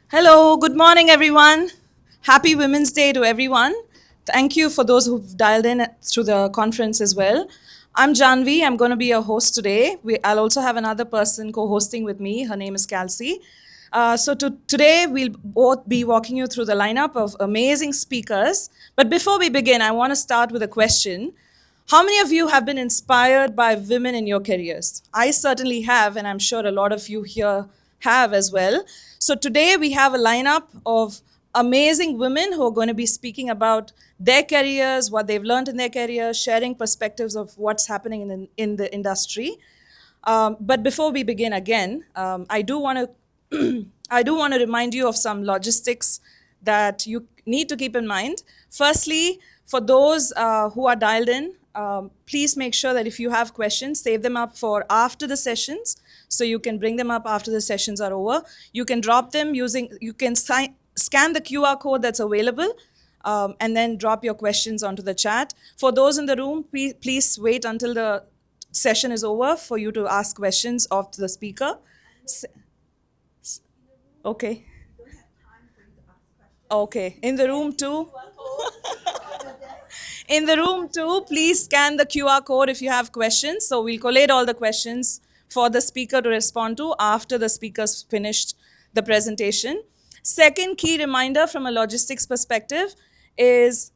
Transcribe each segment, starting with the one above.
Hello, good morning, everyone. Happy Women's Day to everyone. Thank you for those who've dialed in through the conference as well. I'm Janvi. I'm going to be your host today. I'll also have another person co hosting with me. Her name is Kelsey. Today, we'll both be walking you through the lineup of amazing speakers. But before we begin, I want to start with a question. How many of you have been inspired by women in your careers? I certainly have, and I'm sure a lot of you here have as well. So today we have a lineup of amazing women who are going to be speaking about their careers, what they've learned in their careers, sharing perspectives of what's happening in the industry. But before we begin again, I do want to I do want to remind you of some logistics that you need to keep in mind. Firstly, for those who are dialed in, please make sure that if you have questions, save them up for after the sessions, so you can bring them up after the sessions are over. You can drop them you can scan the QR code that's available, and then drop your questions onto the chat. For those in the room, please wait until the session is over for you to ask questions of the speaker. Okay. Okay. In the room too. In the room too, please scan the QR code if you have questions. So we'll collate all the questions for the speaker to respond to after the speaker's finished the presentation. Second key reminder from a logistics perspective is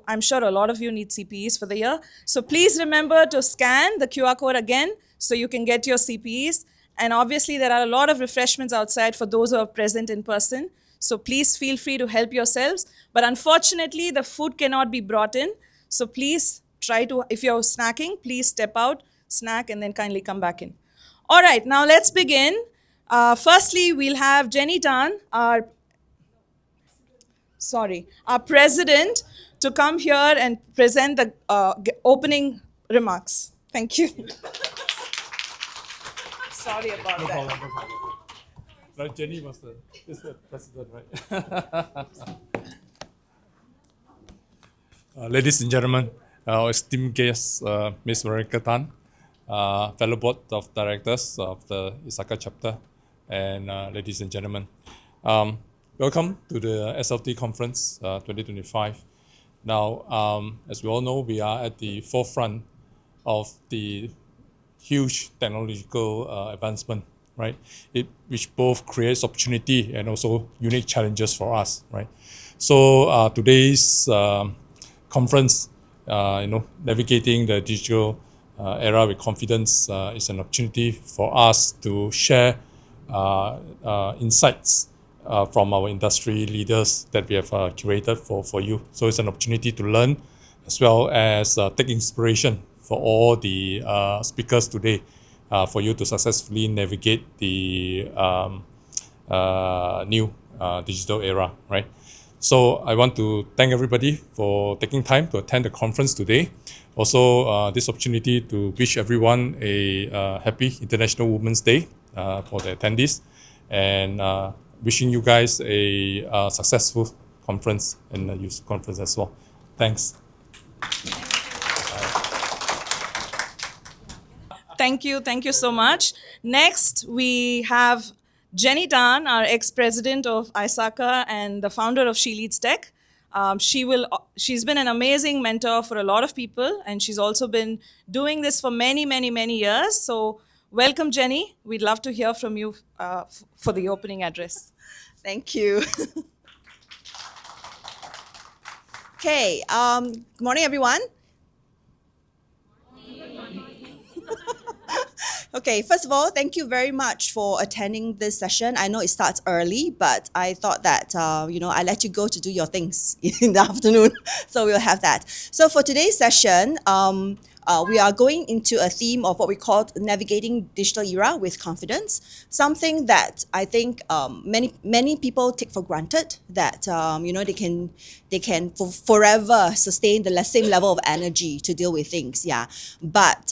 I'm sure a lot of you need CPEs for the year. So please remember to scan the QR code again so you can get your CPEs. And obviously there are a lot of refreshments outside for those who are present in person. So please feel free to help yourselves. But unfortunately, the food cannot be brought in. So please try to, if you're snacking, please step out, snack, and then kindly come back in. All right, now let's begin. Firstly, we'll have Jenny Tan, our president, to come here and present the opening remarks. Thank you. Sorry about No that. problem, no problem. Right, Jenny is the president, right? Ladies and gentlemen, our esteemed guest, Ms. Veronica Tan, fellow board of directors of the Osaka chapter, and ladies and gentlemen, welcome to the SLT Conference 2025. Now, as we all know, we are at the forefront of the huge technological advancement, right? Which both creates opportunity and also unique challenges for us, right? So today's conference, navigating the digital era with confidence is an opportunity for us to share insights from our industry leaders that we have curated for you. So it's an opportunity to learn as well as take inspiration for all the speakers today for you to successfully navigate the new digital era, right? So I want to thank everybody for taking time to attend the conference today. Also, this opportunity to wish everyone a happy International Women's Day for the attendees, and wishing you guys a successful conference and a youth conference as well. Thanks. Thank you. Thank you so much. Next, we have Jenny Tan, our ex-president of ISACA and the founder of She Leads Tech. She's been an amazing mentor for a lot of people, and she's also been doing this for many, many, many years. So welcome, Jenny. We'd love to hear from you for the opening address. Thank you. Okay, good morning, everyone. Okay, first of all, thank you very much for attending this session. I know it starts early, but I thought that, I let you go to do your things in the afternoon. So we'll have that. So for today's session, we are going into a theme of what we call navigating digital era with confidence, something that I think many people take for granted, that they can forever sustain the same level of energy to deal with things. Yeah, but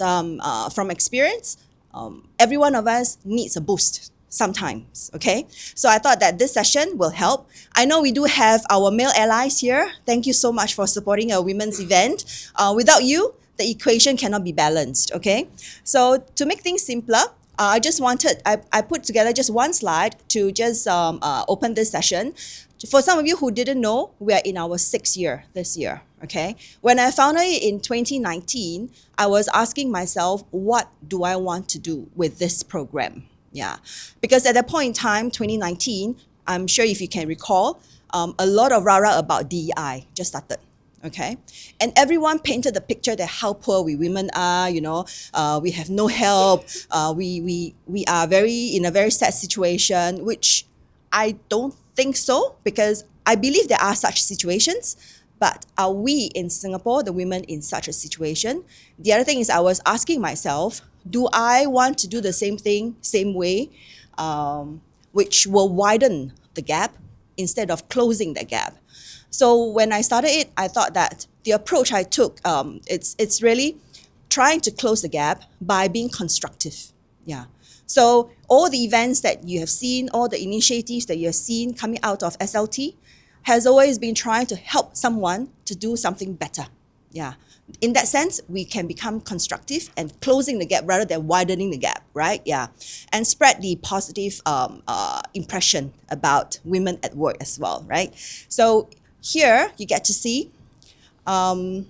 from experience, every one of us needs a boost sometimes, okay? So I thought that this session will help. I know we do have our male allies here. Thank you so much for supporting a women's event. Without you, the equation cannot be balanced, okay? So to make things simpler, I put together just one slide to just open this session. For some of you who didn't know, we are in our 6th year this year, okay? When I founded it in 2019, I was asking myself, what do I want to do with this program? Yeah, because at that point in time, 2019, I'm sure if you can recall, a lot of rah-rah about DEI just started. Okay, and everyone painted the picture that how poor we women are. We have no help. We are in a very sad situation, which I don't think so, because I believe there are such situations. But are we in Singapore, the women, in such a situation? The other thing is, I was asking myself, do I want to do the same thing, same way, which will widen the gap instead of closing the gap? So when I started it, I thought that the approach I took, it's really trying to close the gap by being constructive. Yeah. So all the events that you have seen, all the initiatives that you have seen coming out of SLT has always been trying to help someone to do something better. Yeah. In that sense, we can become constructive and closing the gap rather than widening the gap, right? Yeah. And spread the positive impression about women at work as well, right? So here you get to see, although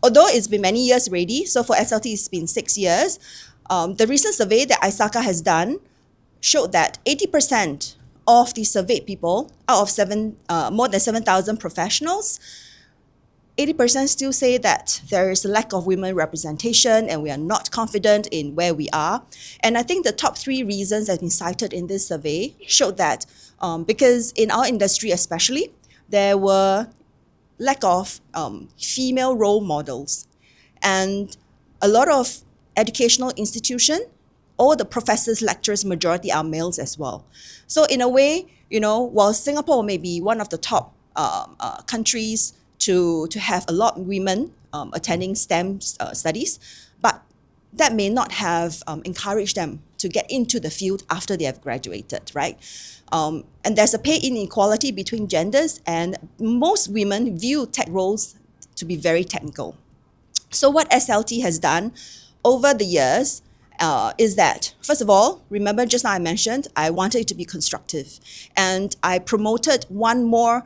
it's been many years already, so for SLT it's been 6 years, the recent survey that ISACA has done showed that 80% of the surveyed people out of more than 7,000 professionals, 80% still say that there is a lack of women representation and we are not confident in where we are. And I think the top 3 reasons that have been cited in this survey showed that because in our industry especially, there were lack of female role models. And a lot of educational institution, all the professors, lecturers, majority are males as well. So in a way, while Singapore may be one of the top countries to have a lot of women attending STEM studies, but that may not have encouraged them to get into the field after they have graduated, right? And there's a pay inequality between genders, and most women view tech roles to be very technical. So what SLT has done over the years is that, first of all, remember just now I mentioned, I wanted it to be constructive. And I promoted one more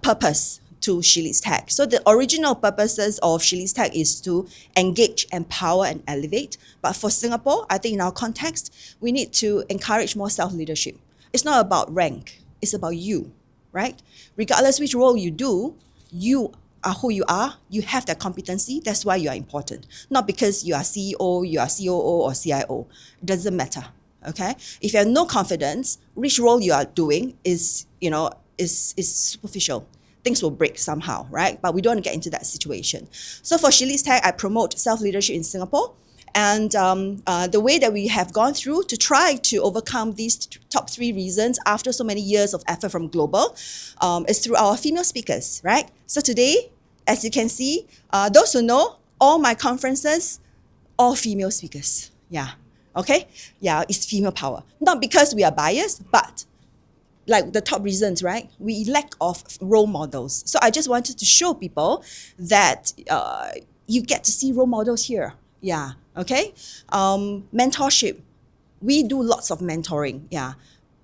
purpose to She Leads Tech. So the original purposes of She Leads Tech is to engage, empower, and elevate. But for Singapore, I think in our context, we need to encourage more self-leadership. It's not about rank, it's about you, right? Regardless which role you do, you are who you are, you have that competency, that's why you are important. Not because you are CEO, you are COO or CIO. It doesn't matter, okay? If you have no confidence, which role you are doing is superficial. Things will break somehow, right? But we don't want to get into that situation. So for She Leads Tech, I promote self-leadership in Singapore. And the way that we have gone through to try to overcome these top 3 reasons after so many years of effort from global is through our female speakers, right? So today, as you can see, those who know, all my conferences, all female speakers. Yeah, okay? Yeah, it's female power. Not because we are biased, but like the top reasons, right? We lack of role models. So I just wanted to show people that you get to see role models here. Yeah, okay? Mentorship. We do lots of mentoring, yeah.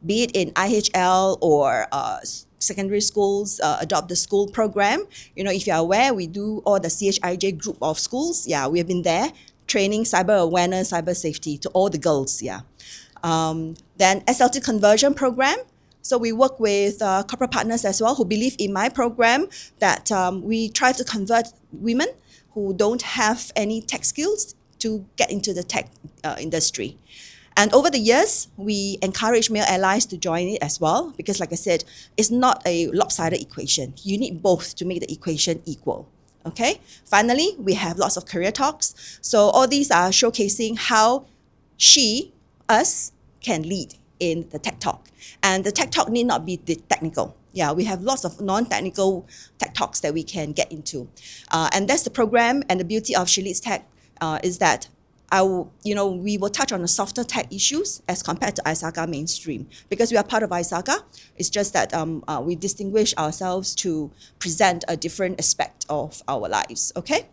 Be it in IHL or secondary schools, Adopt the School program. If you're aware, we do all the CHIJ group of schools. Yeah, we have been there training cyber awareness, cyber safety to all the girls, yeah. Then SLT conversion program. So we work with corporate partners as well who believe in my program that we try to convert women who don't have any tech skills to get into the tech industry. And over the years, we encourage male allies to join it as well because, like I said, it's not a lopsided equation. You need both to make the equation equal. Okay? Finally, we have lots of career talks. So all these are showcasing how us, can lead in the tech talk. And the tech talk need not be technical. Yeah, we have lots of non-technical tech talks that we can get into. And that's the program, and the beauty of She Leads Tech is that we will touch on the softer tech issues as compared to ISACA mainstream. Because we are part of ISACA, it's just that we distinguish ourselves to present a different aspect of our lives, okay?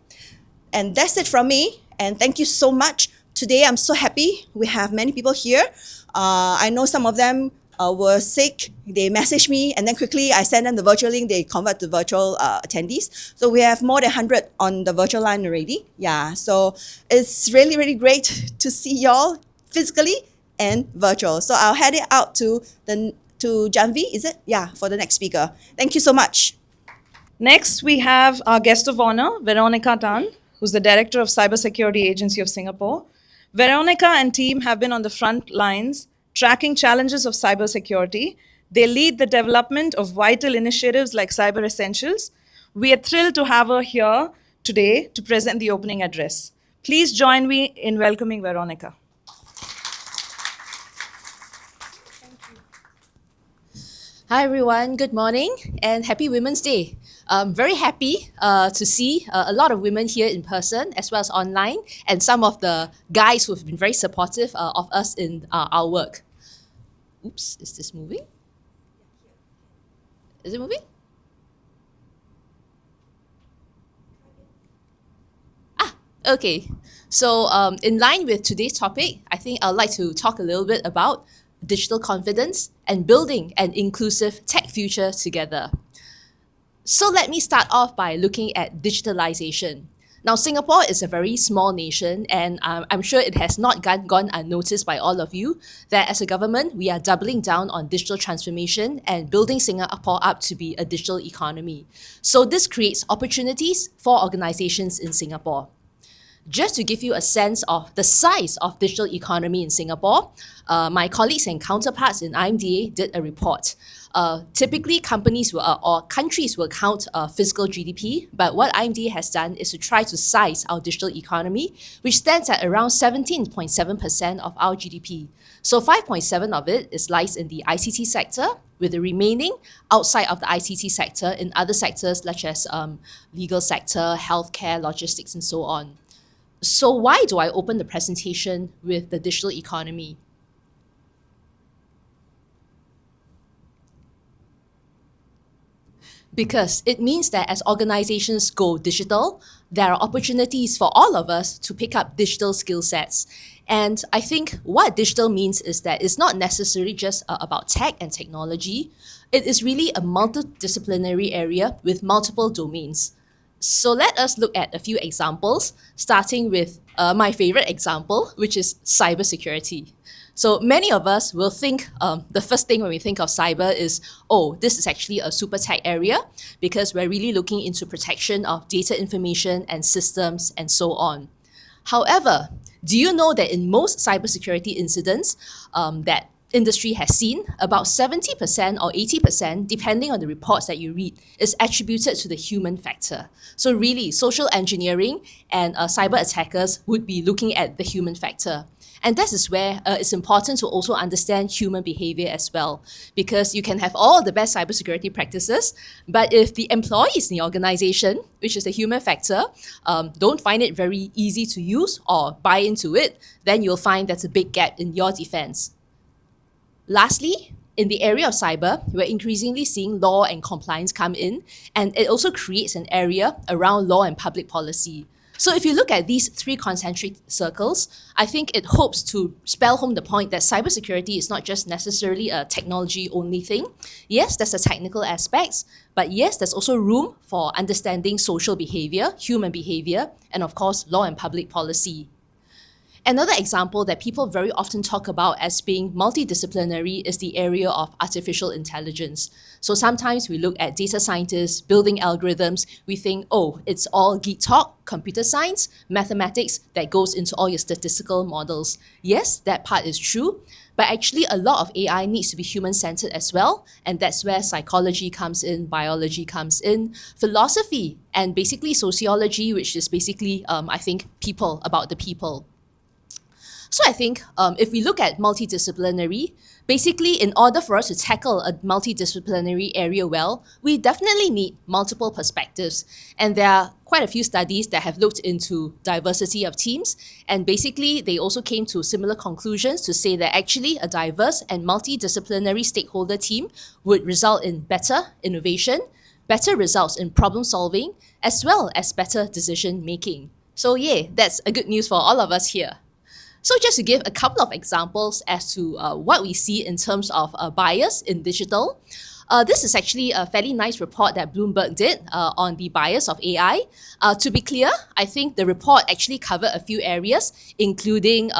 And that's it from me, and thank you so much. today I'm so happy we have many people here. I know some of them were sick. They messaged me and then quickly I sent them the virtual link. They convert to virtual attendees. So we have more than 100 on the virtual line already. Yeah, so it's really, really great to see y'all physically and virtual. So I'll hand it out to Janvi, is it? Yeah, for the next speaker. Thank you so much. Next, we have our guest of honor, Veronica Tan, who's the Director of Cybersecurity Agency of Singapore. Veronica and team have been on the front lines tracking challenges of cybersecurity. They lead the development of vital initiatives like Cyber Essentials. We are thrilled to have her here today to present the opening address. Please join me in welcoming Veronica. Hi everyone, good morning and happy Women's Day. Very happy to see a lot of women here in person as well as online and some of the guys who have been very supportive of us in our work. Oops, is this moving? Is it moving? Okay, so in line with today's topic, I think I'd like to talk a little bit about digital confidence and building an inclusive tech future together. So let me start off by looking at digitalization. Now, Singapore is a very small nation, and I'm sure it has not gone unnoticed by all of you that as a government, we are doubling down on digital transformation and building Singapore up to be a digital economy. So this creates opportunities for organizations in Singapore. Just to give you a sense of the size of digital economy in Singapore, my colleagues and counterparts in IMDA did a report. Typically, companies or countries will count physical GDP, but what IMDA has done is to try to size our digital economy, which stands at around 17.7% of our GDP. So 5.7 of it lies in the ICT sector, with the remaining outside of the ICT sector in other sectors such as legal sector, healthcare, logistics, and so on. So why do I open the presentation with the digital economy? Because it means that as organizations go digital, there are opportunities for all of us to pick up digital skill sets. And I think what digital means is that it's not necessarily just about tech and technology. It is really a multidisciplinary area with multiple domains. So let us look at a few examples, starting with my favorite example, which is cybersecurity. So many of us will think the first thing when we think of cyber is, oh, this is actually a super tech area because we're really looking into protection of data information and systems and so on. However, do you know that in most cybersecurity incidents that industry has seen, about 70% or 80%, depending on the reports that you read, is attributed to the human factor. So really, social engineering and cyber attackers would be looking at the human factor. And this is where it's important to also understand human behavior as well, because you can have all the best cybersecurity practices, but if the employees in the organization, which is the human factor, don't find it very easy to use or buy into it, then you'll find that's a big gap in your defense. Lastly, in the area of cyber, we're increasingly seeing law and compliance come in, and it also creates an area around law and public policy. So if you look at these three concentric circles, I think it hopes to spell home the point that cybersecurity is not just necessarily a technology-only thing. Yes, there's the technical aspects, but yes, there's also room for understanding social behavior, human behavior, and of course, law and public policy. Another example that people very often talk about as being multidisciplinary is the area of artificial intelligence. So sometimes we look at data scientists building algorithms, we think, oh, it's all geek talk, computer science, mathematics that goes into all your statistical models. Yes, that part is true, but actually a lot of AI needs to be human-centered as well, and that's where psychology comes in, biology comes in, philosophy, and basically sociology, which is basically, I think, people about the people. So I think if we look at multidisciplinary, basically in order for us to tackle a multidisciplinary area well, we definitely need multiple perspectives. And there are quite a few studies that have looked into diversity of teams. And basically they also came to similar conclusions to say that actually a diverse and multidisciplinary stakeholder team would result in better innovation, better results in problem solving, as well as better decision making. So yeah, that's a good news for all of us here. So just to give a couple of examples as to what we see in terms of bias in digital, this is actually a fairly nice report that Bloomberg did on the bias of AI. To be clear, I think the report actually covered a few areas, including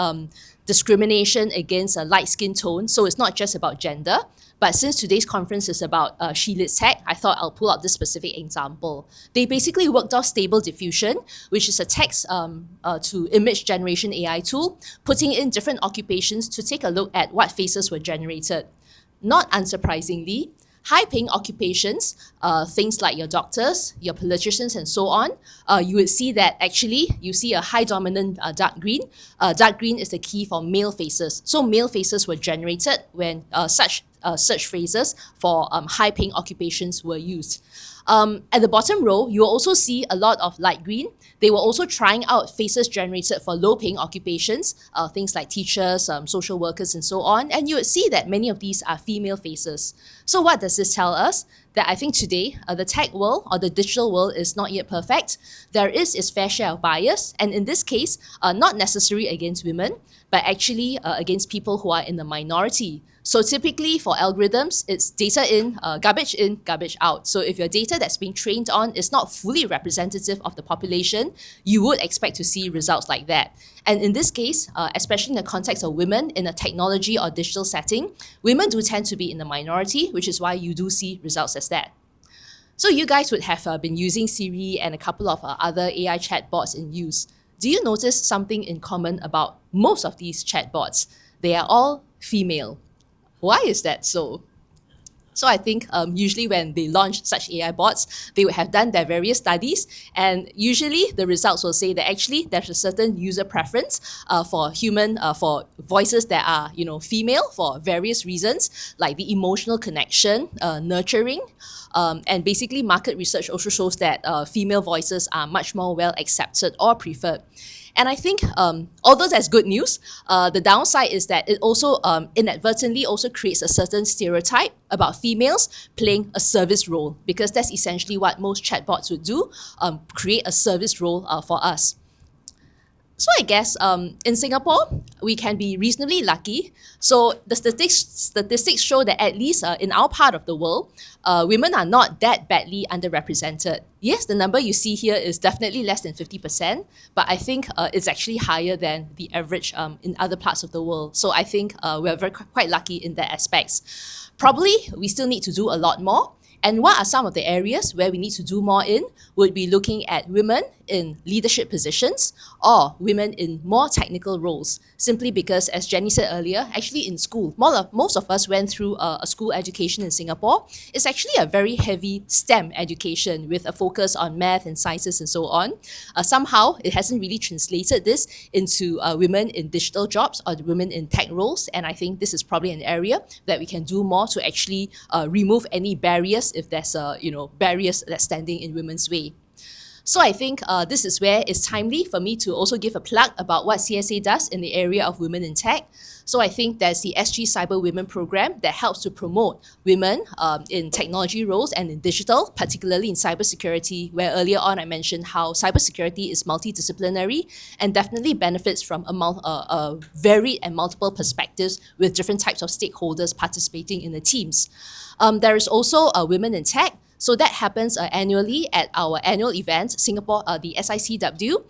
discrimination against a light skin tone. So it's not just about gender. But since today's conference is about She Leads Tech, I thought I'll pull out this specific example. They basically worked off Stable Diffusion, which is a text to image generation AI tool, putting in different occupations to take a look at what faces were generated. Not unsurprisingly, high-paying occupations, things like your doctors, your politicians, and so on, you would see that actually you see a high dominant dark green. Dark green is the key for male faces. So male faces were generated when such search phrases for high-paying occupations were used. At the bottom row, you will also see a lot of light green. They were also trying out faces generated for low-paying occupations, things like teachers, social workers, and so on. And you would see that many of these are female faces. So what does this tell us? That I think today, the tech world or the digital world is not yet perfect. There is its fair share of bias, and in this case, not necessarily against women, but actually against people who are in the minority. So typically for algorithms, it's data in, garbage out. So if your data that's being trained on is not fully representative of the population, you would expect to see results like that. And in this case, especially in the context of women in a technology or digital setting, women do tend to be in the minority, which is why you do see results as that. So you guys would have been using Siri and a couple of other AI chatbots in use. Do you notice something in common about most of these chatbots? They are all female. Why is that so? So I think usually when they launch such AI bots, they would have done their various studies, and usually the results will say that actually there's a certain user preference for voices that are female for various reasons, like the emotional connection, nurturing, and basically market research also shows that female voices are much more well accepted or preferred. And I think, although that's good news, the downside is that it also inadvertently also creates a certain stereotype about females playing a service role, because that's essentially what most chatbots would do, create a service role for us. So I guess in Singapore, we can be reasonably lucky. So the statistics show that at least in our part of the world, women are not that badly underrepresented. Yes, the number you see here is definitely less than 50%, but I think it's actually higher than the average in other parts of the world. So I think we're quite lucky in that aspects. Probably we still need to do a lot more. And what are some of the areas where we need to do more in? Would be looking at women in leadership positions or women in more technical roles. Simply because, as Jenny said earlier, actually in school, most of us went through a school education in Singapore. It's actually a very heavy STEM education with a focus on math and sciences and so on. Somehow, it hasn't really translated this into women in digital jobs or women in tech roles. And I think this is probably an area that we can do more to actually remove any barriers if there's barriers that's standing in women's way. So I think this is where it's timely for me to also give a plug about what CSA does in the area of women in tech. So I think there's the SG Cyber Women program that helps to promote women in technology roles and in digital, particularly in cybersecurity, where earlier on I mentioned how cybersecurity is multidisciplinary and definitely benefits from a varied and multiple perspectives with different types of stakeholders participating in the teams. There is also Women in Tech. So that happens annually at our annual event, Singapore, the SICW,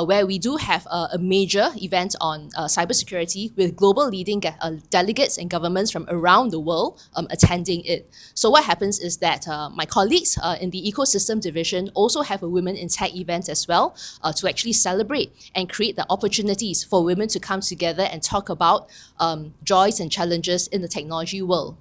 where we do have a major event on cybersecurity with global leading delegates and governments from around the world attending it. So what happens is that my colleagues in the ecosystem division also have a Women in Tech event as well to actually celebrate and create the opportunities for women to come together and talk about joys and challenges in the technology world.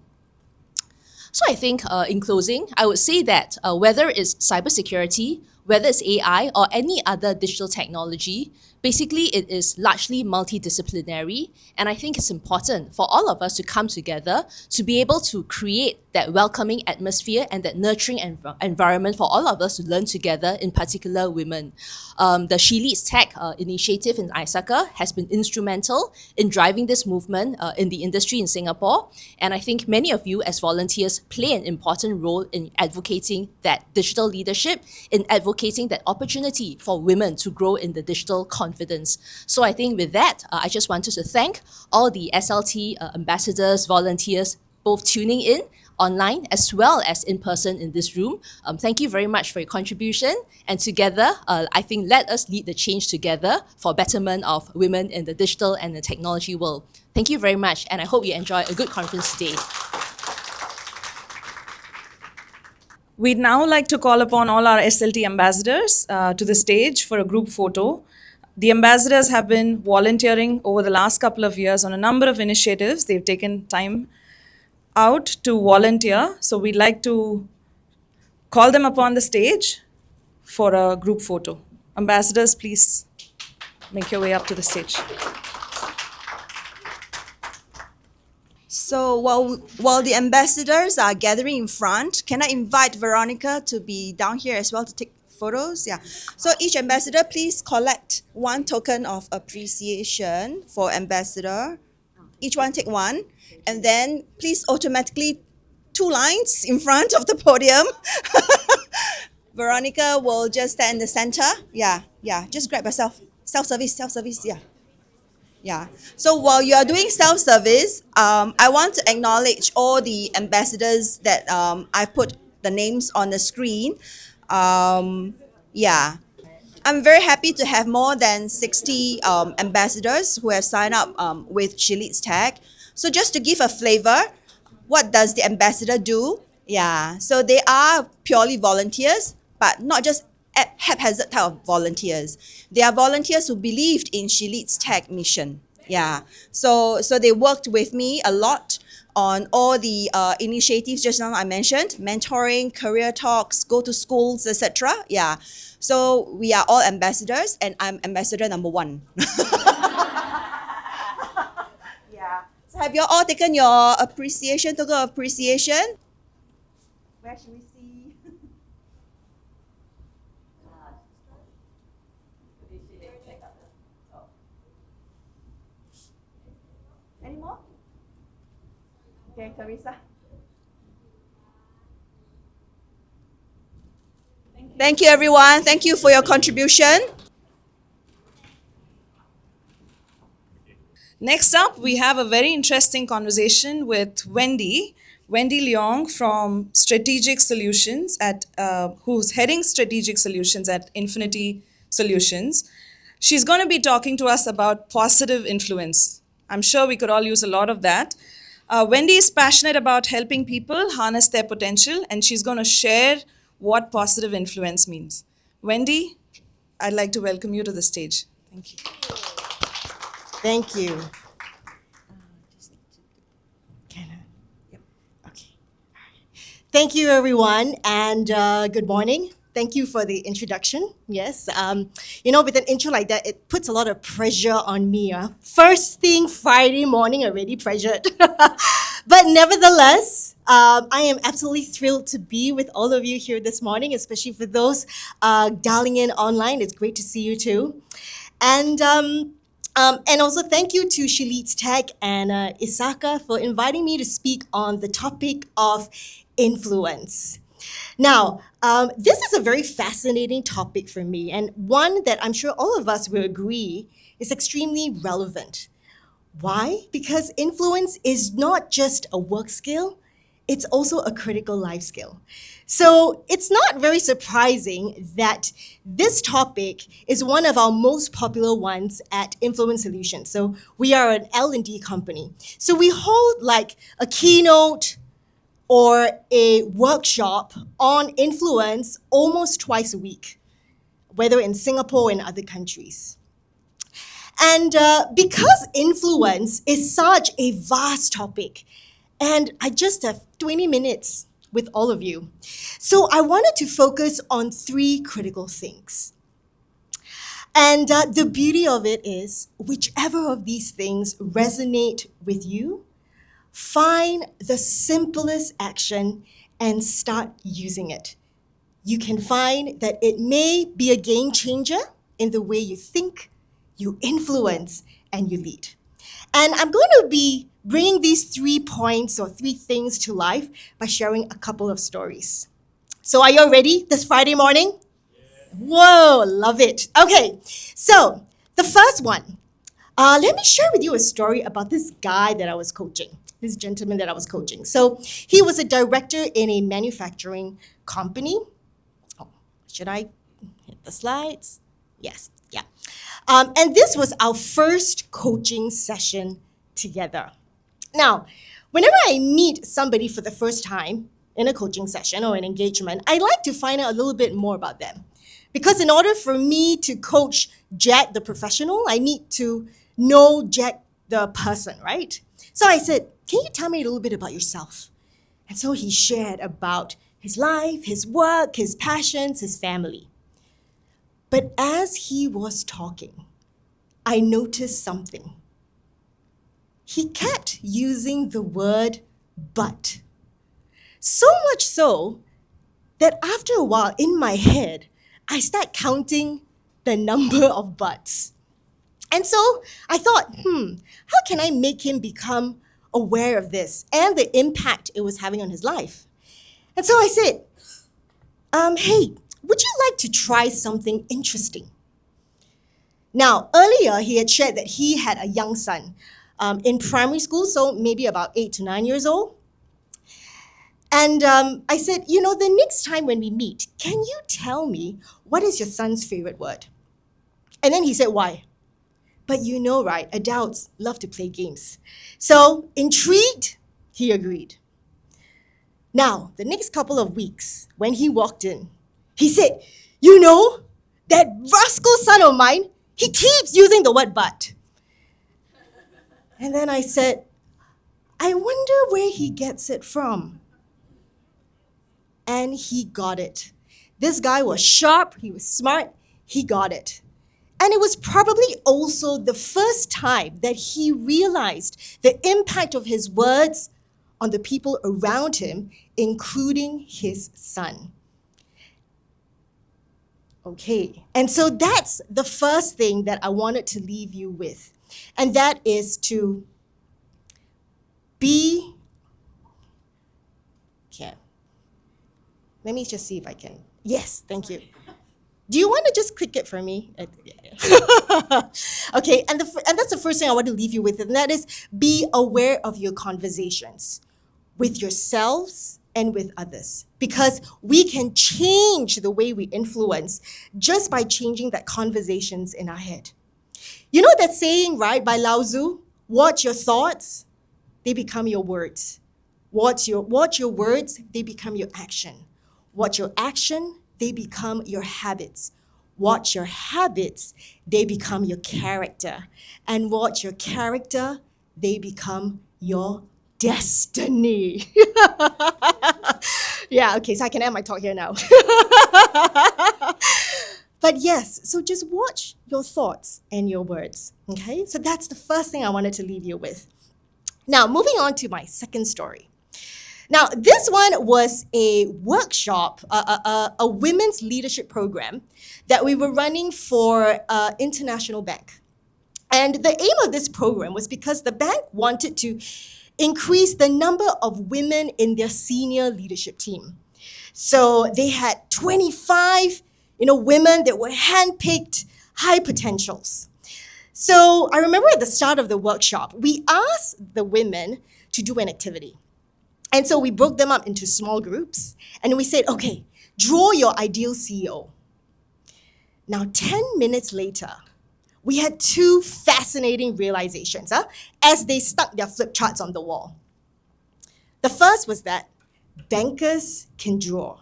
So I think in closing, I would say that whether it's cybersecurity, whether it's AI or any other digital technology, basically it is largely multidisciplinary. And I think it's important for all of us to come together to be able to create that welcoming atmosphere and that nurturing environment for all of us to learn together, in particular women. The She Leads Tech initiative in ISACA has been instrumental in driving this movement in the industry in Singapore. And I think many of you as volunteers play an important role in advocating that digital leadership, in advocating advocating that opportunity for women to grow in the digital confidence. So I think with that, I just wanted to thank all the SLT ambassadors, volunteers, both tuning in online as well as in person in this room. Thank you very much for your contribution. And together, I think let us lead the change together for betterment of women in the digital and the technology world. Thank you very much, and I hope you enjoy a good conference today. We'd now like to call upon all our SLT ambassadors to the stage for a group photo. The ambassadors have been volunteering over the last couple of years on a number of initiatives. They've taken time out to volunteer. So we'd like to call them upon the stage for a group photo. Ambassadors, please make your way up to the stage. So while the ambassadors are gathering in front, can I invite Veronica to be down here as well to take photos? Yeah. So each ambassador, please collect one token of appreciation for ambassador. Each one take one. And then please automatically 2 lines in front of the podium. Veronica will just stand in the center. Yeah. Just grab yourself. Self-service, yeah. Yeah. So while you are doing self-service, I want to acknowledge all the ambassadors that I've put the names on the screen. Yeah. I'm very happy to have more than 60 ambassadors who have signed up with She Leads Tech. So just to give a flavor, what does the ambassador do? Yeah. So they are purely volunteers, but not just haphazard type of volunteers. They are volunteers who believed in She Leads Tech mission. Yeah. So they worked with me a lot on all the initiatives just now I mentioned, mentoring, career talks, go to schools, etc. Yeah. So we are all ambassadors, and I'm ambassador number 1. Yeah. So have you all taken your appreciation, token of appreciation? Where should we see? Any more? Okay, Teresa. Thank you, everyone. Thank you for your contribution. Next up, we have a very interesting conversation with Wendy Leong from Strategic Solutions who's heading Strategic Solutions at Infinity Solutions. She's going to be talking to us about positive influence. I'm sure we could all use a lot of that. Wendy is passionate about helping people harness their potential, and she's going to share what positive influence means. Wendy, I'd like to welcome you to the stage. Thank you. Thank you. Okay. Thank you, everyone, and good morning. Thank you for the introduction. Yes, with an intro like that, it puts a lot of pressure on me. First thing Friday morning, already pressured. But nevertheless, I am absolutely thrilled to be with all of you here this morning, especially for those dialing in online. It's great to see you too. And also thank you to She Leads Tech and Isaka for inviting me to speak on the topic of influence. Now, this is a very fascinating topic for me, and one that I'm sure all of us will agree is extremely relevant. Why? Because influence is not just a work skill, it's also a critical life skill. So it's not very surprising that this topic is one of our most popular ones at Influence Solutions. So we are an L&D company. So we hold like a keynote or a workshop on influence almost twice a week, whether in Singapore or in other countries. And because influence is such a vast topic, and I just have 20 minutes with all of you, so I wanted to focus on 3 critical things. And the beauty of it is, whichever of these things resonate with you, find the simplest action and start using it. You can find that it may be a game changer in the way you think, you influence, and you lead. And I'm going to be bringing these 3 points or 3 things to life by sharing a couple of stories. So are you all ready this Friday morning? Whoa, love it. Okay, so the first one. Let me share with you a story about this guy that I was coaching, this gentleman that I was coaching. So he was a director in a manufacturing company. Oh, should I hit the slides? Yes, yeah. And this was our first coaching session together. Now, whenever I meet somebody for the first time in a coaching session or an engagement, I like to find out a little bit more about them. Because in order for me to coach Jack the professional, I need to know Jack the person, right? So I said, can you tell me a little bit about yourself? And so he shared about his life, his work, his passions, his family. But as he was talking, I noticed something. He kept using the word but. So much so that after a while in my head, I start counting the number of buts. And so I thought, how can I make him become aware of this and the impact it was having on his life? And so I said, hey, would you like to try something interesting? Now, earlier he had shared that he had a young son in primary school, so maybe about 8 to 9 years old. And I said, the next time when we meet, can you tell me what is your son's favorite word? And then he said, why? But you know, right, adults love to play games. So, intrigued, he agreed. Now, the next couple of weeks, when he walked in, he said, that rascal son of mine, he keeps using the word but. And then I said, I wonder where he gets it from. And he got it. This guy was sharp, he was smart, he got it. And it was probably also the first time that he realized the impact of his words on the people around him, including his son. Okay, and so that's the first thing that I wanted to leave you with. And that is to be, okay, let me just see if I can, yes, thank you. Do you want to just click it for me? Okay, and that's the first thing I want to leave you with, and that is be aware of your conversations with yourselves and with others, because we can change the way we influence just by changing that conversations in our head. You know that saying, right, by Lao Tzu, watch your thoughts, they become your words. Watch your words, they become your action. Watch your action, they become your habits. Watch your habits, they become your character. And watch your character, they become your destiny. Yeah, okay, so I can end my talk here now. But yes, so just watch your thoughts and your words, okay? So that's the first thing I wanted to leave you with. Now, moving on to my second story. Now, this one was a workshop, a women's leadership program that we were running for International Bank. And the aim of this program was because the bank wanted to increase the number of women in their senior leadership team. So they had 25, women that were handpicked, high potentials. So I remember at the start of the workshop, we asked the women to do an activity. And so we broke them up into small groups, and we said, okay, draw your ideal CEO. Now, 10 minutes later, we had two fascinating realizations as they stuck their flip charts on the wall. The first was that bankers can draw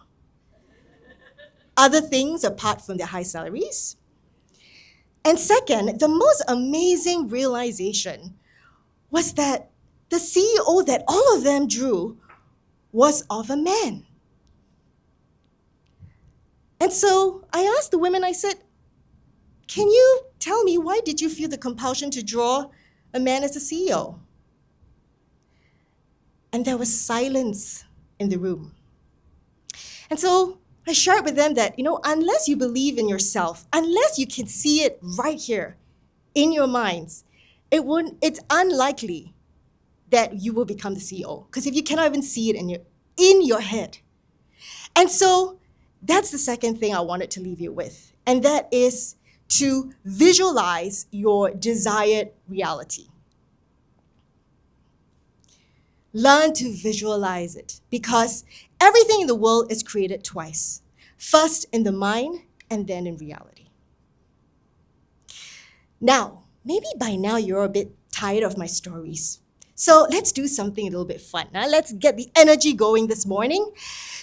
other things apart from their high salaries. And second, the most amazing realization was that the CEO that all of them drew was of a man. And so I asked the women, I said, can you tell me why did you feel the compulsion to draw a man as a CEO? And there was silence in the room. And so I shared with them that, unless you believe in yourself, unless you can see it right here in your minds, it's unlikely that you will become the CEO. Because if you cannot even see it in your head. And so That's the second thing I wanted to leave you with, and that is to visualize your desired reality. Learn to visualize it because everything in the world is created twice. First in the mind and then in reality. Now, maybe by now you're a bit tired of my stories. So let's do something a little bit fun. Let's get the energy going this morning.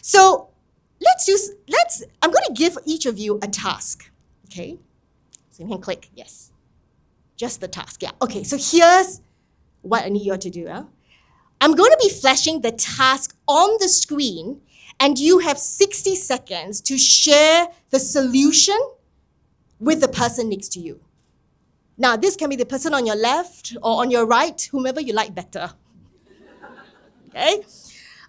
So I'm going to give each of you a task. Okay? So you can click, yes. Just the task, yeah. Okay, so here's what I need you all to do. I'm going to be flashing the task on the screen, and you have 60 seconds to share the solution with the person next to you. Now, this can be the person on your left or on your right, whomever you like better. Okay?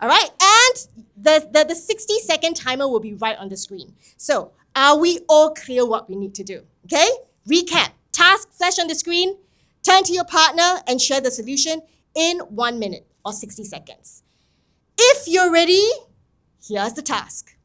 All right, and the 60-second timer will be right on the screen. So, are we all clear what we need to do? Okay? Recap. Task flash on the screen, turn to your partner and share the solution in 1 minute or 60 seconds. If you're ready, here's the task.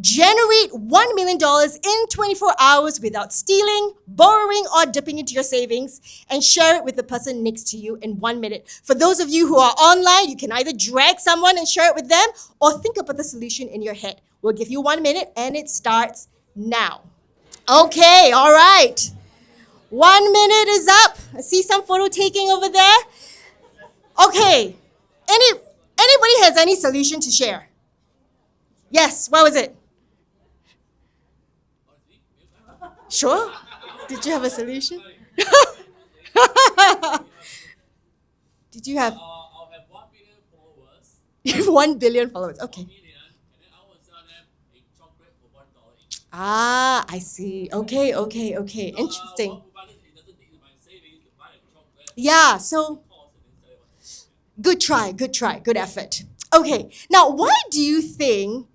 Generate $1 million in 24 hours without stealing, borrowing, or dipping into your savings, and share it with the person next to you in 1 minute. For those of you who are online, you can either drag someone and share it with them or think about the solution in your head. We'll give you 1 minute and it starts now. Okay, all right. 1 minute is up. I see some photo taking over there. Okay. Anybody has any solution to share? Yes, what was it? Sure? Did you have a solution? Did you have? I'll have 1 billion followers. 1 billion followers. Okay. And then I will sell them a chocolate for $1 each. Ah, I see. Okay. Interesting. Provided it doesn't take my savings to buy a chocolate. Yeah, so Cost and then sell it. good try, good effort. Okay, now why do you think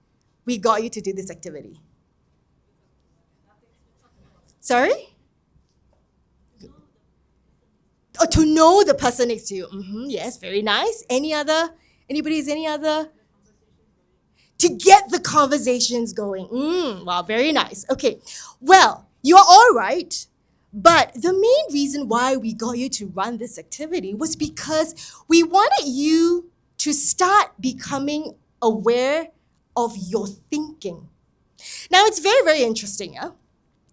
we got you to do this activity? Sorry? Oh, to know the person next to you. Yes, very nice. Anybody has any other? To get the conversations going. Wow, very nice. Okay, well, you are all right. But the main reason why we got you to run this activity was because we wanted you to start becoming aware of your thinking. Now, it's very, very interesting. Yeah?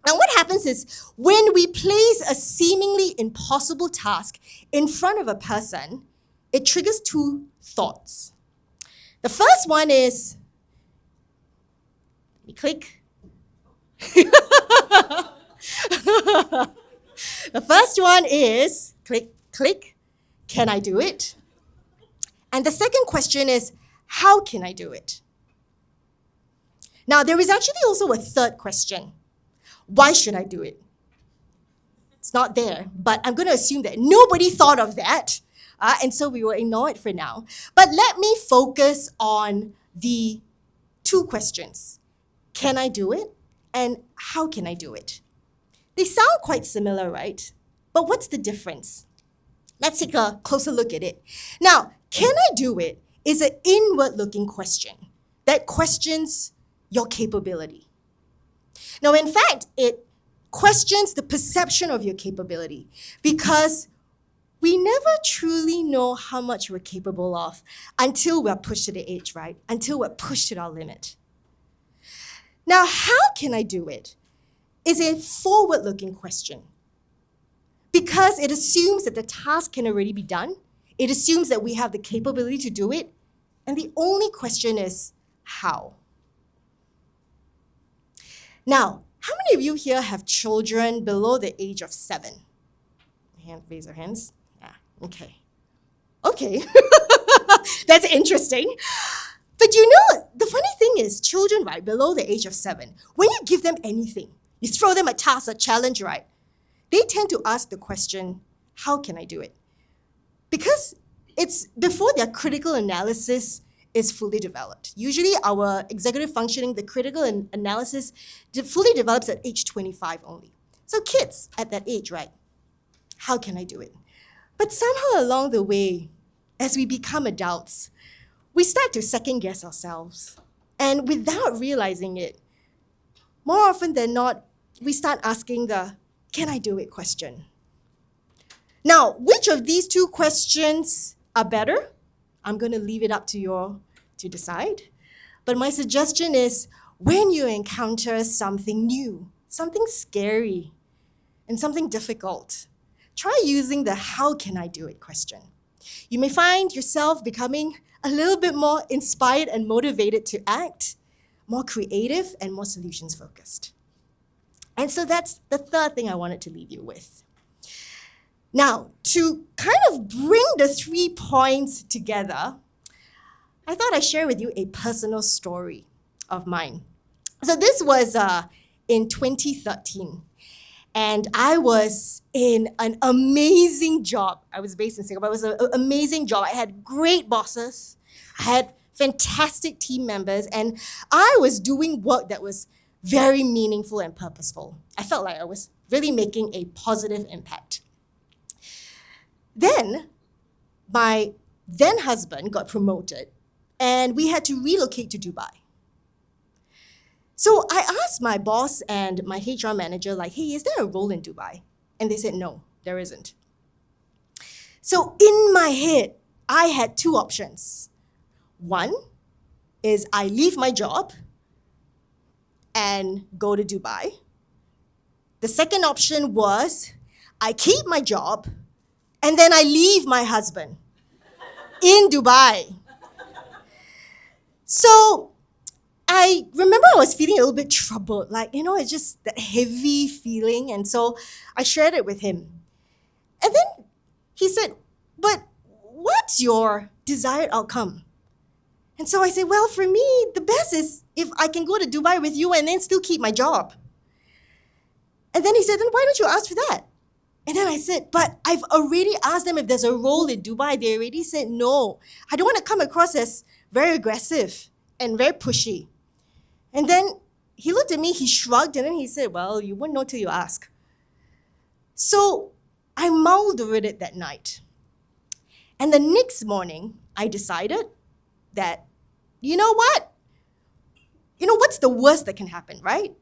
Now, what happens is when we place a seemingly impossible task in front of a person, it triggers two thoughts. The first one is, let me click. The first one is, click, can I do it? And the second question is, how can I do it? Now, there is actually also a third question. Why should I do it? It's not there, but I'm going to assume that nobody thought of that, and so we will ignore it for now. But let me focus on the two questions. Can I do it? And how can I do it? They sound quite similar, right? But what's the difference? Let's take a closer look at it. Now, can I do it is an inward-looking question that questions your capability. Now, in fact, it questions the perception of your capability because we never truly know how much we're capable of until we're pushed to the edge, right? Until we're pushed to our limit. Now, how can I do it is a forward-looking question because it assumes that the task can already be done. It assumes that we have the capability to do it. And the only question is, how? Now, how many of you here have children below the age of 7? Raise your hands. Yeah, okay. Okay. That's interesting. But you know, the funny thing is, children, right, below the age of 7, when you give them anything, you throw them a task, a challenge, right, they tend to ask the question, how can I do it? Because it's before their critical analysis is fully developed. Usually our executive functioning, the critical analysis fully develops at age 25 only. So kids at that age, right? How can I do it? But somehow along the way, as we become adults, we start to second guess ourselves And without realizing it, more often than not, we start asking the can I do it question. Now, which of these two questions are better? I'm going to leave it up to you to decide. But my suggestion is when you encounter something new, something scary, and something difficult, try using the how can I do it question. You may find yourself becoming a little bit more inspired and motivated to act, more creative and more solutions focused. And so that's the third thing I wanted to leave you with. Now, to kind of bring the 3 points together, I thought I'd share with you a personal story of mine. So this was in 2013. And I was in an amazing job. I was based in Singapore. It was an amazing job. I had great bosses. I had fantastic team members. And I was doing work that was very meaningful and purposeful. I felt like I was really making a positive impact. Then, my then husband got promoted, and we had to relocate to Dubai. So I asked my boss and my HR manager, like, hey, is there a role in Dubai? And they said, no, there isn't. So in my head, I had 2 options. One is I leave my job and go to Dubai. The second option was I keep my job and then I leave my husband in Dubai. So I remember I was feeling a little bit troubled, like, it's just that heavy feeling. And so I shared it with him. And then he said, but what's your desired outcome? And so I said, well, for me, the best is if I can go to Dubai with you and then still keep my job. And then he said, then why don't you ask for that? And then I said, but I've already asked them if there's a role in Dubai. They already said no. I don't want to come across as very aggressive and very pushy. And then he looked at me, he shrugged, and then he said, well, you won't know till you ask. So I mulled over it that night. And the next morning, I decided that, you know what? What's the worst that can happen, right?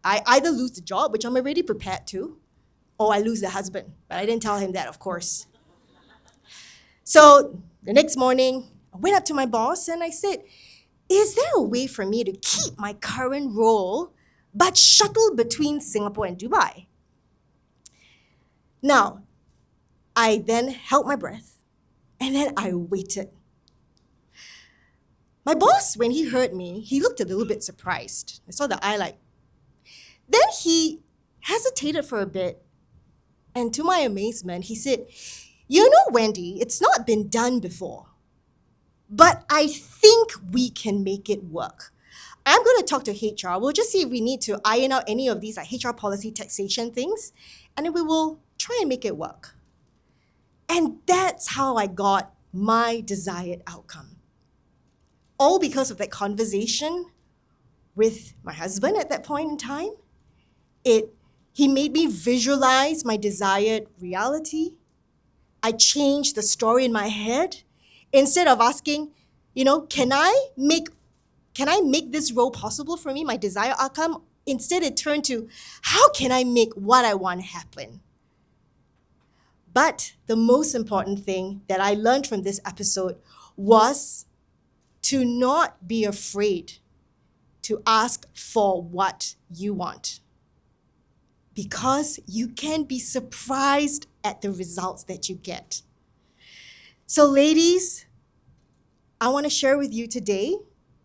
I either lose the job, which I'm already prepared to, or I lose the husband. But I didn't tell him that, of course. So the next morning, I went up to my boss and I said, is there a way for me to keep my current role but shuttle between Singapore and Dubai? Now, I then held my breath and then I waited. My boss, when he heard me, he looked a little bit surprised. I saw the eye like. Then he hesitated for a bit, and to my amazement, he said, you know, Wendy, it's not been done before, but I think we can make it work. I'm going to talk to HR. We'll just see if we need to iron out any of these like HR policy taxation things, and then we will try and make it work. And that's how I got my desired outcome. All because of that conversation with my husband at that point in time. He made me visualize my desired reality. I changed the story in my head. Instead of asking, can I make this role possible for me, my desired outcome? Instead, it turned to, how can I make what I want happen? But the most important thing that I learned from this episode was to not be afraid to ask for what you want. Because you can be surprised at the results that you get. So ladies, I want to share with you today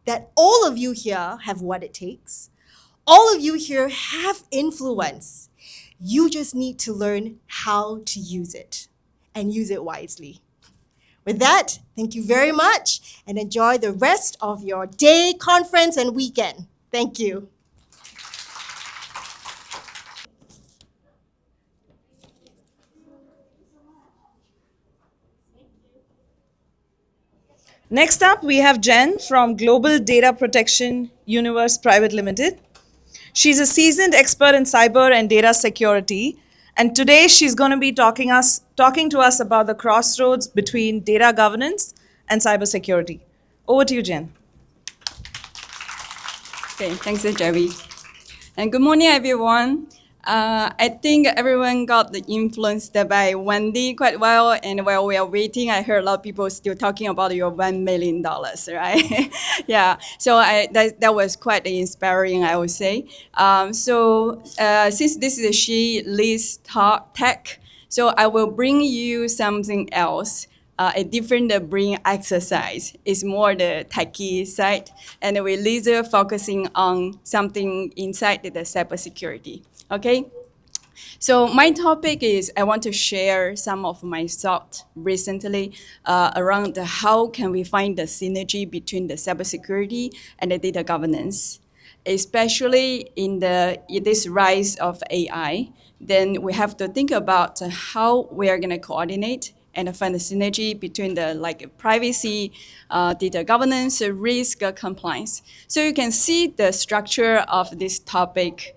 that all of you here have what it takes. All of you here have influence. You just need to learn how to use it and use it wisely. With that, thank you very much and enjoy the rest of your day, conference, and weekend. Thank you. Next up, we have Jen from Global Data Protection Universe Private Limited. She's a seasoned expert in cyber and data security, and today she's going to be talking to us about the crossroads between data governance and cybersecurity. Over to you, Jen. Okay, thanks, Jerry. And good morning, everyone. I think everyone got influenced by Wendy quite well. And while we are waiting, I heard a lot of people still talking about your $1 million, right? Yeah. So that was quite inspiring, I would say. Since this is a She Leads Talk Tech, so I will bring you something else. A different brain exercise is more the techie side, and we're laser focusing on something inside the cybersecurity. Okay, so my topic is I want to share some of my thoughts recently around how can we find the synergy between the cybersecurity and the data governance, especially in this rise of AI. Then we have to think about how we are going to coordinate and find the synergy between the privacy, data governance, risk, compliance. So you can see the structure of this topic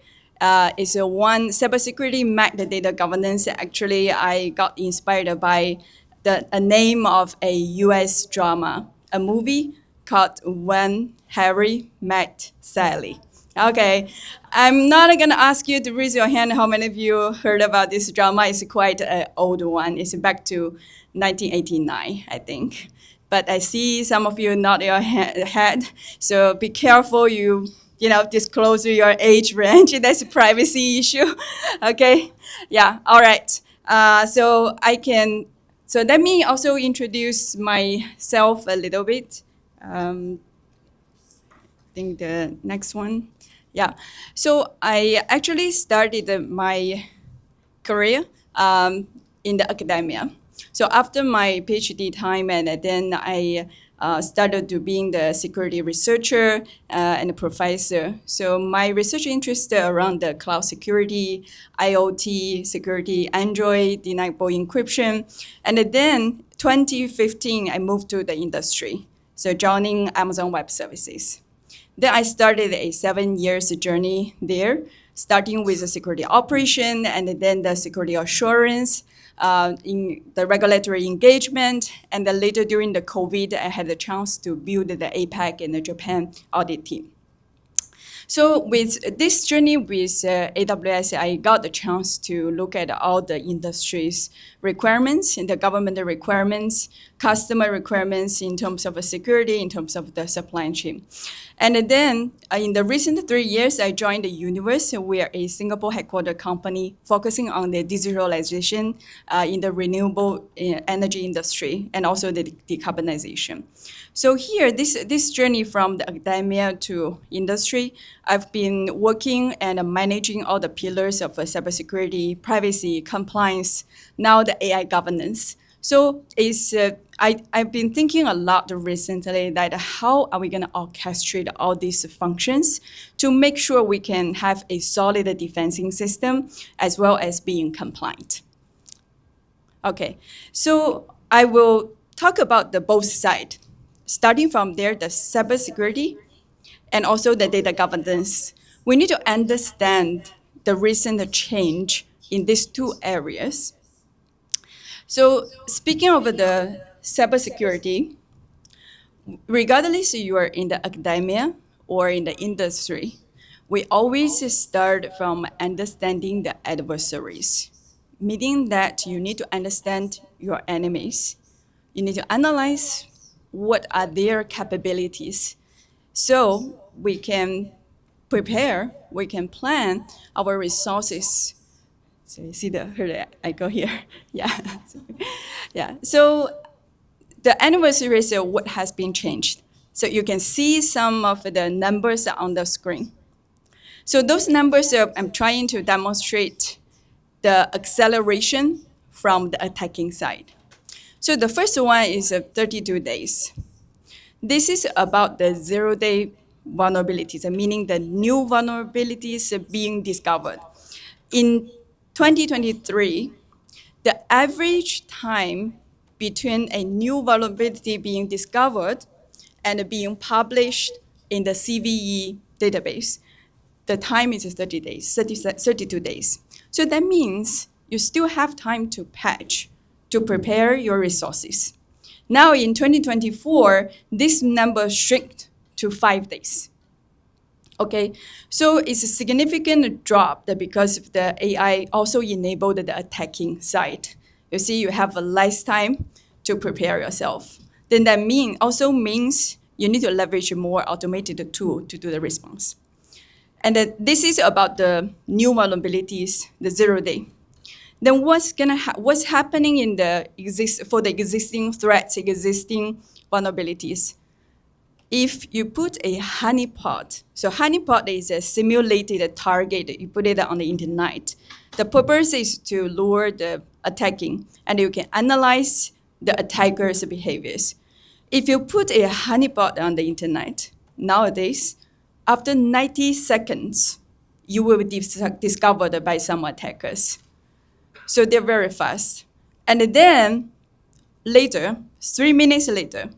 is a one cybersecurity met the data governance. Actually, I got inspired by a name of a U.S. drama, a movie called When Harry Met Sally. Okay, I'm not gonna ask you to raise your hand how many of you heard about this drama. It's quite an old one. It's back to 1989, I think. But I see some of you nod your head, so be careful. Disclose your age range. That's a privacy issue. Okay, yeah. All right. So let me also introduce myself a little bit. I think the next one. Yeah. So I actually started my career in the academia. So after my PhD time, and then I started to being the security researcher and a professor. So my research interests around the cloud security, IoT security, Android, deniable encryption. And then 2015, I moved to the industry. So joining Amazon Web Services. Then I started a 7 years journey there, starting with the security operation and then the security assurance, in the regulatory engagement, and then later during the COVID, I had the chance to build the APAC and the Japan audit team. So with this journey with AWS, I got the chance to look at all the industry's requirements and the government requirements, customer requirements in terms of security, in terms of the supply chain. And then in the recent 3 years, I joined the Universe. We are a Singapore headquartered company focusing on the digitalization in the renewable energy industry and also the decarbonization. So here, this journey from the academia to industry, I've been working and managing all the pillars of cybersecurity, privacy, compliance, now the AI governance. So I've been thinking a lot recently that how are we going to orchestrate all these functions to make sure we can have a solid defensing system as well as being compliant. Okay, so I will talk about the both sides. Starting from there, the cybersecurity and also the data governance. We need to understand the recent change in these two areas. So speaking of the cybersecurity, regardless if you are in the academia or in the industry, we always start from understanding the adversaries, meaning that you need to understand your enemies. You need to analyze what are their capabilities so we can prepare, we can plan our resources. So you see I go here. Yeah. Yeah. So the anniversary is what has been changed. So you can see some of the numbers on the screen. So those numbers I'm trying to demonstrate the acceleration from the attacking side. So the first one is 32 days. This is about the 0-day vulnerabilities, meaning the new vulnerabilities being discovered. In 2023, the average time between a new vulnerability being discovered and being published in the CVE database, the time is 30 days, 32 days. So that means you still have time to patch, to prepare your resources. Now in 2024, this number shrinked to 5 days. Okay, so it's a significant drop that because of the AI also enabled the attacking side. You see, you have a less time to prepare yourself. Then that also means you need to leverage a more automated tool to do the response. And then this is about the new vulnerabilities, the 0 day. Then what's happening in for the existing threats, existing vulnerabilities? If you put a honeypot, so honeypot is a simulated target that you put it on the internet. The purpose is to lure the attacking, and you can analyze the attacker's behaviors. If you put a honeypot on the internet nowadays, after 90 seconds, you will be discovered by some attackers. So they're very fast. And then later, 3 minutes later,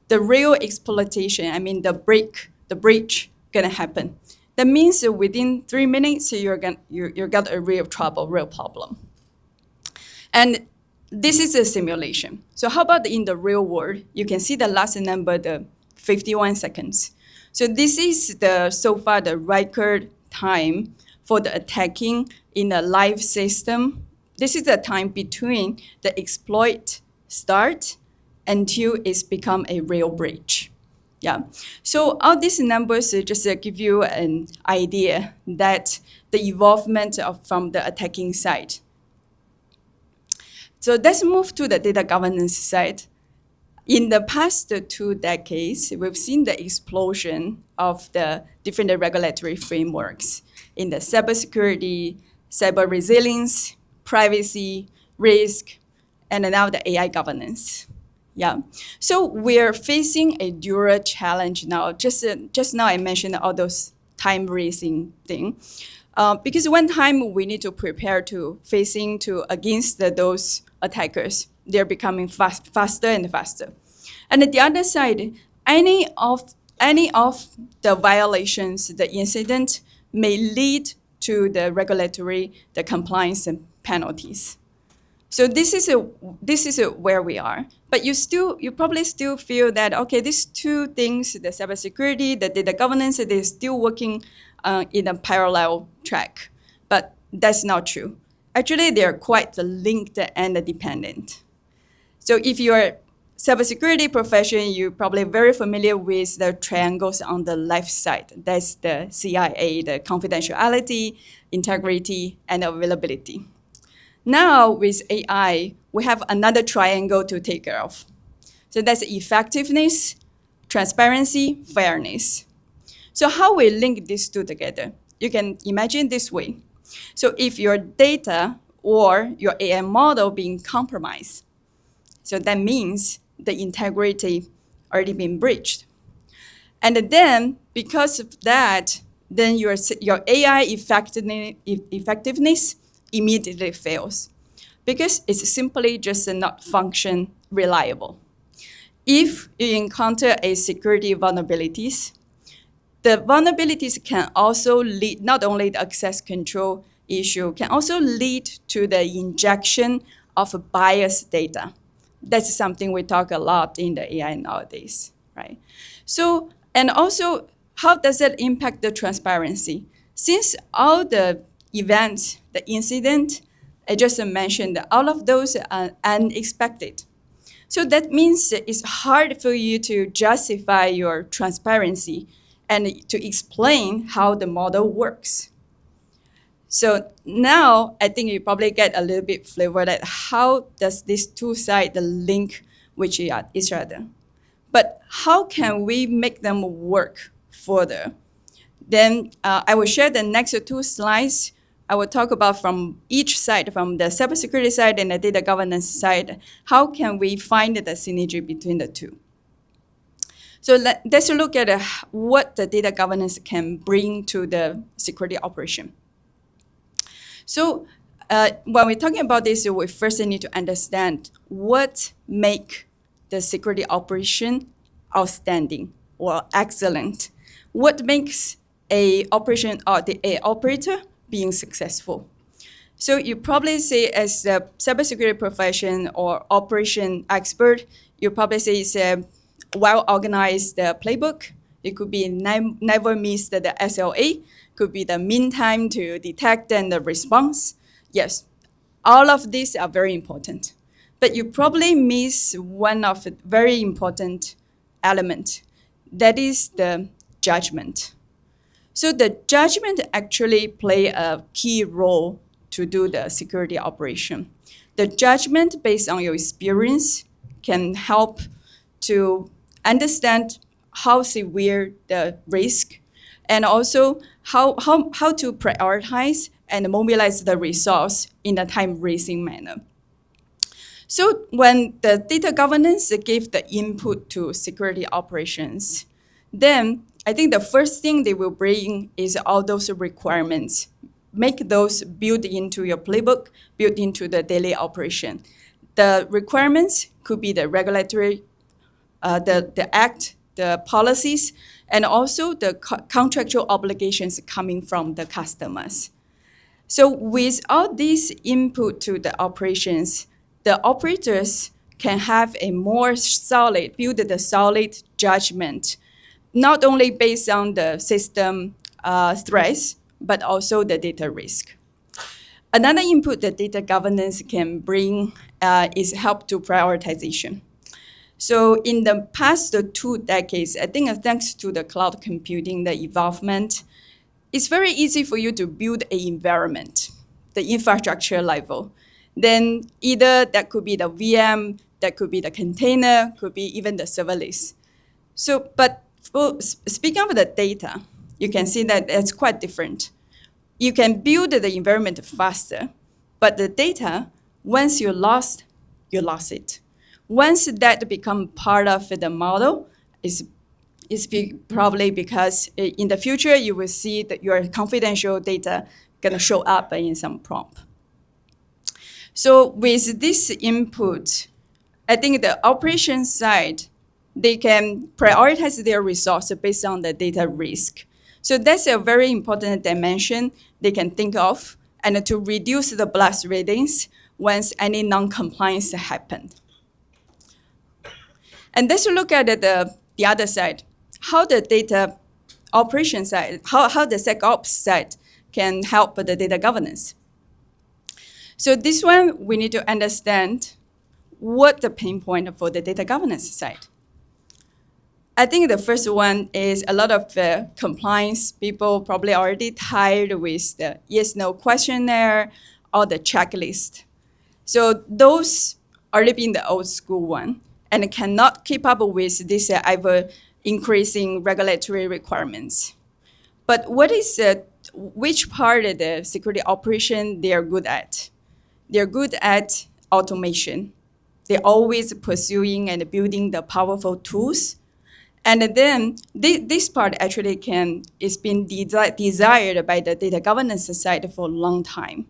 the real exploitation, the breach gonna happen. That means that within 3 minutes, you got a real trouble, real problem. And this is a simulation. So how about in the real world? You can see the last number, the 51 seconds. So this is so far the record time for the attacking in a live system. This is the time between the exploit start until it's become a real breach. Yeah. So all these numbers just give you an idea that the involvement from the attacking side. So let's move to the data governance side. In the past 2 decades, we've seen the explosion of the different regulatory frameworks in the cybersecurity, cyber resilience, privacy, risk, and now the AI governance. Yeah. So we're facing a dual challenge now. Just now I mentioned all those time racing thing. Because one time we need to prepare against those attackers. They're becoming faster and faster. And at the other side, any of the violations, the incident may lead to the regulatory, the compliance and penalties. So this is where we are. But you probably still feel that, okay, these two things, the cybersecurity, the data governance, they're still working in a parallel track. But that's not true. Actually, they're quite linked and dependent. So if you're cybersecurity profession, you're probably very familiar with the triangles on the left side. That's the CIA, the confidentiality, integrity, and availability. Now with AI, we have another triangle to take care of. So that's effectiveness, transparency, fairness. So how we link these two together? You can imagine this way. So if your data or your AI model being compromised, so that means the integrity already been breached. And then because of that, then your AI effectiveness immediately fails because it's simply just not function reliable. If you encounter a security vulnerabilities, the vulnerabilities can also lead, not only the access control issue, can also lead to the injection of biased data. That's something we talk a lot in the AI nowadays, right? So, and also, how does that impact the transparency? Since all the events, the incident, I just mentioned, all of those are unexpected. So that means it's hard for you to justify your transparency and to explain how the model works. So now I think you probably get a little bit flavor that how does these two sides link with each other. But how can we make them work further? Then I will share the next 2 slides. I will talk about from each side, from the cybersecurity side and the data governance side, how can we find the synergy between the two? So let's look at what the data governance can bring to the security operation. So when we're talking about this, we first need to understand what makes the security operation outstanding or excellent. What makes a operation or the operator being successful? So you probably say as a cybersecurity profession or operation expert, you probably say it's a well-organized playbook. It could be never miss the SLA, could be the mean time to detect and the response. Yes, all of these are very important. But you probably miss one of the very important element. That is the judgment. So the judgment actually play a key role to do the security operation. The judgment based on your experience can help to understand how severe the risk and also how to prioritize and mobilize the resource in a time-raising manner. So when the data governance give the input to security operations, then I think the first thing they will bring is all those requirements. Make those built into your playbook, built into the daily operation. The requirements could be the regulatory, the act, the policies, and also the contractual obligations coming from the customers. So without this input to the operations, the operators can have a more solid, build the solid judgment, not only based on the system threats, but also the data risk. Another input that data governance can bring is help to prioritization. So in the past 2 decades, I think thanks to the cloud computing, the involvement, it's very easy for you to build an environment, the infrastructure level. Then either that could be the VM, that could be the container, could be even the serverless. So, but speaking of the data, you can see that it's quite different. You can build the environment faster, but the data, once you lost it. Once that become part of the model, is probably because in the future you will see that your confidential data gonna show up in some prompt. So with this input, I think the operation side, they can prioritize their resources based on the data risk. So that's a very important dimension they can think of, and to reduce the blast ratings once any non-compliance happened. And let's look at the other side, how the data operation side, how the SecOps side can help the data governance. So this one, we need to understand what the pain point for the data governance side. I think the first one is a lot of compliance people probably already tired with the yes/no questionnaire or the checklist. So those already been the old school one and cannot keep up with this ever increasing regulatory requirements. But which part of the security operation they are good at? They're good at automation. They're always pursuing and building the powerful tools. And then this part actually is been desired by the data governance side for a long time.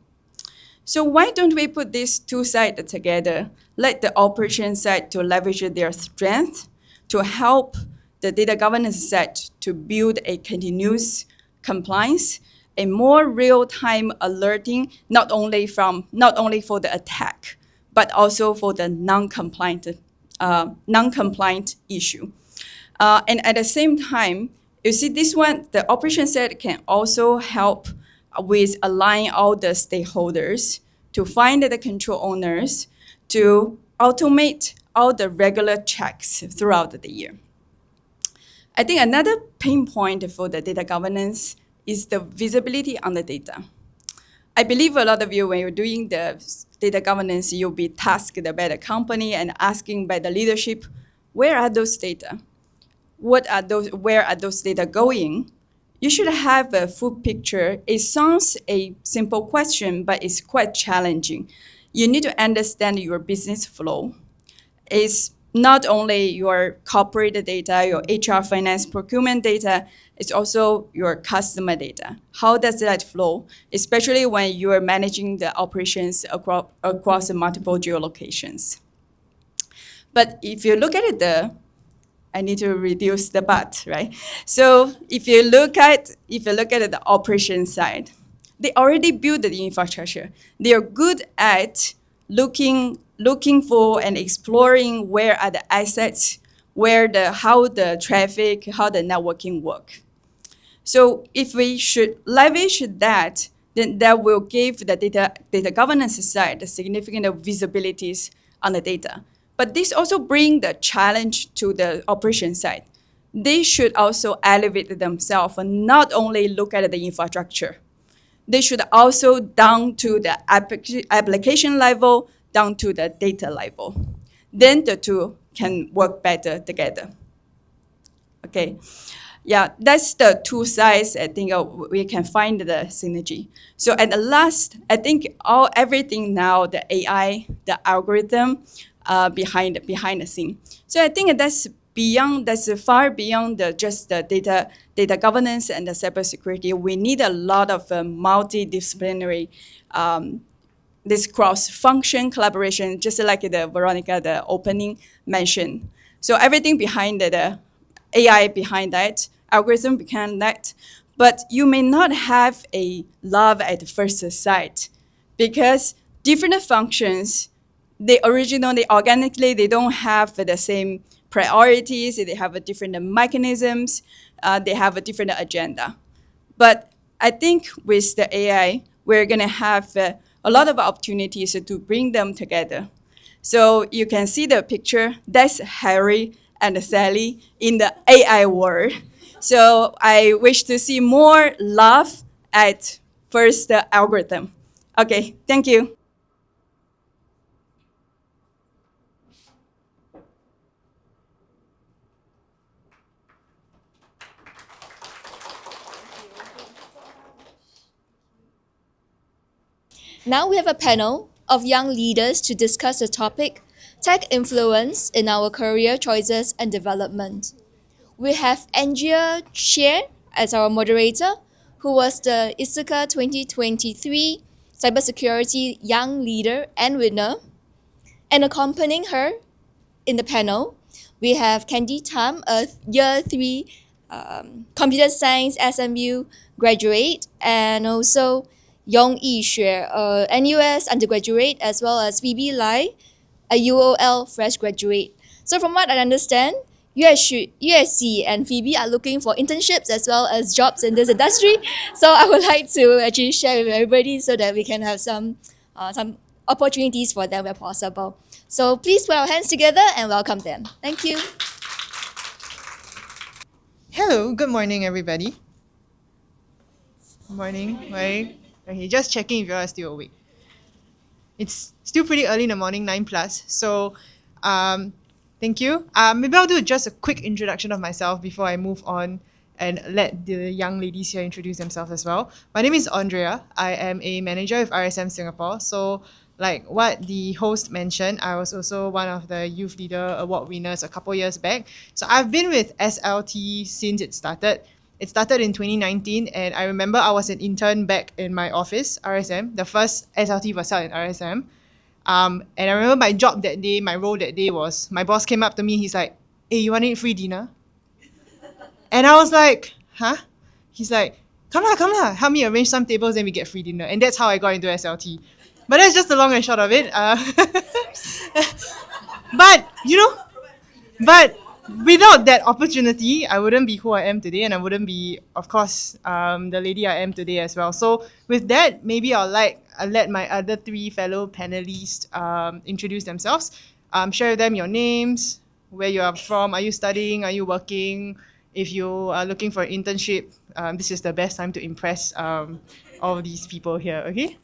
So why don't we put these two sides together? Let the operation side to leverage their strength to help the data governance side to build a continuous compliance, a more real-time alerting, not only for the attack, but also for the non-compliant issue. And at the same time, you see this one, the operation side can also help with aligning all the stakeholders to find the control owners to automate all the regular checks throughout the year. I think another pain point for the data governance is the visibility on the data. I believe a lot of you, when you're doing the data governance, you'll be tasked by the company and asking by the leadership, where are those data? Where are those data going? You should have a full picture. It sounds a simple question, but it's quite challenging. You need to understand your business flow. It's not only your corporate data, your HR, finance, procurement data, it's also your customer data. How does that flow, especially when you are managing the operations across multiple geolocations? But if you look at it, I need to reduce the but, right? So if you look at the operation side, they already built the infrastructure. They are good at looking for and exploring where are the assets, how the traffic, how the networking work. So if we should leverage that, then that will give the data governance side the significant visibilities on the data. But this also brings the challenge to the operation side. They should also elevate themselves and not only look at the infrastructure. They should also down to the application level, down to the data level. Then the two can work better together. Okay. Yeah, that's the two sides. I think we can find the synergy. So at the last, I think everything now, the AI, the algorithm, behind the scene. So I think that's far beyond just the data governance and the cybersecurity. We need a lot of multidisciplinary this cross-function collaboration, just like Veronica, the opening mentioned. So everything behind the AI behind that, algorithm behind that, but you may not have a love at first sight because different functions, they organically, they don't have the same priorities, they have a different mechanisms, they have a different agenda. But I think with the AI, we're going to have a lot of opportunities to bring them together. So you can see the picture. That's Harry and Sally in the AI world. So I wish to see more love at first algorithm. Okay, thank you. Now we have a panel of young leaders to discuss the topic Tech Influence in Our Career Choices and Development. We have Andrea Chia as our moderator, who was the Ithaca 2023 Cybersecurity Young Leader and winner. And accompanying her in the panel, we have Candy Tam, a Year 3 Computer Science SMU graduate, and also Yong Yixue, a NUS undergraduate, as well as Phoebe Lai, a UOL fresh graduate. So from what I understand, USC and Phoebe are looking for internships as well as jobs in this industry. So I would like to actually share with everybody so that we can have some opportunities for them where possible. So please put our hands together and welcome them. Thank you. Hello, good morning, everybody. Good morning. Right. Okay, just checking if you are still awake. It's still pretty early in the morning, 9 plus. So, thank you. Maybe I'll do just a quick introduction of myself before I move on and let the young ladies here introduce themselves as well. My name is Andrea. I am a manager with RSM Singapore. So, like what the host mentioned, I was also one of the Youth Leader Award winners a couple years back. So I've been with SLT since it started. It started in 2019, and I remember I was an intern back in my office, RSM. The first SLT was held in RSM. And I remember my job that day, my role that day was, my boss came up to me, he's like, hey, you want to eat free dinner? And I was like, huh? He's like, come lah, help me arrange some tables, then we get free dinner. And that's how I got into SLT. But that's just the long and short of it. But without that opportunity, I wouldn't be who I am today, and I wouldn't be, of course, the lady I am today as well. So with that, maybe I'll let my other three fellow panelists introduce themselves. Share with them your names, where you are from, are you studying, are you working? If you are looking for an internship, this is the best time to impress all these people here, okay?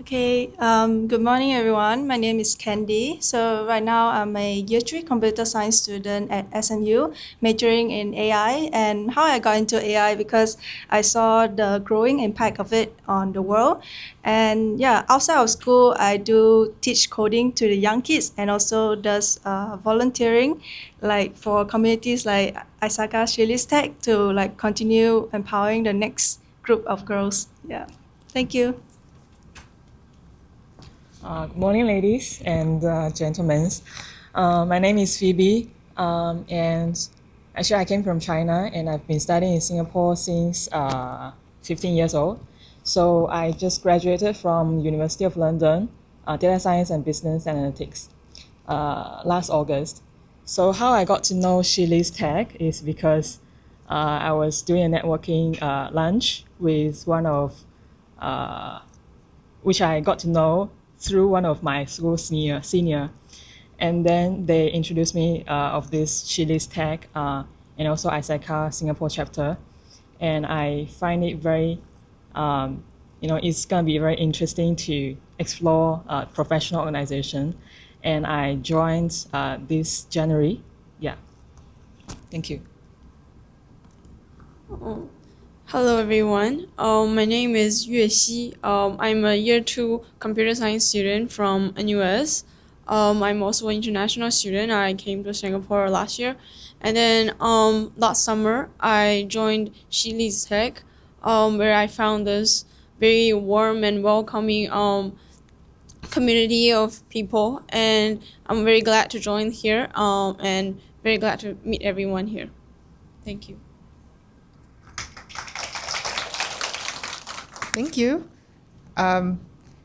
Okay, good morning everyone. My name is Candy. So right now I'm a Year 3 computer science student at SMU, majoring in AI. And how I got into AI because I saw the growing impact of it on the world. And yeah, outside of school, I do teach coding to the young kids and also does volunteering, like for communities like Isaka Shilis Tech to like continue empowering the next group of girls. Yeah, thank you. Good morning, ladies and gentlemen. My name is Phoebe, and actually I came from China, and I've been studying in Singapore since 15 years old. So I just graduated from University of London, Data Science and Business Analytics last August. So how I got to know Shili's Tech is because I was doing a networking lunch with one of, which I got to know through one of my school senior. And then they introduced me of this Shili's Tech and also ISACA Singapore chapter. And I find it very, it's going to be very interesting to explore professional organization. And I joined this January. Yeah. Thank you. Hello everyone. My name is Yue Xi. I'm a year 2 computer science student from NUS. I'm also an international student. I came to Singapore last year. And then last summer, I joined Shili's Tech, where I found this very warm and welcoming community of people. And I'm very glad to join here and very glad to meet everyone here. Thank you. Thank you.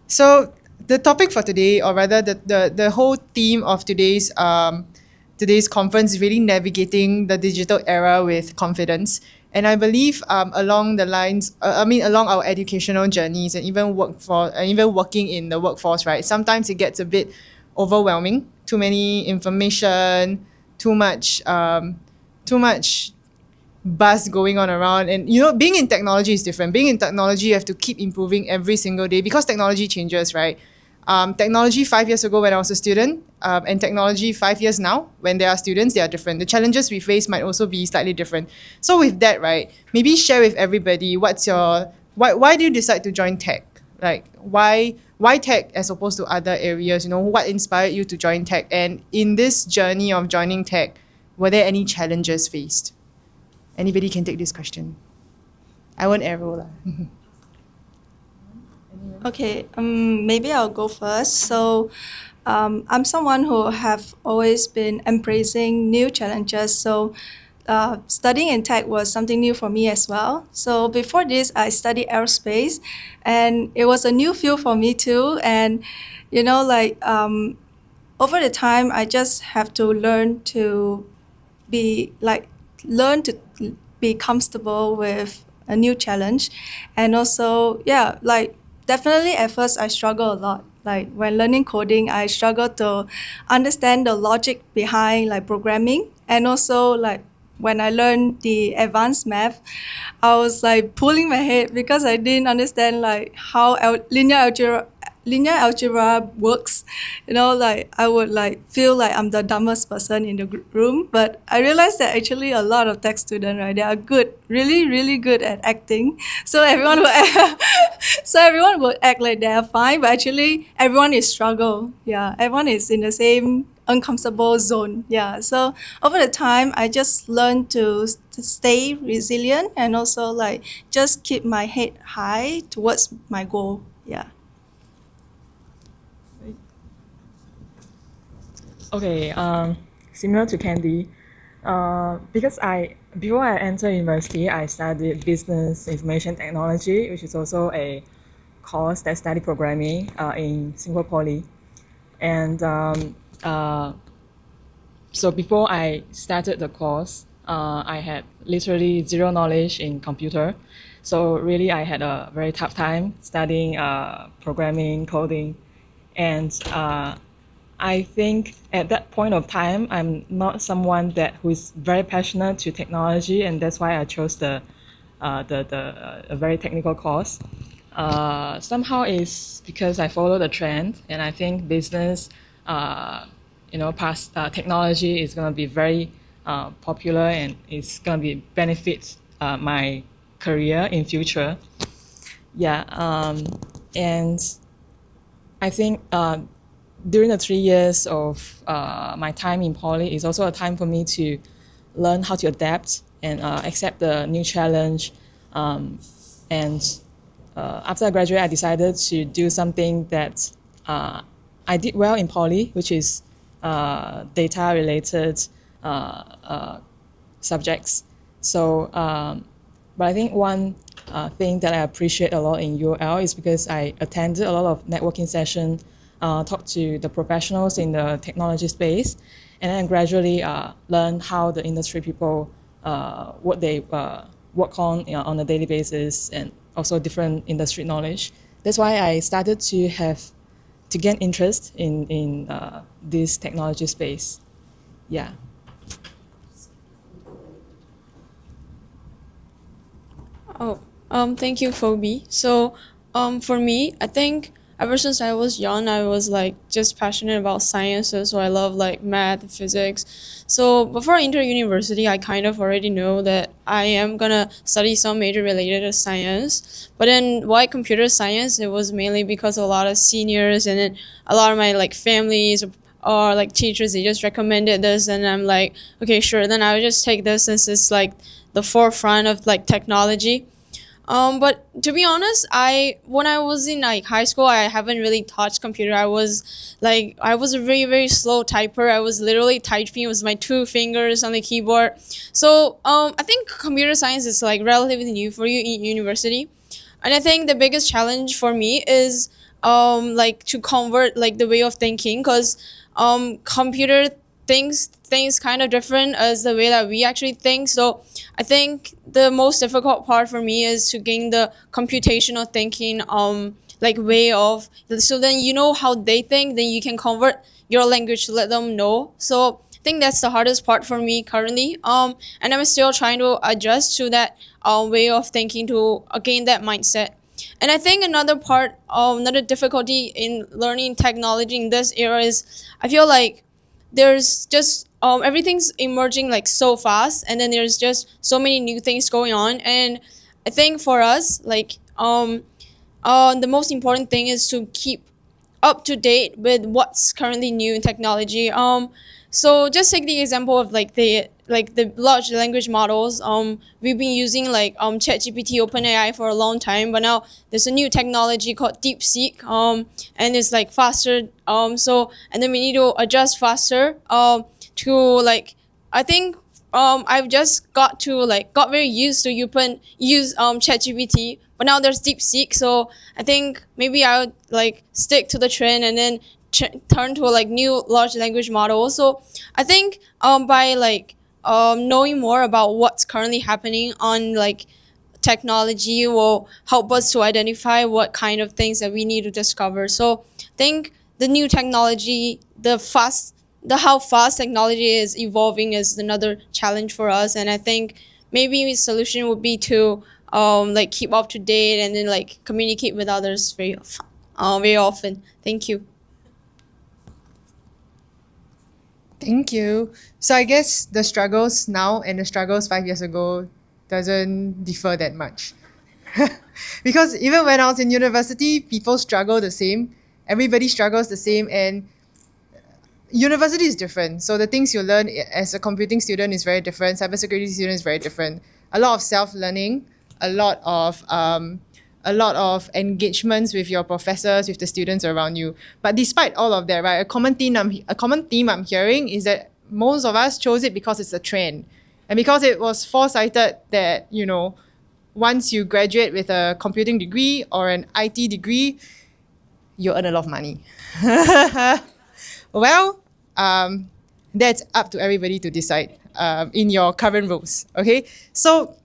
So the topic for today, or rather the whole theme of today's conference is really navigating the digital era with confidence. And I believe along the lines, along our educational journeys and even working in the workforce, right? Sometimes it gets a bit overwhelming. Too many information, too much buzz going on around. And being in technology is different. Being in technology, you have to keep improving every single day because technology changes, right? Technology 5 years ago when I was a student and technology 5 years now when there are students, they are different. The challenges we face might also be slightly different. So with that, right, maybe share with everybody why do you decide to join tech? Like why tech as opposed to other areas? What inspired you to join tech? And in this journey of joining tech, were there any challenges faced? Anybody can take this question. I won't arrow lah. Okay, maybe I'll go first. So, I'm someone who have always been embracing new challenges. So, studying in tech was something new for me as well. So before this, I studied aerospace, and it was a new field for me too. And over the time, I just have to learn to be comfortable with a new challenge. And also, definitely at first I struggle a lot. Like when learning coding, I struggle to understand the logic behind like programming. And also like when I learned the advanced math, I was like pulling my head because I didn't understand like how linear algebra works. I would like feel like I'm the dumbest person in the room. But I realized that actually a lot of tech students, right, they are good, really, really good at acting. So everyone would act like they are fine, but actually everyone is struggle. Yeah, everyone is in the same uncomfortable zone. Yeah, so over the time, I just learned to stay resilient and also like just keep my head high towards my goal. Yeah. Okay, similar to Candy, because before I entered university, I studied business information technology, which is also a course that study programming in Singapore Poly. And so before I started the course, I had literally zero knowledge in computer. So really, I had a very tough time studying programming, coding, and I think at that point of time, I'm not someone who is very passionate to technology, and that's why I chose a very technical course. Somehow it's because I follow the trend, and I think business, past technology is going to be very popular, and it's going to be benefit my career in future. Yeah, and I think during the 3 years of my time in poly is also a time for me to learn how to adapt and accept the new challenge. After I graduated, I decided to do something that I did well in poly, which is data-related subjects. So, but I think one thing that I appreciate a lot in UOL is because I attended a lot of networking sessions, talked to the professionals in the technology space, and then gradually learn how the industry people what they work on a daily basis, and also different industry knowledge. That's why I started to gain interest in this technology space. Yeah. Oh, thank you, Phoebe. So, for me, I think ever since I was young, I was like just passionate about sciences. So I love like math, physics. So before I enter university, I kind of already know that I am gonna study some major related to science. But then why computer science? It was mainly because a lot of seniors and then a lot of my like families or like teachers, they just recommended this, and I'm like, okay, sure. Then I would just take this since it's like the forefront of like technology. But to be honest, I when I was in like high school, I haven't really touched computer. I was a very very slow typer. I was literally typing with my two fingers on the keyboard. So I think computer science is like relatively new for you in university, and I think the biggest challenge for me is like to convert like the way of thinking, because computer things kind of different as the way that we actually think. So I think the most difficult part for me is to gain the computational thinking like way of, so then you know how they think, then you can convert your language to let them know. So I think that's the hardest part for me currently. And I'm still trying to adjust to that way of thinking to gain that mindset. And I think another part, another difficulty in learning technology in this era is I feel like there's just everything's emerging like so fast, and then there's just so many new things going on. And I think for us, like the most important thing is to keep up to date with what's currently new in technology. So just take the example of like the large language models. We've been using like ChatGPT, OpenAI for a long time, but now there's a new technology called DeepSeek. And it's like faster. So and then we need to adjust faster. To like I think I've just got very used to use ChatGPT, but now there's DeepSeek, so I think maybe I would like stick to the trend and then turn to a like new large language model. So I think by like knowing more about what's currently happening on like technology will help us to identify what kind of things that we need to discover. So I think the new technology, the how fast technology is evolving is another challenge for us. And I think maybe the solution would be to like keep up to date and then like communicate with others very often. Thank you. Thank you. So I guess the struggles now and the struggles 5 years ago doesn't differ that much. Because even when I was in university, people struggle the same. Everybody struggles the same, and university is different. So the things you learn as a computing student is very different. Cybersecurity student is very different. A lot of self-learning, a lot of engagements with your professors, with the students around you. But despite all of that, right, a common theme I'm hearing is that most of us chose it because it's a trend, and because it was foresighted that once you graduate with a computing degree or an IT degree, you earn a lot of money. Well, that's up to everybody to decide in your current roles. Okay, so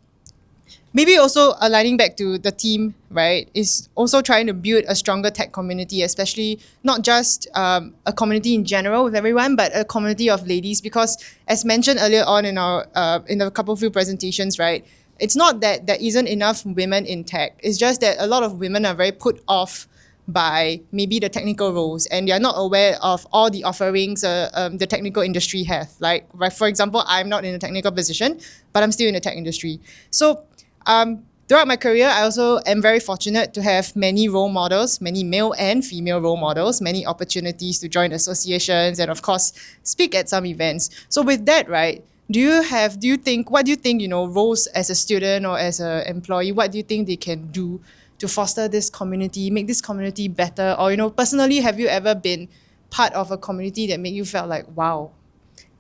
maybe also aligning back to the team, right, is also trying to build a stronger tech community, especially not just a community in general with everyone, but a community of ladies. Because as mentioned earlier on in our in a couple few presentations, right, it's not that there isn't enough women in tech. It's just that a lot of women are very put off by maybe the technical roles, and they are not aware of all the offerings the technical industry have. Like, for example, I'm not in a technical position, but I'm still in the tech industry. So throughout my career, I also am very fortunate to have many role models, many male and female role models, many opportunities to join associations, and of course, speak at some events. So with that, right, what do you think, roles as a student or as an employee, what do you think they can do to foster this community, make this community better? Or, personally, have you ever been part of a community that made you felt like, wow,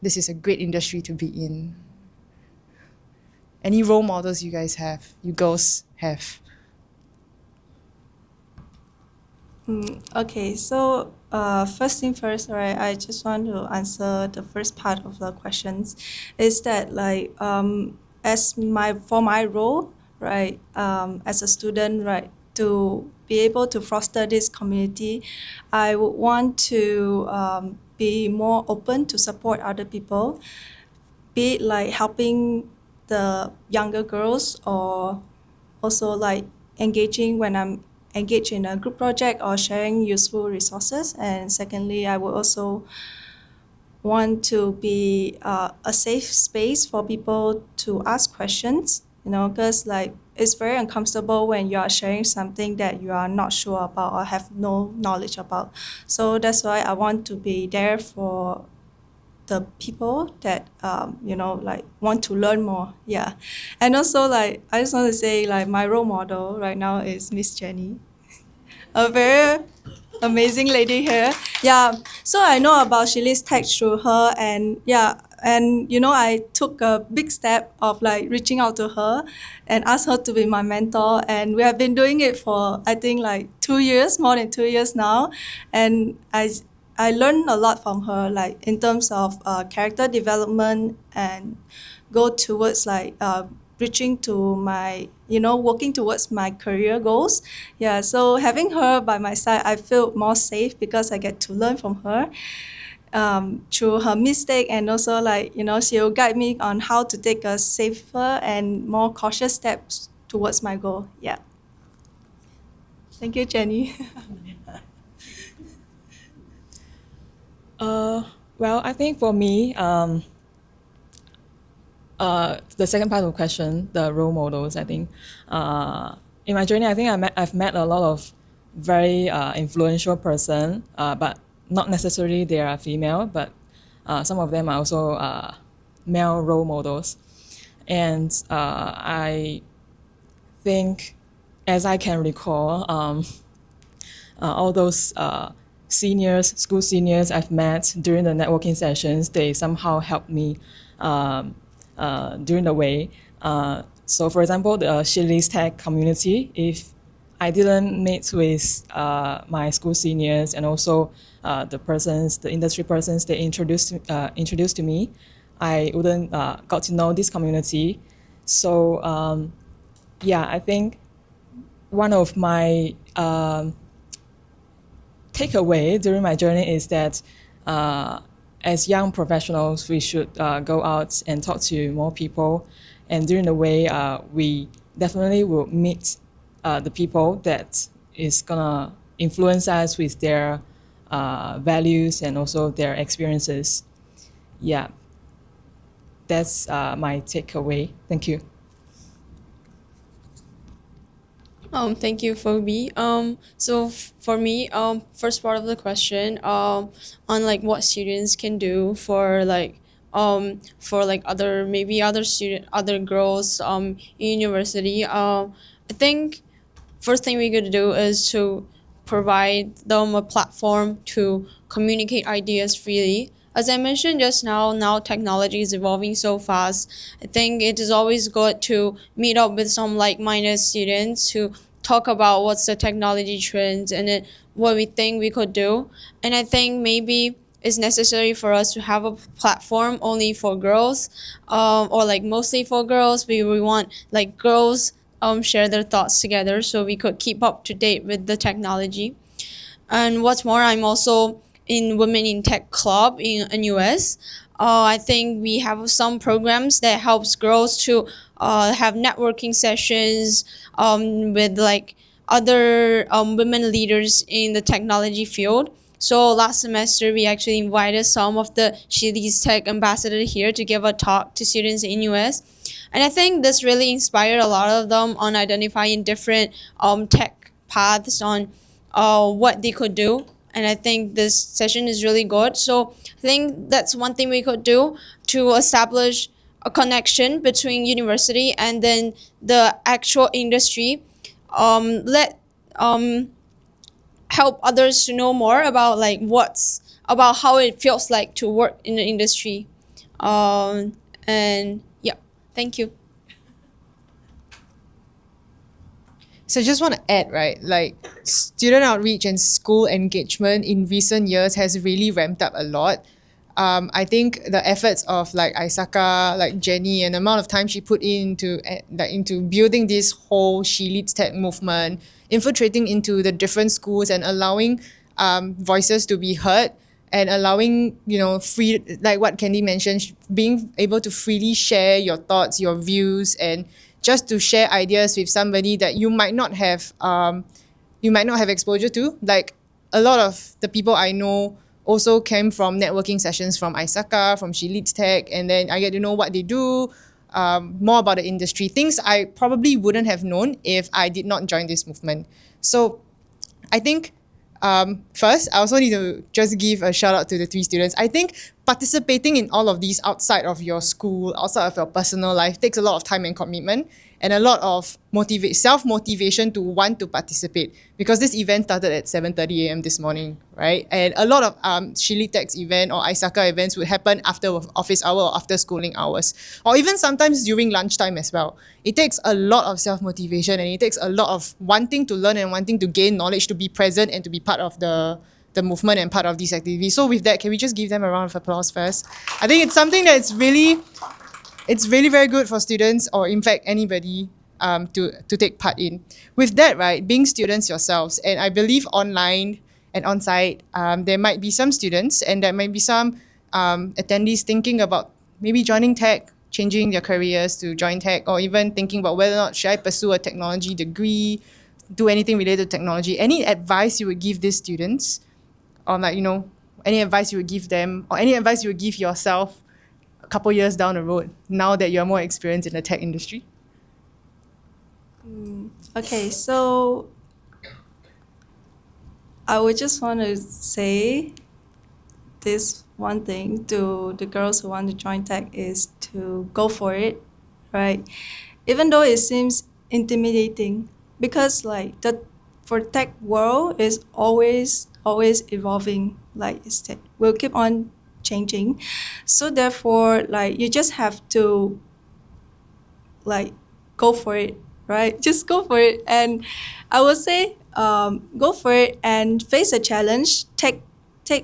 this is a great industry to be in? Any role models you girls have? Okay, so first thing first, right? I just want to answer the first part of the questions. Is that like for my role, right? As a student, right? To be able to foster this community, I would want to be more open to support other people, be it like helping the younger girls or also like engaging when I'm engaged in a group project or sharing useful resources. And secondly, I would also want to be a safe space for people to ask questions, because like it's very uncomfortable when you are sharing something that you are not sure about or have no knowledge about. So that's why I want to be there for the people that like want to learn more. Yeah. And also like I just want to say like my role model right now is Miss Jenny, a very amazing lady here. Yeah. So I know about Shili's tech through her, and yeah, and I took a big step of like reaching out to her and asked her to be my mentor, and we have been doing it for I think like 2 years, more than 2 years now, and I learned a lot from her, like in terms of character development and go towards like reaching to my, working towards my career goals. Yeah, so having her by my side, I feel more safe because I get to learn from her through her mistake, and also like, she'll guide me on how to take a safer and more cautious steps towards my goal. Yeah. Thank you, Jenny. Well, I think for me, the second part of the question, the role models, I think, in my journey, I think I've met a lot of very influential person, but not necessarily they are female, but some of them are also male role models. And I think, as I can recall, all those school seniors I've met during the networking sessions, they somehow helped me during the way. So for example, the Shili's Tech community, if I didn't meet with my school seniors and also the industry persons they introduced to me, I wouldn't got to know this community. So yeah, I think one of my takeaway during my journey is that as young professionals, we should go out and talk to more people. And during the way, we definitely will meet the people that is gonna influence us with their values and also their experiences. Yeah, that's my takeaway. Thank you. Thank you, Phoebe. For me, first part of the question, on like what students can do for like other girls, in university. I think first thing we could do is to provide them a platform to communicate ideas freely. As I mentioned just now technology is evolving so fast. I think it is always good to meet up with some like-minded students to talk about what's the technology trends and then what we think we could do. And I think maybe it's necessary for us to have a platform only for girls, or like mostly for girls. We want like girls share their thoughts together so we could keep up to date with the technology. And what's more, I'm also in Women in Tech Club in US. I think we have some programs that helps girls to have networking sessions with like other women leaders in the technology field. So last semester, we actually invited some of the Chili's Tech ambassadors here to give a talk to students in US. And I think this really inspired a lot of them on identifying different tech paths on what they could do. And I think this session is really good. So I think that's one thing we could do to establish a connection between university and then the actual industry. Let help others to know more about like about how it feels like to work in the industry. And yeah, thank you. So I just want to add, right? Like, student outreach and school engagement in recent years has really ramped up a lot. I think the efforts of like Isaka, like Jenny, and the amount of time she put into building this whole She Leads Tech movement, infiltrating into the different schools and allowing voices to be heard, and allowing, free, like what Candy mentioned, being able to freely share your thoughts, your views, and just to share ideas with somebody that you might not have exposure to. Like a lot of the people I know also came from networking sessions from Isaka, from She Leads Tech, and then I get to know what they do, more about the industry, things I probably wouldn't have known if I did not join this movement. So I think first, I also need to just give a shout out to the 3 students. I think participating in all of these outside of your school, outside of your personal life, takes a lot of time and commitment, and a lot of self-motivation to want to participate, because this event started at 7:30 a.m. this morning, right? And a lot of Shili Tech's event or Isaka events would happen after office hour or after schooling hours, or even sometimes during lunchtime as well. It takes a lot of self-motivation, and it takes a lot of wanting to learn and wanting to gain knowledge to be present and to be part of the movement and part of these activities. So with that, can we just give them a round of applause first? I think it's something that's it's really very good for students, or in fact anybody, to take part in. With that, right, being students yourselves, and I believe online and on-site, there might be some students and there might be some attendees thinking about maybe joining tech, changing their careers to join tech, or even thinking about whether or not should I pursue a technology degree, do anything related to technology. Any advice you would give these students, or any advice you would give them, or any advice you would give yourself a couple years down the road, now that you're more experienced in the tech industry? Okay, so I would just want to say this one thing to the girls who want to join tech is to go for it, right? Even though it seems intimidating, because for tech world is always evolving, will keep on changing. So therefore, you just have to go for it, right? Just go for it. And I would say go for it and face a challenge. Take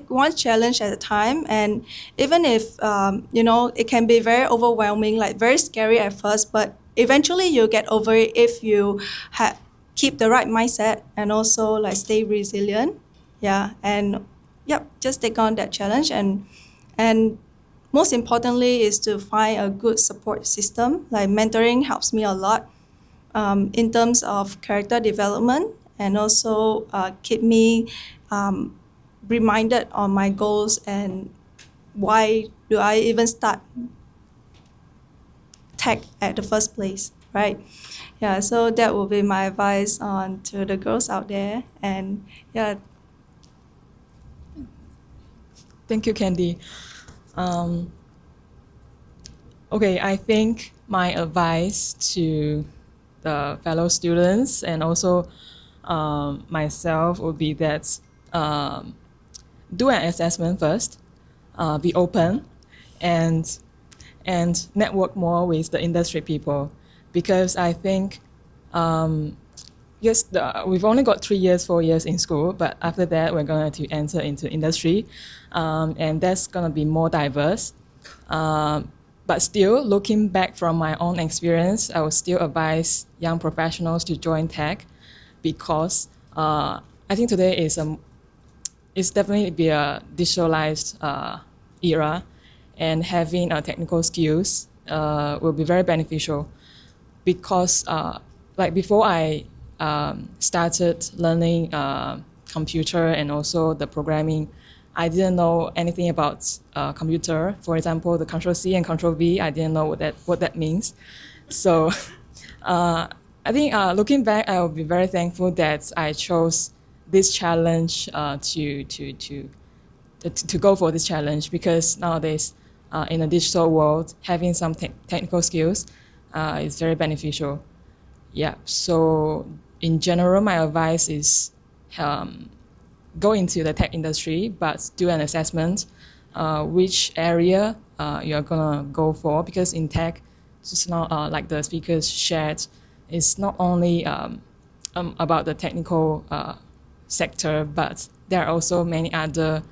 one challenge at a time. And even if it can be very overwhelming, very scary at first, but eventually you'll get over it if you keep the right mindset and also stay resilient. Yeah. And just take on that challenge, and most importantly is to find a good support system. Like mentoring helps me a lot in terms of character development, and also keep me reminded on my goals and why do I even start tech at the first place, right? Yeah, so that will be my advice on to the girls out there. And yeah. Thank you, Candy. Okay, I think my advice to the fellow students and also myself would be that do an assessment first, be open, and network more with the industry people, because I think yes, we've only got 3 years, 4 years in school, but after that we're going to enter into industry, and that's going to be more diverse. But still, looking back from my own experience, I would still advise young professionals to join tech, because I think today it's definitely be a digitalized era, and having technical skills will be very beneficial. Because before I started learning computer and also the programming, I didn't know anything about computer. For example, the Control C and Control V, I didn't know what that means. So I think looking back, I will be very thankful that I chose this challenge to go for this challenge, because nowadays in a digital world, having some technical skills is very beneficial. Yeah, so in general, my advice is go into the tech industry, but do an assessment which area you're gonna go for, because in tech, just not like the speakers shared, it's not only about the technical sector, but there are also many other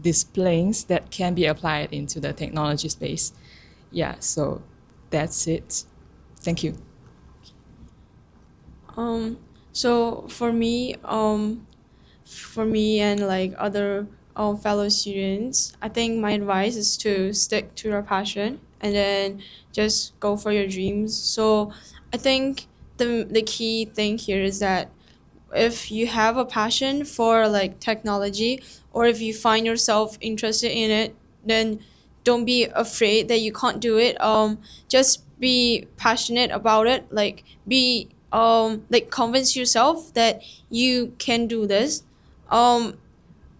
disciplines that can be applied into the technology space. Yeah, so that's it. Thank you. So for me and like other fellow students, I think my advice is to stick to your passion and then just go for your dreams. So I think the key thing here is that if you have a passion for like technology, or if you find yourself interested in it, then don't be afraid that you can't do it. Just be passionate about it, like be like convince yourself that you can do this. I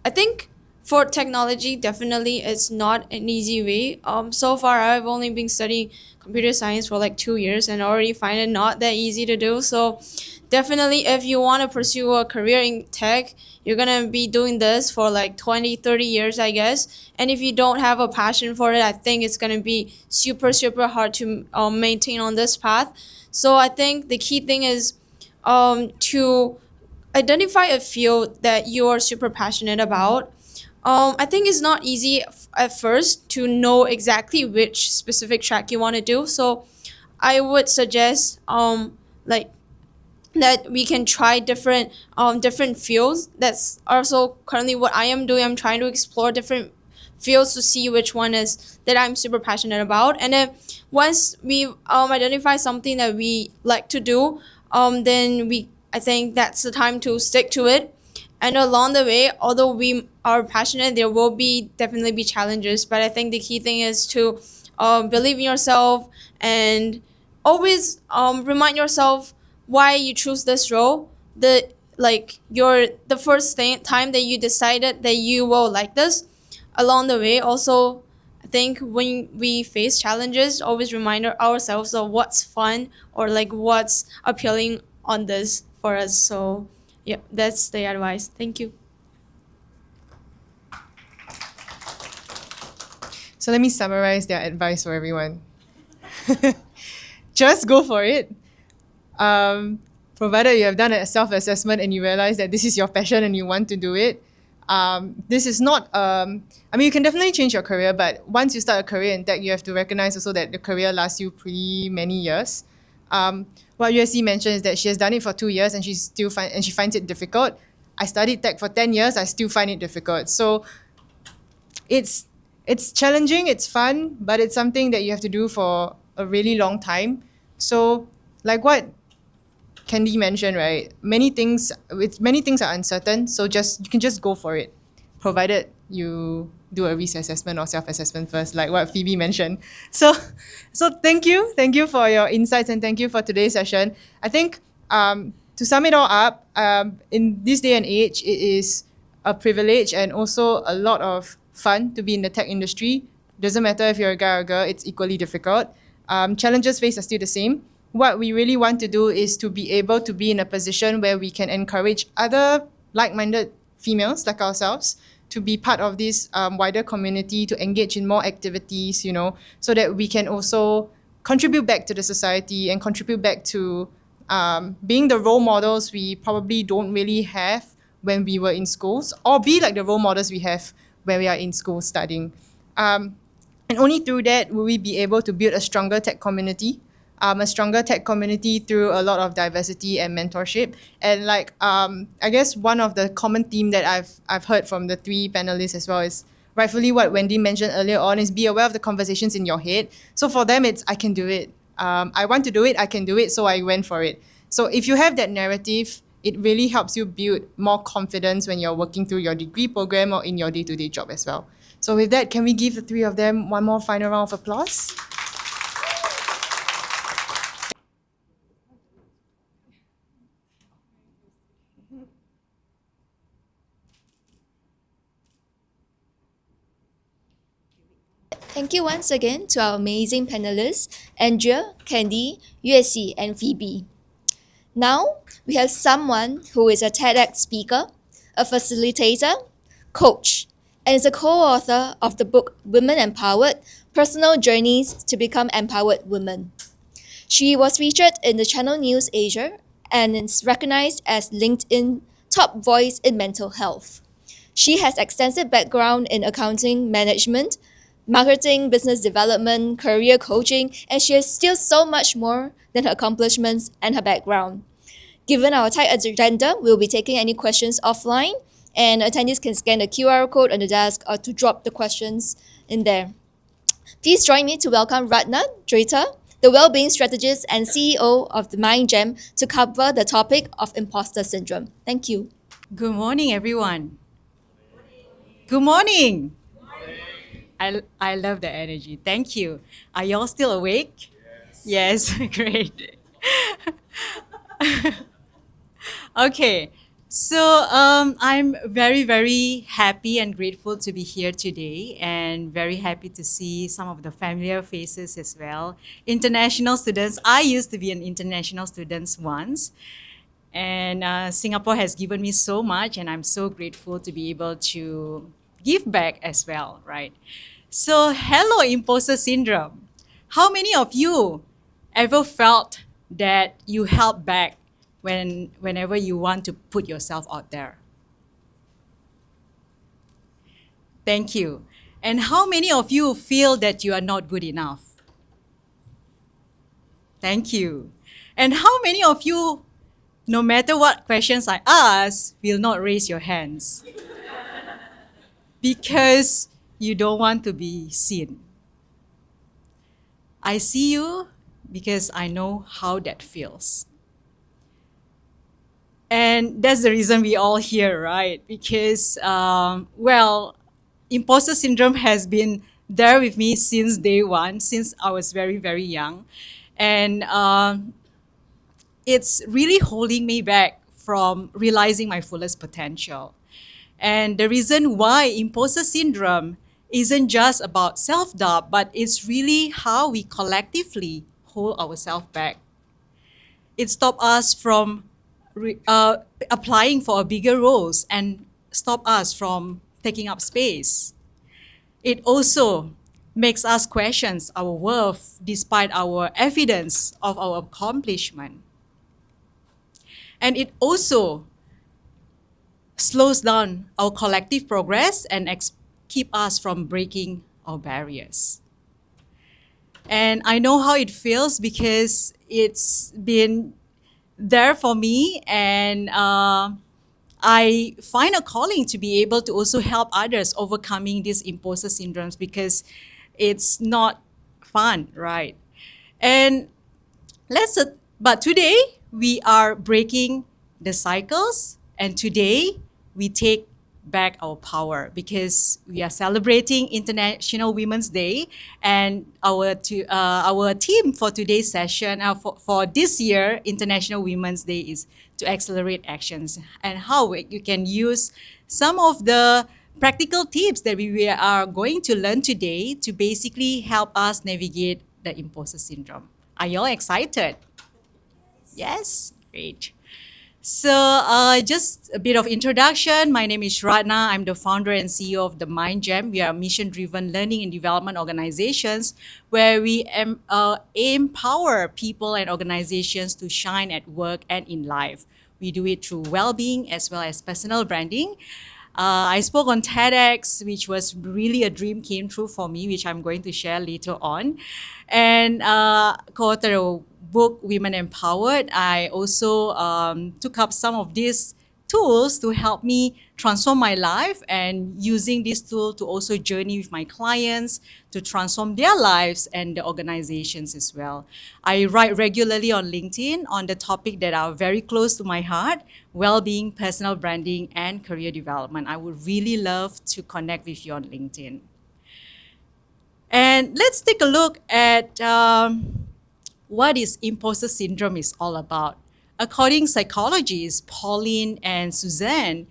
think for technology, definitely it's not an easy way. So far I've only been studying computer science for like 2 years and already find it not that easy to do. So definitely if you want to pursue a career in tech, you're gonna be doing this for like 20-30 years, I guess. And if you don't have a passion for it, I think it's gonna be super hard to maintain on this path. So I think the key thing is to identify a field that you're super passionate about. I think it's not easy at first to know exactly which specific track you want to do. So I would suggest like that we can try different fields. That's also currently what I am doing. I'm trying to explore different fields to see which one is that I'm super passionate about. And then once we identify something that we like to do, then I think that's the time to stick to it. And along the way, although we are passionate, there will definitely be challenges. But I think the key thing is to believe in yourself and always remind yourself why you choose this role. The first time that you decided that you will like this. Along the way, also, I think when we face challenges, always remind ourselves of what's fun or like what's appealing on this for us. So yeah, that's the advice. Thank you. So let me summarize their advice for everyone. Just go for it. Provided you have done a self-assessment and you realize that this is your passion and you want to do it. This is not, you can definitely change your career, but once you start a career in tech, you have to recognize also that the career lasts you pretty many years. What USC mentioned is that she has done it for 2 years and she finds it difficult. I studied tech for 10 years, I still find it difficult. So it's challenging, it's fun, but it's something that you have to do for a really long time. So like what Candy mentioned, right? Many things are uncertain, so you can just go for it, provided you do a risk assessment or self-assessment first, like what Phoebe mentioned. So thank you for your insights and thank you for today's session. I think to sum it all up, in this day and age, it is a privilege and also a lot of fun to be in the tech industry. Doesn't matter if you're a guy or a girl, it's equally difficult. Challenges faced are still the same. What we really want to do is to be able to be in a position where we can encourage other like-minded females like ourselves to be part of this wider community, to engage in more activities, so that we can also contribute back to the society and contribute back to being the role models we probably don't really have when we were in schools, or be like the role models we have when we are in school studying. And only through that will we be able to build a stronger tech community, through a lot of diversity and mentorship. And I guess one of the common theme that I've heard from the three panelists as well is rightfully what Wendy mentioned earlier on, is be aware of the conversations in your head. So for them, it's I can do it. I want to do it, I can do it, so I went for it. So if you have that narrative, it really helps you build more confidence when you're working through your degree program or in your day-to-day job as well. So with that, can we give the three of them one more final round of applause? Thank you once again to our amazing panelists, Andrea, Candy, USC, and Phoebe. Now, we have someone who is a TEDx speaker, a facilitator, coach, and is a co-author of the book Women Empowered: Personal Journeys to Become Empowered Women. She was featured in the Channel News Asia and is recognized as LinkedIn top voice in mental health. She has extensive background in accounting management, marketing, business development, career coaching, and she has still so much more than her accomplishments and her background. Given our tight agenda, we'll be taking any questions offline, and attendees can scan the QR code on the desk or to drop the questions in there. Please join me to welcome Ratna Dreta, the Wellbeing Strategist and CEO of the Mind Gem, to cover the topic of imposter syndrome. Thank you. Good morning, everyone. Good morning. I love the energy. Thank you. Are y'all still awake? Yes, great. Okay, so I'm very, very happy and grateful to be here today, and very happy to see some of the familiar faces as well. International students. I used to be an international student once, and Singapore has given me so much, and I'm so grateful to be able to give back as well, right? So, hello, imposter syndrome. How many of you ever felt that you held back whenever you want to put yourself out there? Thank you. And how many of you feel that you are not good enough? Thank you. And how many of you, no matter what questions I ask, will not raise your hands? Because you don't want to be seen. I see you because I know how that feels. And that's the reason we all here, right? Because, imposter syndrome has been there with me since day one, since I was very, very young. And it's really holding me back from realizing my fullest potential. And the reason why imposter syndrome isn't just about self-doubt, but it's really how we collectively hold ourselves back. It stops us from applying for bigger roles and stop us from taking up space. It also makes us question our worth despite our evidence of our accomplishment. And it also slows down our collective progress and keep us from breaking our barriers. And I know how it feels because it's been there for me, and I find a calling to be able to also help others overcoming these imposter syndromes because it's not fun, right? And but today we are breaking the cycles, and today we take back our power because we are celebrating International Women's Day, and our theme for today's session, for this year International Women's Day, is to accelerate actions, and how you can use some of the practical tips that we are going to learn today to basically help us navigate the imposter syndrome. Are y'all excited? Yes? Great. So just a bit of introduction. My name is Ratna. I'm the founder and CEO of the Mind Gem. We are a mission-driven learning and development organizations where we empower people and organizations to shine at work and in life. We do it through well-being as well as personal branding. I spoke on TEDx, which was really a dream came true for me, which I'm going to share later on. And co-authored a book, Women Empowered. I also took up some of these tools to help me transform my life, and using this tool to also journey with my clients to transform their lives and the organizations as well. I write regularly on LinkedIn on the topic that are very close to my heart: well-being, personal branding, and career development. I would really love to connect with you on LinkedIn. And let's take a look at what is imposter syndrome is all about. According to psychologists Pauline and Suzanne,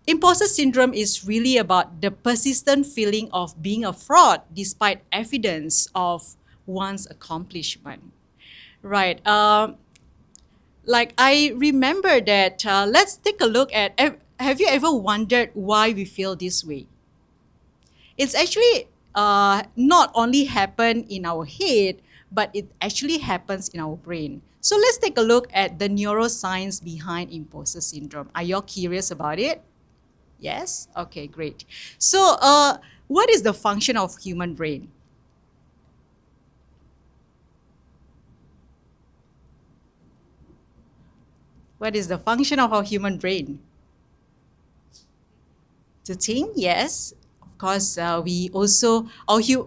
imposter syndrome is really about the persistent feeling of being a fraud despite evidence of one's accomplishment. Right. Like I remember that, let's take a look at, have you ever wondered why we feel this way? It's actually not only happen in our head, but it actually happens in our brain. So let's take a look at the neuroscience behind imposter syndrome. Are you all curious about it? Yes? Okay, great. So what is the function of human brain? What is the function of our human brain? To think, yes. Of course, we also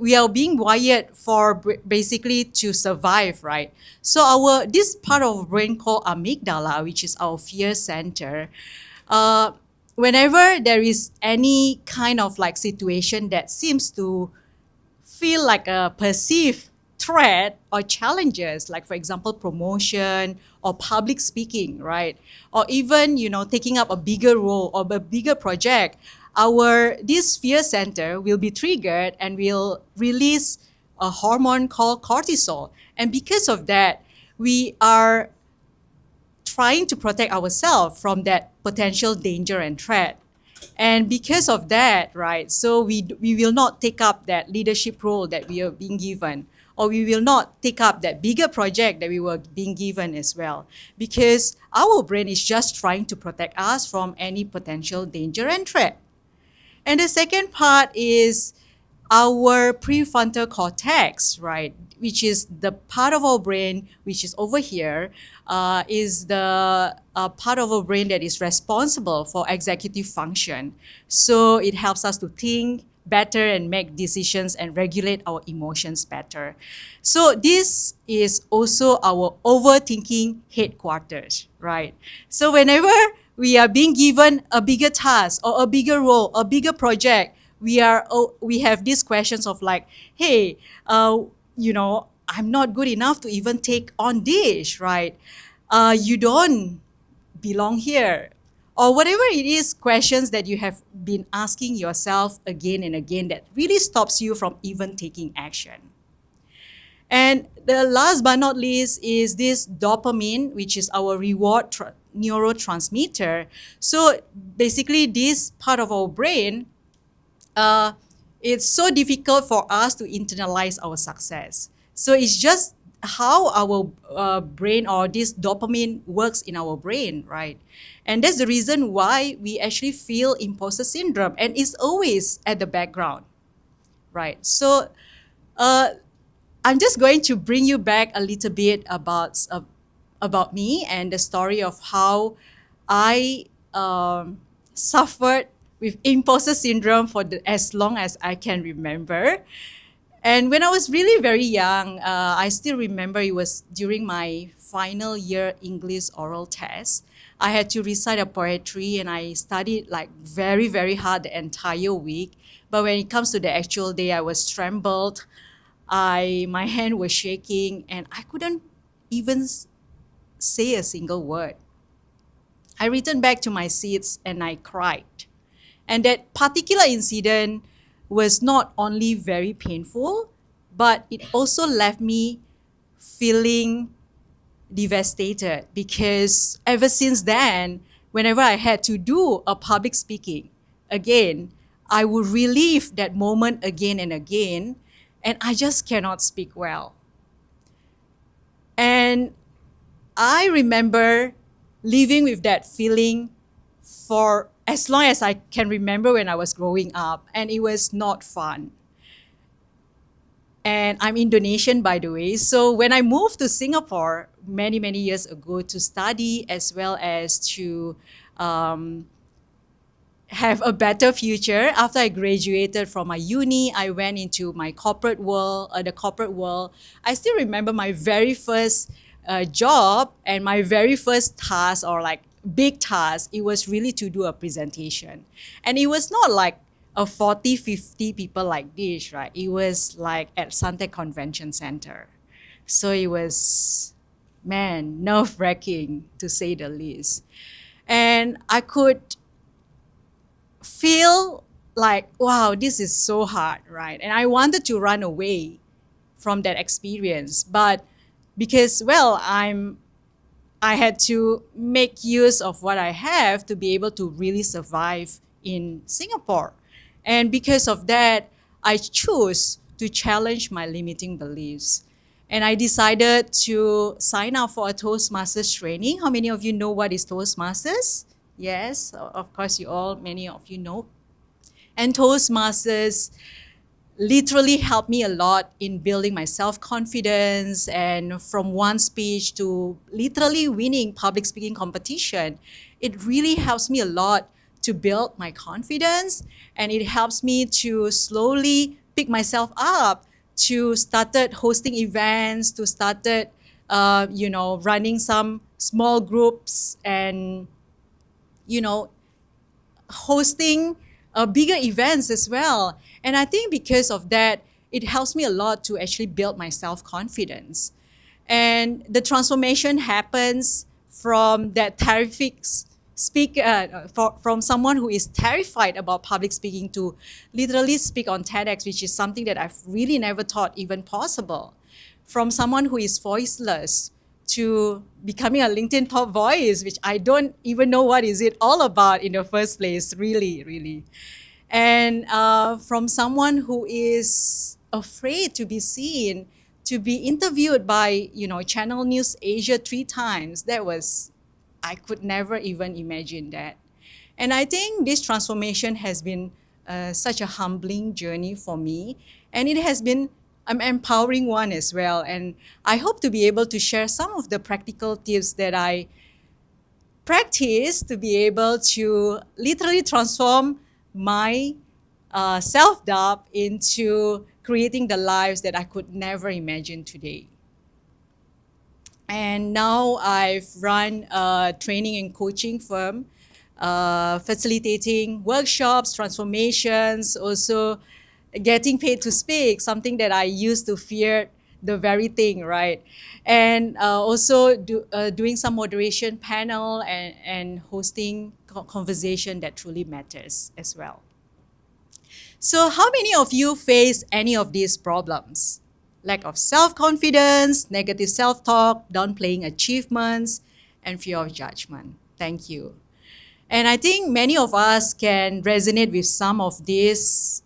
we are being wired for basically to survive, right? So this part of our brain called amygdala, which is our fear center, uh, whenever there is any kind of like situation that seems to feel like a perceived threat or challenges, like for example promotion or public speaking, right, or even taking up a bigger role or a bigger project, our this fear center will be triggered and will release a hormone called cortisol, and because of that we are trying to protect ourselves from that potential danger and threat. And because of that, right, so we will not take up that leadership role that we are being given, or we will not take up that bigger project that we were being given as well, because our brain is just trying to protect us from any potential danger and threat. And the second part is our prefrontal cortex, right, which is the part of our brain which is over here, is the part of our brain that is responsible for executive function. So it helps us to think better and make decisions and regulate our emotions better. So this is also our overthinking headquarters, right? So whenever we are being given a bigger task or a bigger role, a bigger project, we have these questions of like, hey, I'm not good enough to even take on this, right? You don't belong here, or whatever it is, questions that you have been asking yourself again and again that really stops you from even taking action. And the last but not least is this dopamine, which is our reward neurotransmitter. So basically, this part of our brain, it's so difficult for us to internalize our success. So it's just how our brain or this dopamine works in our brain, right? And that's the reason why we actually feel imposter syndrome, and it's always at the background, right? So I'm just going to bring you back a little bit about me and the story of how I suffered with imposter syndrome for as long as I can remember. And when I was really very young, I still remember it was during my final year English oral test. I had to recite a poetry and I studied like very, very hard the entire week. But when it comes to the actual day, I was trembled. My hand was shaking and I couldn't even say a single word. I returned back to my seats and I cried. And that particular incident was not only very painful, but it also left me feeling devastated, because ever since then, whenever I had to do a public speaking again, I would relive that moment again and again, and I just cannot speak well. And I remember living with that feeling for as long as I can remember when I was growing up, and it was not fun. And I'm Indonesian, by the way. So when I moved to Singapore many, many years ago to study as well as to have a better future, after I graduated from my uni, I went into my corporate world, the corporate world. I still remember my very first job and my very first task, or like big task, it was really to do a presentation. And it was not like a 40, 50 people like this, right? It was like at Suntec Convention Center. So it was, man, nerve-wracking to say the least. And I could feel like, wow, this is so hard, right? And I wanted to run away from that experience. But because, well, I had to make use of what I have to be able to really survive in Singapore. And because of that, I chose to challenge my limiting beliefs. And I decided to sign up for a Toastmasters training. How many of you know what is Toastmasters? Yes, of course, many of you know. And Toastmasters literally helped me a lot in building my self-confidence, and from one speech to literally winning public speaking competition. It really helps me a lot to build my confidence, and it helps me to slowly pick myself up, to started hosting events, to started running some small groups, and you know hosting bigger events as well. And I think because of that, it helps me a lot to actually build my self confidence. And the transformation happens from that terrific speaker, from someone who is terrified about public speaking to literally speak on TEDx, which is something that I've really never thought even possible. From someone who is voiceless to becoming a LinkedIn top voice, which I don't even know what is it all about in the first place, really, really. And from someone who is afraid to be seen, to be interviewed by, Channel News Asia 3 times. I could never even imagine that. And I think this transformation has been such a humbling journey for me. And it has been an empowering one as well. And I hope to be able to share some of the practical tips that I practice to be able to literally transform my self-doubt into creating the lives that I could never imagine today. And now I've run a training and coaching firm, facilitating workshops, transformations, also getting paid to speak, something that I used to fear the very thing, right? And also doing some moderation panel and hosting conversation that truly matters as well. So how many of you face any of these problems? Lack of self-confidence, negative self-talk, downplaying achievements, and fear of judgment. Thank you. And I think many of us can resonate with some of these,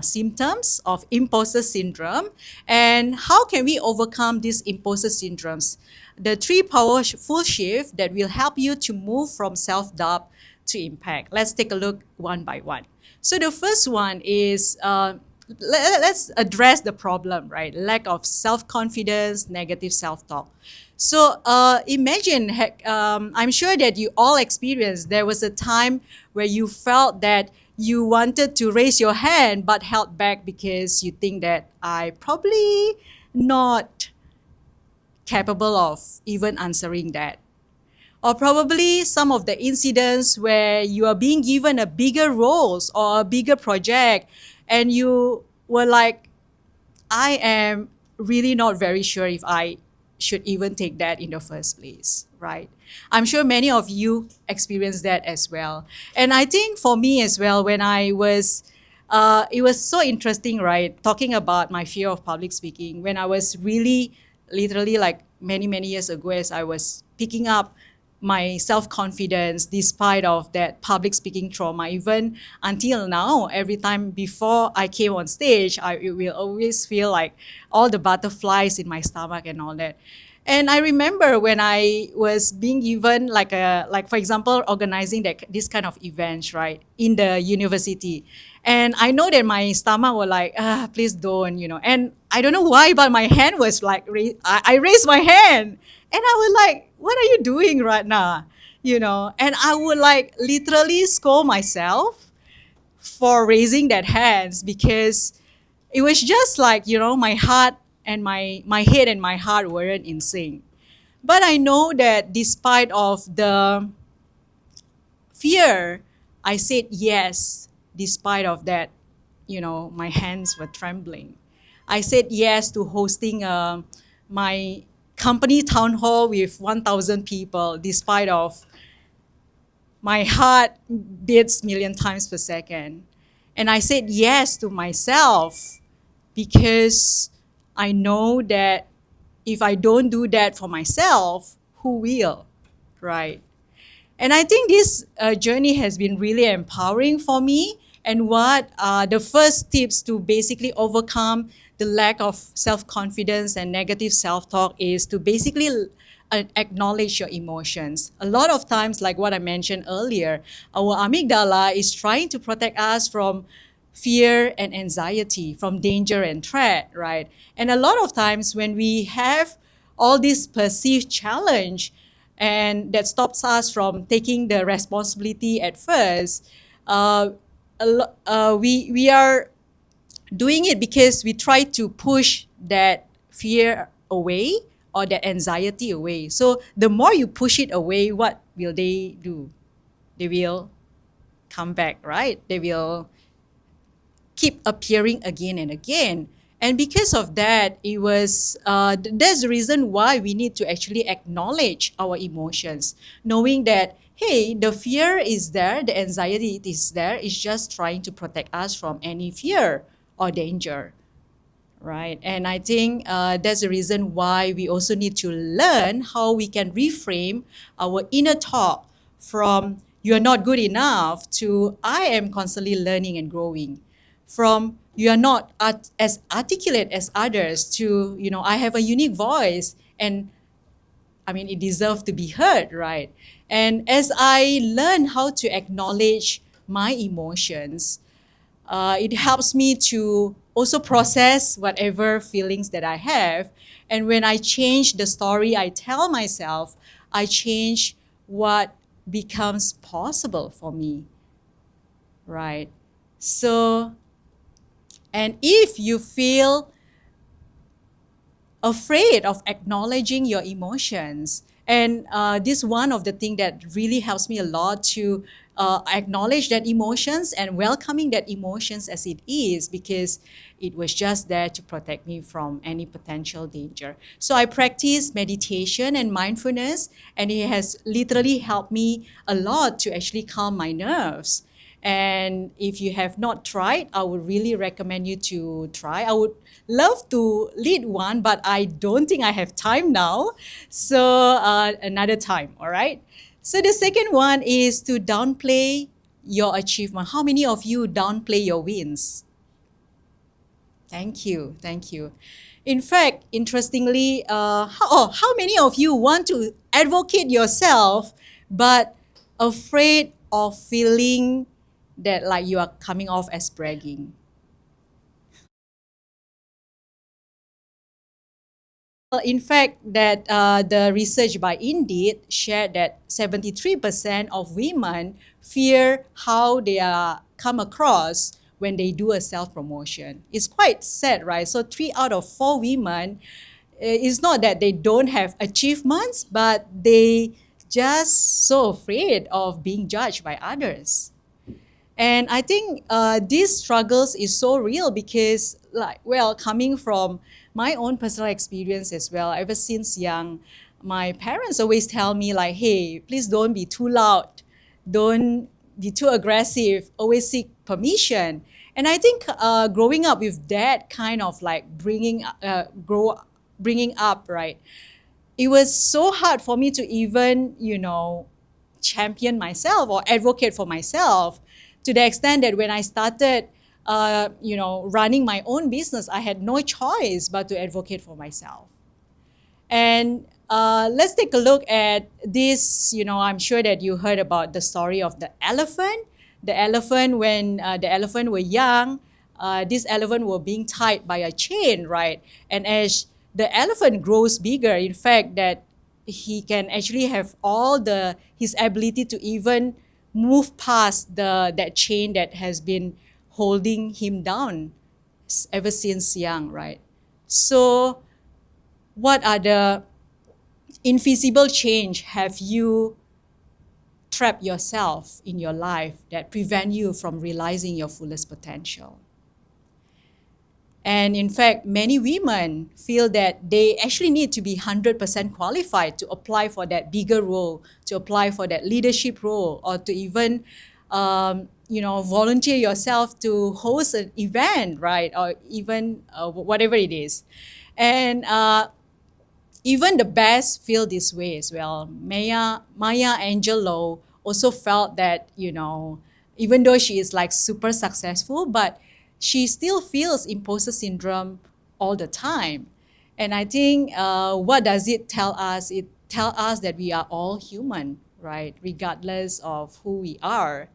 symptoms of imposter syndrome. And how can we overcome these imposter syndromes? The 3 powerful shifts that will help you to move from self-doubt to impact. Let's take a look one by one. So the first one is let's address the problem, right? Lack of self-confidence, negative self-talk. So imagine, I'm sure that you all experienced, there was a time where you felt that you wanted to raise your hand but held back because you think that I probably not capable of even answering that. Or probably some of the incidents where you are being given a bigger roles or a bigger project and you were like, I am really not very sure if I should even take that in the first place, right? I'm sure many of you experienced that as well. And I think for me as well, when I was, it was so interesting, right? Talking about my fear of public speaking, when I was really, literally like many, many years ago, as I was picking up my self-confidence despite of that public speaking trauma. Even until now, every time before I came on stage, it will always feel like all the butterflies in my stomach and all that. And I remember when I was being given like for example, organizing this kind of events, right, in the university. And I know that my stomach was like, please don't, And I don't know why, but my hand was like, I raised my hand. And I was like, what are you doing right now? And I would like literally scold myself for raising that hands because it was just like, my heart and my head and my heart weren't in sync. But I know that despite of the fear, I said yes, despite of that, my hands were trembling. I said yes to hosting my company town hall with 1,000 people, despite of my heart beats million times per second. And I said yes to myself because I know that if I don't do that for myself, who will, right? And I think this journey has been really empowering for me. And what are the first tips to basically overcome the lack of self-confidence and negative self-talk is to basically acknowledge your emotions. A lot of times, like what I mentioned earlier, our amygdala is trying to protect us from fear and anxiety, from danger and threat, right? And a lot of times when we have all this perceived challenge and that stops us from taking the responsibility at first, we are doing it because we try to push that fear away or that anxiety away. So the more you push it away, what will they do? They will come back, right? They will keep appearing again and again. And because of that, there's a reason why we need to actually acknowledge our emotions, knowing that, hey, the fear is there, the anxiety is there, it's just trying to protect us from any fear or danger, right? And I think that's the reason why we also need to learn how we can reframe our inner talk from you're not good enough to I am constantly learning and growing, from you are not as articulate as others to I have a unique voice and I mean it deserves to be heard, right? And as I learn how to acknowledge my emotions, it helps me to also process whatever feelings that I have. And when I change the story I tell myself, I change what becomes possible for me, right? So, and if you feel afraid of acknowledging your emotions. And this one of the things that really helps me a lot to acknowledge that emotions and welcoming that emotions as it is, because it was just there to protect me from any potential danger. So I practice meditation and mindfulness, and it has literally helped me a lot to actually calm my nerves. And if you have not tried, I would really recommend you to try. I would love to lead one, but I don't think I have time now. So another time, all right? So the second one is to downplay your achievement. How many of you downplay your wins? Thank you, thank you. In fact, interestingly, how many of you want to advocate yourself but afraid of feeling that like you are coming off as bragging? Well, in fact, that the research by Indeed shared that 73% of women fear how they are come across when they do a self-promotion. It's quite sad, right? So 3 out of 4 women, it's not that they don't have achievements, but they just so afraid of being judged by others. And I think these struggles is so real because, like, well, coming from my own personal experience as well, ever since young, my parents always tell me like, hey, please don't be too loud, don't be too aggressive, always seek permission. And I think growing up with that kind of like bringing up, right? It was so hard for me to even, champion myself or advocate for myself, to the extent that when I started, running my own business, I had no choice but to advocate for myself. And let's take a look at this. I'm sure that you heard about the story of the elephant. The elephant, when the elephant were young, this elephant were being tied by a chain, right? And as the elephant grows bigger, in fact, that he can actually have his ability to even move past that chain that has been holding him down ever since young, right? So what are the invisible change have you trapped yourself in your life that prevent you from realizing your fullest potential? And in fact, many women feel that they actually need to be 100% qualified to apply for that bigger role, to apply for that leadership role, or to even, volunteer yourself to host an event, right? Or even whatever it is. And even the best feel this way as well. Maya Angelou also felt that, even though she is like super successful, but she still feels imposter syndrome all the time. And I think what does it tell us? It tells us that we are all human, right? Regardless of who we are.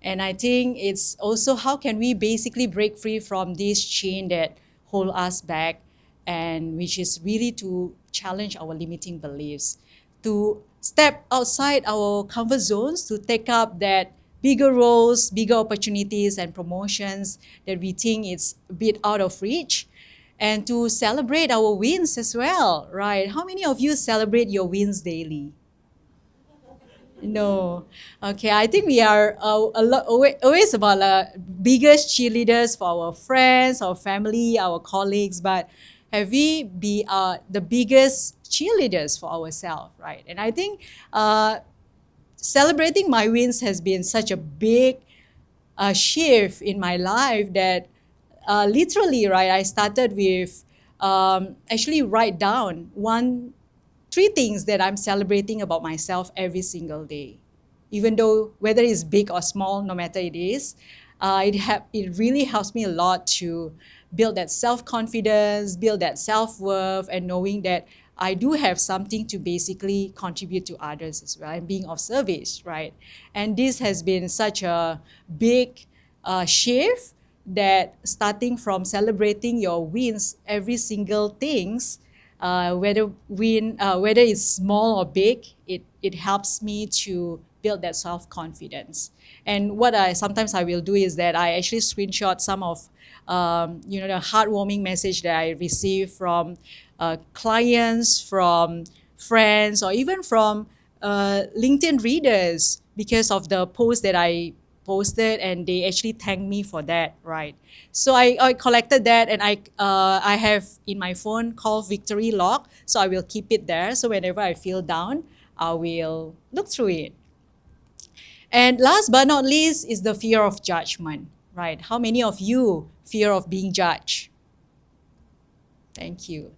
And I think it's also how can we basically break free from this chain that hold us back, and which is really to challenge our limiting beliefs, to step outside our comfort zones, to take up that bigger roles, bigger opportunities and promotions that we think it's a bit out of reach, and to celebrate our wins as well, right? How many of you celebrate your wins daily? No. Okay, I think we are a lot always about biggest cheerleaders for our friends, our family, our colleagues, but have we be the biggest cheerleaders for ourselves, right? And I think celebrating my wins has been such a big shift in my life that literally, right, I started with actually write down three things that I'm celebrating about myself every single day. Even though whether it's big or small, no matter it is, it really helps me a lot to build that self-confidence, build that self-worth, and knowing that I do have something to basically contribute to others as well, and being of service, right? And this has been such a big shift, that starting from celebrating your wins, every single things, whether it's small or big, it helps me to build that self confidence. And what I sometimes I will do is that I actually screenshot some of the heartwarming message that I receive from clients, from friends, or even from LinkedIn readers, because of the post that I posted, and they actually thanked me for that, right? So I collected that, and I have in my phone called Victory Log, so I will keep it there. So whenever I feel down, I will look through it. And last but not least is the fear of judgment, right? How many of you fear of being judged? Thank you.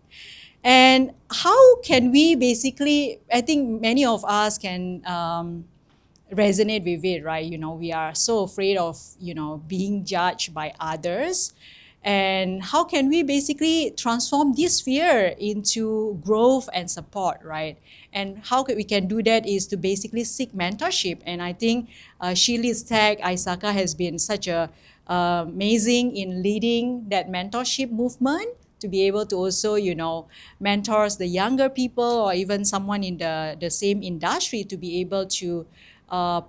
And how can we basically, I think many of us can resonate with it, right? We are so afraid of, being judged by others. And how can we basically transform this fear into growth and support, right? And how we can do that is to basically seek mentorship. And I think She Leads Tech, Isaka, has been such a amazing in leading that mentorship movement, to be able to also, mentors the younger people, or even someone in the same industry, to be able to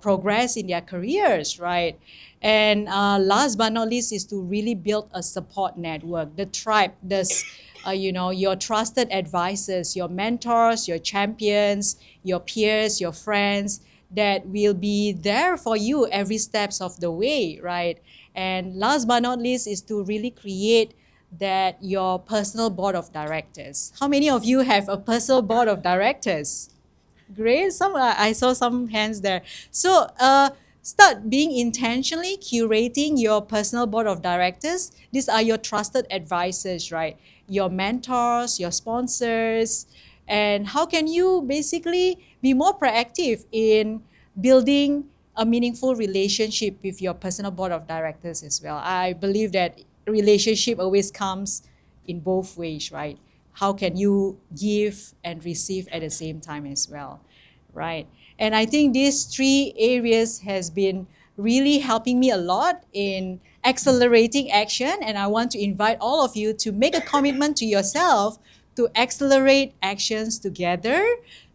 progress in their careers, right? And last but not least is to really build a support network, the tribe, your trusted advisors, your mentors, your champions, your peers, your friends, that will be there for you every steps of the way, right? And last but not least is to really create that your personal board of directors. How many of you have a personal board of directors? Great. I saw some hands there. So start being intentionally curating your personal board of directors. These are your trusted advisors, right? Your mentors, your sponsors. And how can you basically be more proactive in building a meaningful relationship with your personal board of directors as well? I believe that relationship always comes in both ways, right? How can you give and receive at the same time as well, right? And I think these three areas has been really helping me a lot in accelerating action, and I want to invite all of you to make a commitment to yourself to accelerate actions together,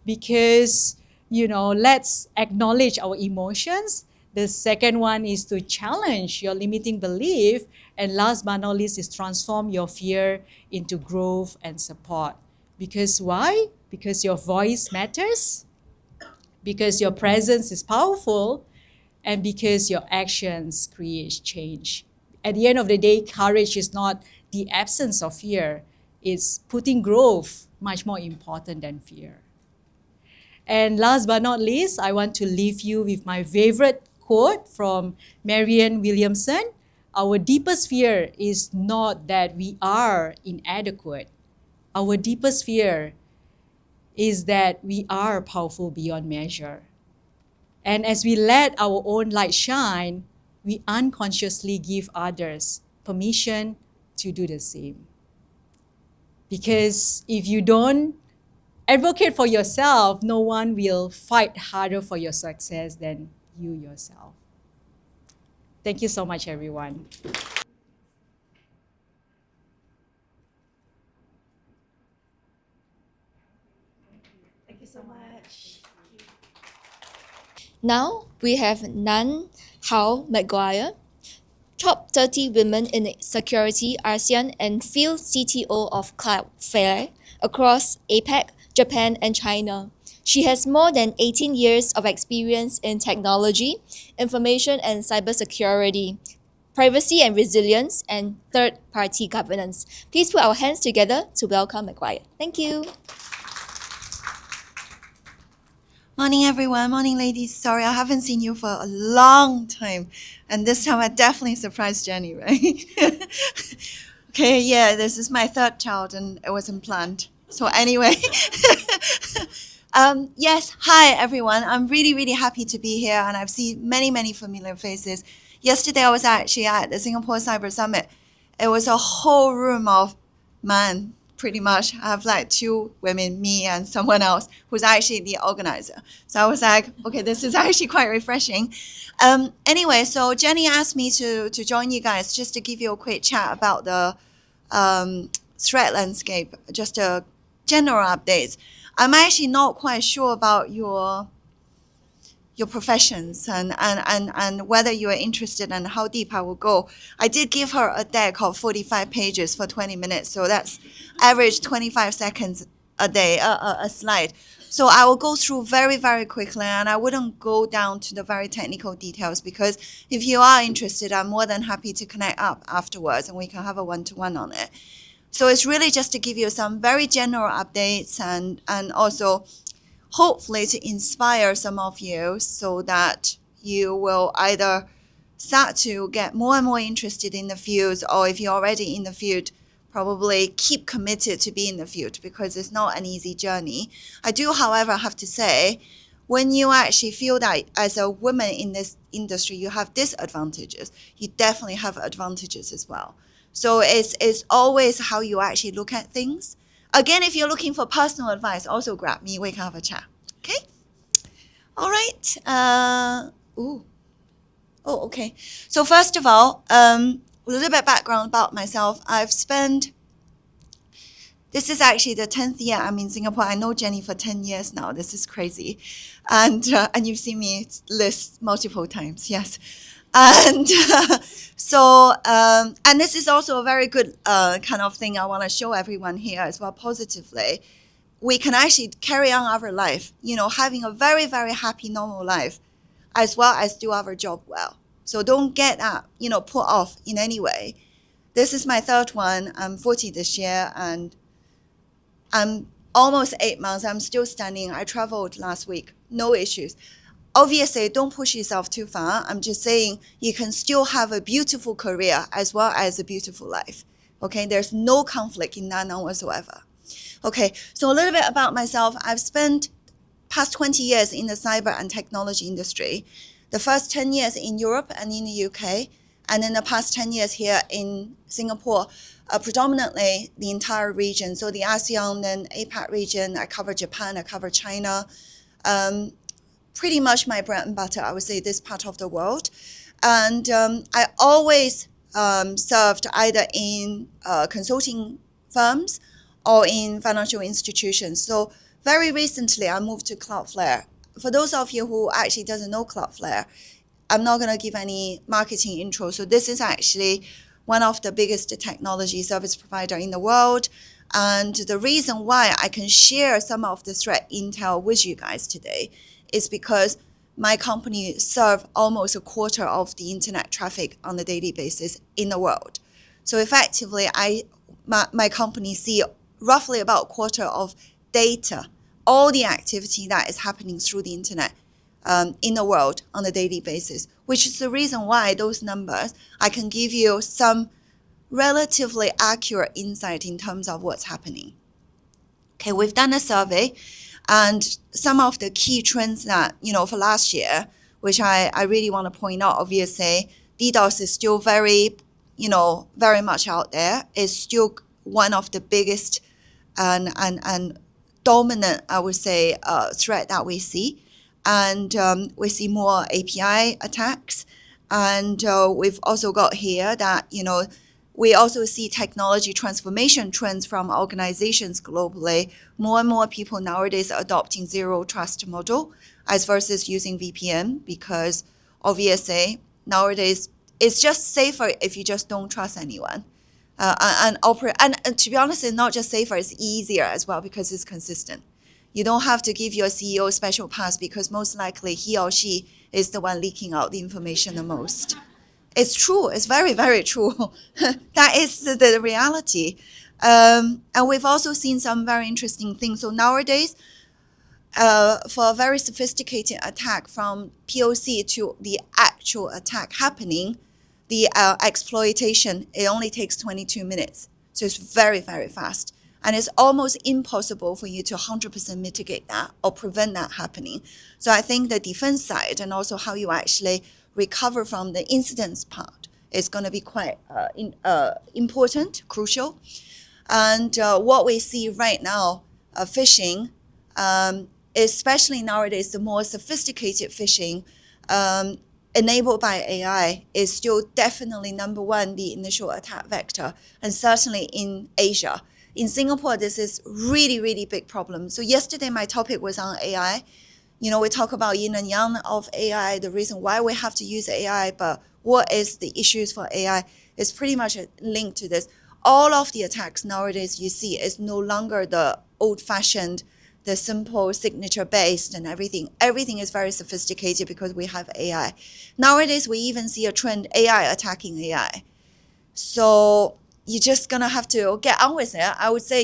because let's acknowledge our emotions. The second one is to challenge your limiting belief. And last but not least is transform your fear into growth and support. Because why? Because your voice matters, because your presence is powerful, and because your actions create change. At the end of the day, courage is not the absence of fear. It's putting growth much more important than fear. And last but not least, I want to leave you with my favorite quote from Marianne Williamson. Our deepest fear is not that we are inadequate. Our deepest fear is that we are powerful beyond measure. And as we let our own light shine, we unconsciously give others permission to do the same. Because if you don't advocate for yourself, no one will fight harder for your success than you yourself. Thank you so much, everyone. Now we have Nan Hao McGuire, top 30 women in security ASEAN and field CTO of Cloudflare across APAC, Japan, and China. She has more than 18 years of experience in technology, information and cybersecurity, privacy and resilience, and third-party governance. Please put our hands together to welcome McGuire. Thank you. Morning, everyone. Morning, ladies. Sorry, I haven't seen you for a long time. And this time I definitely surprised Jenny, right? Okay, yeah, this is my third child and it wasn't planned. So anyway, yes, hi, everyone. I'm really, really happy to be here and I've seen many, many familiar faces. Yesterday, I was actually at the Singapore Cyber Summit. It was a whole room of men, pretty much. I have like two women, me and someone else who's actually the organizer. So I was like, okay, this is actually quite refreshing. Anyway, so Jenny asked me to join you guys just to give you a quick chat about the threat landscape, just a general updates. I'm actually not quite sure about your professions and whether you are interested and how deep I will go. I did give her a deck of 45 pages for 20 minutes, so that's average 25 seconds a day, a slide. So I will go through very, very quickly and I wouldn't go down to the very technical details because if you are interested, I'm more than happy to connect up afterwards and we can have a one-to-one on it. So it's really just to give you some very general updates and also hopefully to inspire some of you so that you will either start to get more and more interested in the field, or if you're already in the field, probably keep committed to be in the field because it's not an easy journey. I do, however, have to say, when you actually feel that as a woman in this industry, you have disadvantages, you definitely have advantages as well. So it's always how you actually look at things. Again, if you're looking for personal advice, also grab me. We can have a chat. Okay? All right. Okay. So first of all, a little bit background about myself. This is actually the 10th year I'm in Singapore. I know Jenny for 10 years now. This is crazy. And you've seen me list multiple times. Yes. And and this is also a very good kind of thing I want to show everyone here as well positively. We can actually carry on our life, having a very, very happy, normal life, as well as do our job well. So don't get that, put off in any way. This is my third one. I'm 40 this year and I'm almost 8 months. I'm still standing. I traveled last week. No issues. Obviously, don't push yourself too far. I'm just saying you can still have a beautiful career as well as a beautiful life. Okay, there's no conflict in that none whatsoever. Okay, so a little bit about myself. I've spent past 20 years in the cyber and technology industry. The first 10 years in Europe and in the UK, and then the past 10 years here in Singapore, predominantly the entire region. So the ASEAN and APAC region, I cover Japan, I cover China. Pretty much my bread and butter, I would say, this part of the world. And I always served either in consulting firms or in financial institutions. So very recently, I moved to Cloudflare. For those of you who actually doesn't know Cloudflare, I'm not going to give any marketing intro. So this is actually one of the biggest technology service provider in the world. And the reason why I can share some of the threat intel with you guys today is because my company serves almost a quarter of the internet traffic on a daily basis in the world. So effectively, my company see roughly about a quarter of data, all the activity that is happening through the internet in the world on a daily basis, which is the reason why those numbers, I can give you some relatively accurate insight in terms of what's happening. Okay, we've done a survey. And some of the key trends that, for last year, which I really want to point out, obviously, DDoS is still very, very much out there. It's still one of the biggest and dominant, I would say, threat that we see. And we see more API attacks. And we've also got here that, we also see technology transformation trends from organizations globally. More and more people nowadays are adopting zero trust model as versus using VPN, because obviously nowadays it's just safer if you just don't trust anyone. And to be honest, it's not just safer, it's easier as well because it's consistent. You don't have to give your CEO a special pass because most likely he or she is the one leaking out the information the most. It's true. It's very, very true. That is the reality. And we've also seen some very interesting things. So nowadays, for a very sophisticated attack from POC to the actual attack happening, the exploitation, it only takes 22 minutes. So it's very, very fast. And it's almost impossible for you to 100% mitigate that or prevent that happening. So I think the defense side and also how you actually recover from the incidents part is going to be quite important, crucial. And what we see right now, phishing, especially nowadays, the more sophisticated phishing enabled by AI is still definitely number one, the initial attack vector, and certainly in Asia. In Singapore, this is really, really big problem. So yesterday, my topic was on AI. We talk about yin and yang of AI, the reason why we have to use AI, but what is the issues for AI is pretty much linked to this. All of the attacks nowadays you see is no longer the old-fashioned, the simple signature-based and everything. Everything is very sophisticated because we have AI. Nowadays, we even see a trend, AI attacking AI. So you're just going to have to get on with it. I would say,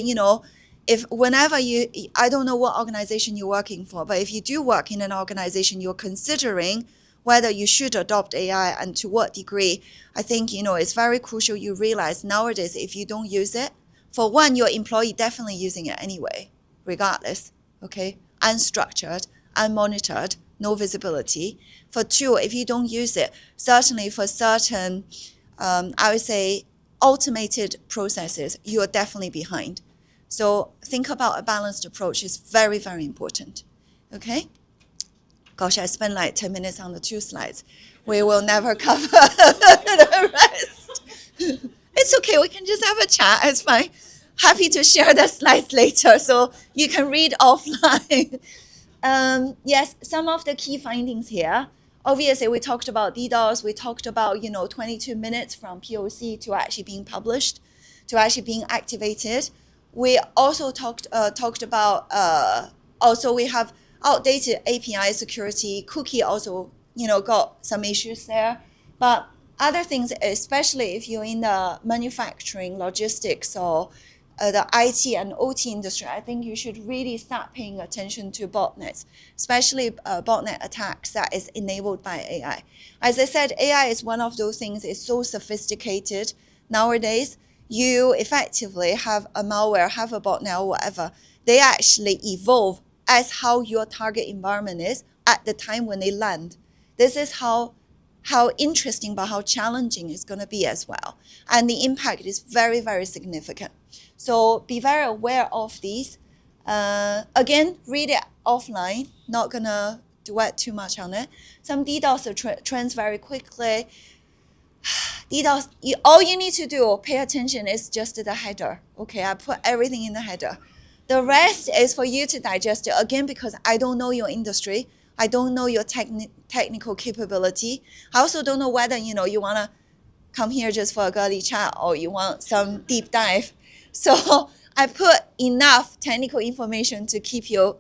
if whenever I don't know what organization you're working for, but if you do work in an organization, you're considering whether you should adopt AI and to what degree, I think, it's very crucial you realize nowadays, if you don't use it, for one, your employee definitely using it anyway, regardless, okay? Unstructured, unmonitored, no visibility. For two, if you don't use it, certainly for certain, I would say, automated processes, you are definitely behind. So think about a balanced approach is very, very important, okay? Gosh, I spent like 10 minutes on the 2 slides. We will never cover the rest. It's okay, we can just have a chat, it's fine. Happy to share the slides later so you can read offline. Yes, some of the key findings here. Obviously, we talked about DDoS, we talked about, 22 minutes from POC to actually being published, to actually being activated. We also talked about, also we have outdated API security, cookie also, got some issues there. But other things, especially if you're in the manufacturing, logistics, or the IT and OT industry, I think you should really start paying attention to botnets, especially botnet attacks that is enabled by AI. As I said, AI is one of those things, it's so sophisticated nowadays. You effectively have a malware, have a botnet or whatever. They actually evolve as how your target environment is at the time when they land. This is how interesting but how challenging it's going to be as well. And the impact is very, very significant. So be very aware of these. Again, read it offline, not going to dwell too much on it. Some DDoS trends very quickly. DDoS, all you need to do, pay attention, is just the header. Okay, I put everything in the header. The rest is for you to digest it. Again, because I don't know your industry. I don't know your technical capability. I also don't know whether, you want to come here just for a girly chat or you want some deep dive. So I put enough technical information to keep you,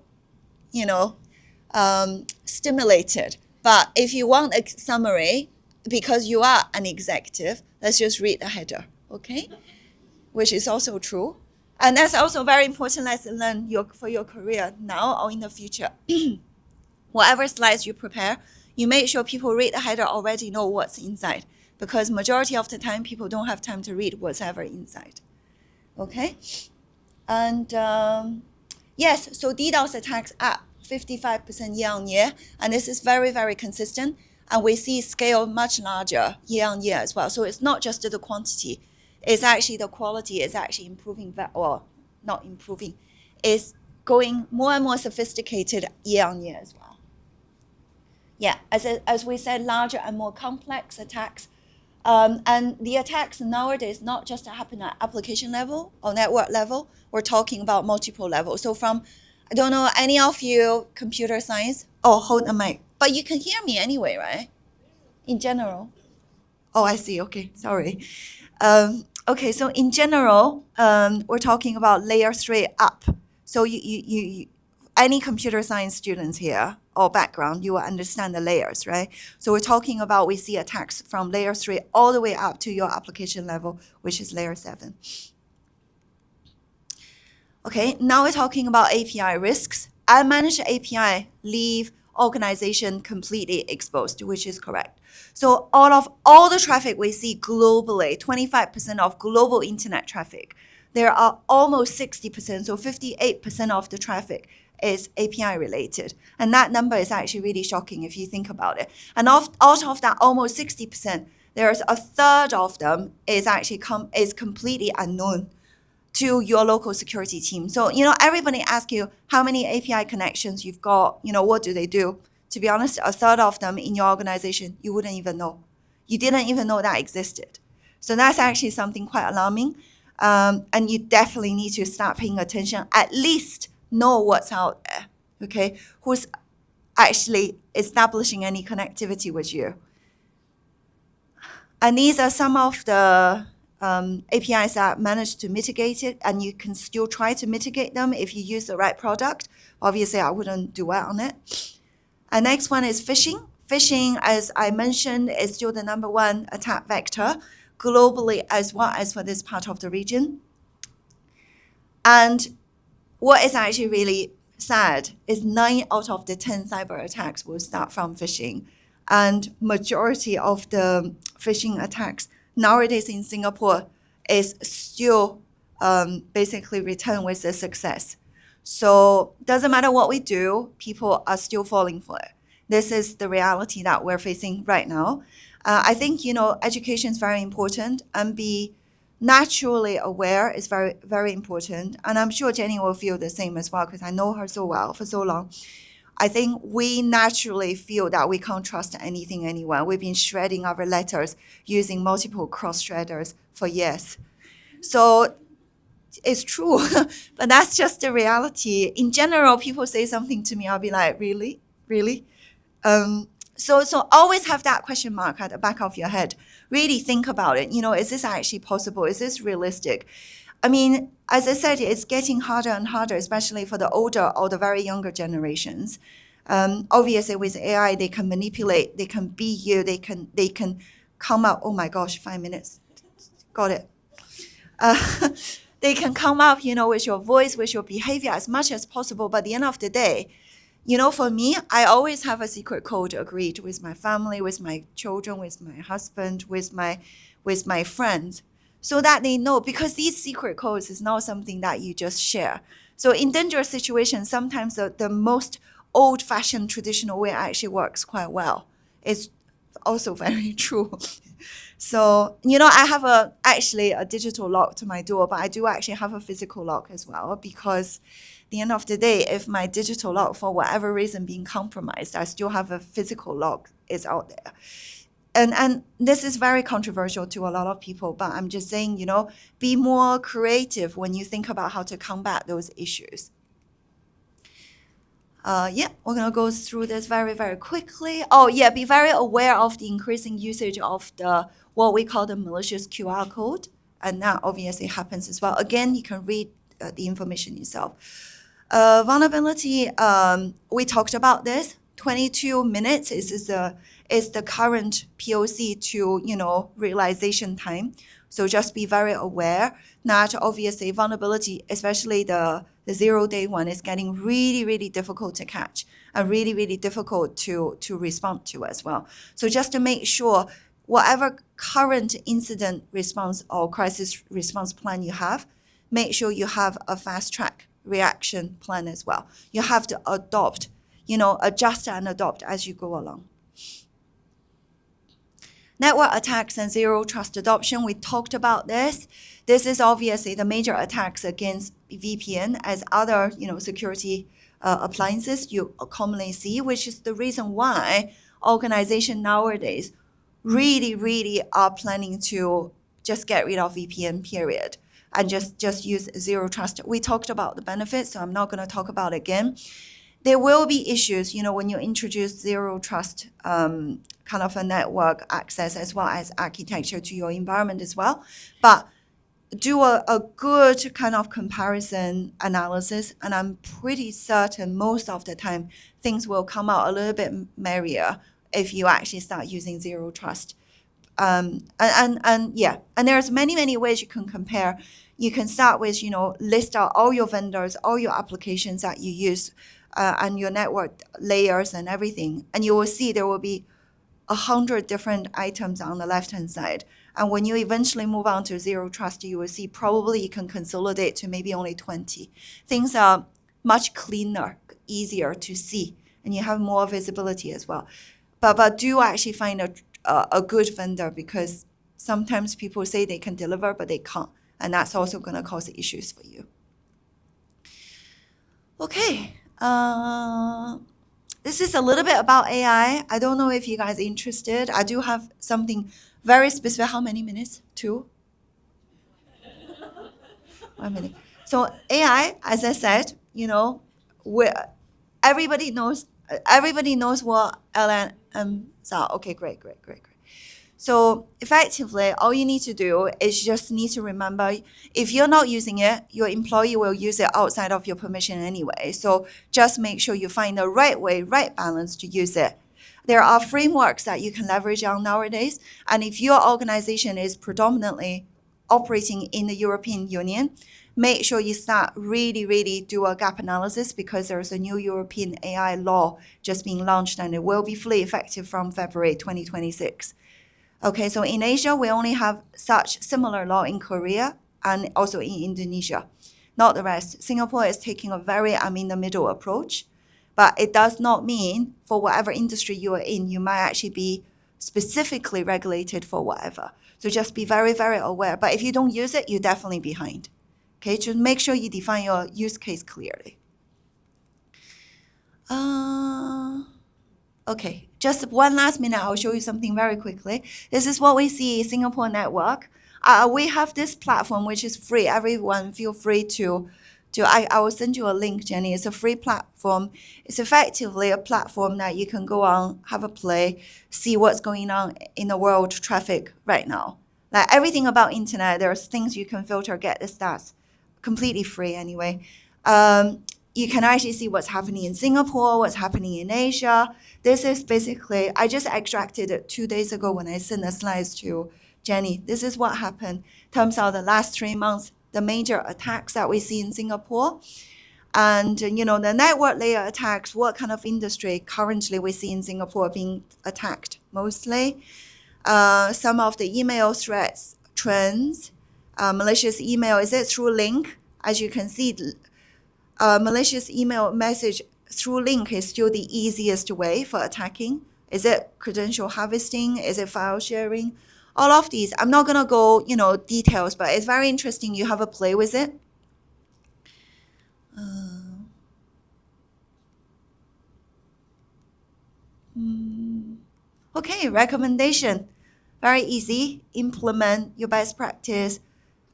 stimulated. But if you want a summary, because you are an executive, let's just read the header, okay? Which is also true. And that's also a very important lesson learned for your career now or in the future. Whatever slides you prepare, you make sure people read the header already know what's inside, because majority of the time people don't have time to read what's ever inside. Okay? And yes, so DDoS attacks up 55% year on year, and this is very, very consistent. And we see scale much larger year on year as well. So it's not just the quantity, it's actually the quality is actually improving, or not improving, is going more and more sophisticated year on year as well. Yeah, as we said, larger and more complex attacks. And the attacks nowadays not just happen at application level or network level. We're talking about multiple levels. So from, I don't know, any of you computer science? Oh, hold the mic. But you can hear me anyway, right? In general. Oh, I see. Okay, sorry. Okay, so in general, we're talking about layer 3 up. So you any computer science students here or background, you will understand the layers, right? So we're talking about, we see attacks from layer 3 all the way up to your application level, which is layer 7. Okay, now we're talking about API risks. Unmanaged API leave organization completely exposed, which is correct. So all the traffic we see globally, 25% of global internet traffic, there are almost 60%, so 58% of the traffic is API related. And that number is actually really shocking if you think about it. And out of that almost 60%, there's a third of them is actually is completely unknown to your local security team. So, everybody asks you how many API connections you've got, what do they do? To be honest, a third of them in your organization, you wouldn't even know. You didn't even know that existed. So that's actually something quite alarming. And you definitely need to start paying attention, at least know what's out there, okay? Who's actually establishing any connectivity with you. And these are some of the APIs that manage to mitigate it, and you can still try to mitigate them if you use the right product. Obviously, I wouldn't do well on it. And next one is phishing. Phishing, as I mentioned, is still the #1 attack vector globally as well as for this part of the region. And what is actually really sad is 9 out of the 10 cyber attacks will start from phishing. And majority of the phishing attacks nowadays in Singapore is still basically returned with a success. So doesn't matter what we do, people are still falling for it. This is the reality that we're facing right now. I think, education is very important, and be naturally aware is very, very important. And I'm sure Jenny will feel the same as well, because I know her so well for so long. I think we naturally feel that we can't trust anything, anyone. We've been shredding our letters using multiple cross-shredders for years. So it's true, but that's just the reality. In general, people say something to me, I'll be like, really? Really? So always have that question mark at the back of your head. Really think about it. Is this actually possible? Is this realistic? I mean, as I said, it's getting harder and harder, especially for the older or the very younger generations. Obviously, with AI, they can manipulate, they can be you, they can come up. Oh my gosh, 5 minutes, got it. They can come up, with your voice, with your behavior as much as possible. But at the end of the day, for me, I always have a secret code agreed with my family, with my children, with my husband, with my friends, so that they know, because these secret codes is not something that you just share. So in dangerous situations, sometimes the most old-fashioned traditional way actually works quite well. It's also very true. So, I have actually a digital lock to my door, but I do actually have a physical lock as well, because at the end of the day, if my digital lock, for whatever reason, being compromised, I still have a physical lock is out there. And this is very controversial to a lot of people, but I'm just saying, be more creative when you think about how to combat those issues. We're going to go through this very, very quickly. Oh, yeah, be very aware of the increasing usage of what we call the malicious QR code. And that obviously happens as well. Again, you can read the information yourself. Vulnerability, we talked about this. 22 minutes is the current POC to, realization time. So just be very aware that obviously vulnerability, especially the 0-day one, is getting really, really difficult to catch and really, really difficult to respond to as well. So just to make sure whatever current incident response or crisis response plan you have, make sure you have a fast track reaction plan as well. You have to adopt, adjust and adopt as you go along. Network attacks and zero trust adoption, we talked about this. This is obviously the major attacks against VPN as other, security appliances you commonly see, which is the reason why organizations nowadays really, really are planning to just get rid of VPN, period, and just use zero trust. We talked about the benefits, so I'm not going to talk about it again. There will be issues, when you introduce zero trust kind of a network access as well as architecture to your environment as well. But do a good kind of comparison analysis, and I'm pretty certain most of the time things will come out a little bit merrier if you actually start using zero trust. And there's many ways you can compare. You can start with, list out all your vendors, all your applications that you use, and your network layers and everything, and you will see there will be 100 different items on the left-hand side. And when you eventually move on to zero trust, you will see probably you can consolidate to maybe only 20. Things are much cleaner, easier to see, and you have more visibility as well. But do actually find a good vendor, because sometimes people say they can deliver, but they can't. And that's also going to cause issues for you. Okay. This is a little bit about AI. I don't know if you guys are interested. I do have something very specific. How many minutes? 2? 1 minute. So AI, as I said, everybody knows what LLMs are. Okay, great. So effectively, all you need to do is just need to remember, if you're not using it, your employee will use it outside of your permission anyway. So just make sure you find the right way, right balance to use it. There are frameworks that you can leverage on nowadays. And if your organization is predominantly operating in the European Union, make sure you start really do a gap analysis, because there's a new European AI law just being launched, and it will be fully effective from February 2026. Okay, so in Asia, we only have such similar law in Korea and also in Indonesia, not the rest. Singapore is taking a very in-the-middle approach, but it does not mean for whatever industry you are in, you might actually be specifically regulated for whatever. So just be very aware. But if you don't use it, you're definitely behind. Okay, just make sure you define your use case clearly. Okay, just one last minute, I'll show you something very quickly. This is what we see in Singapore network. We have this platform which is free. Everyone feel free to I will send you a link, Jenny. It's a free platform. It's effectively a platform that you can go on, have a play, see what's going on in the world traffic right now. Like everything about internet, there's things you can filter, get the stats. Completely free anyway. You can actually see what's happening in Singapore, what's happening in Asia. This is basically, I just extracted it 2 days ago when I sent the slides to Jenny. This is what happened in terms of the last 3 months, the major attacks that we see in Singapore. And, the network layer attacks, what kind of industry currently we see in Singapore being attacked mostly. Some of the email threats, trends, malicious email, is it through link? As you can see, malicious email message through link is still the easiest way for attacking. Is it credential harvesting? Is it file sharing? All of these, I'm not going to go, details, but it's very interesting. You have a play with it. Okay, recommendation. Very easy. Implement your best practice.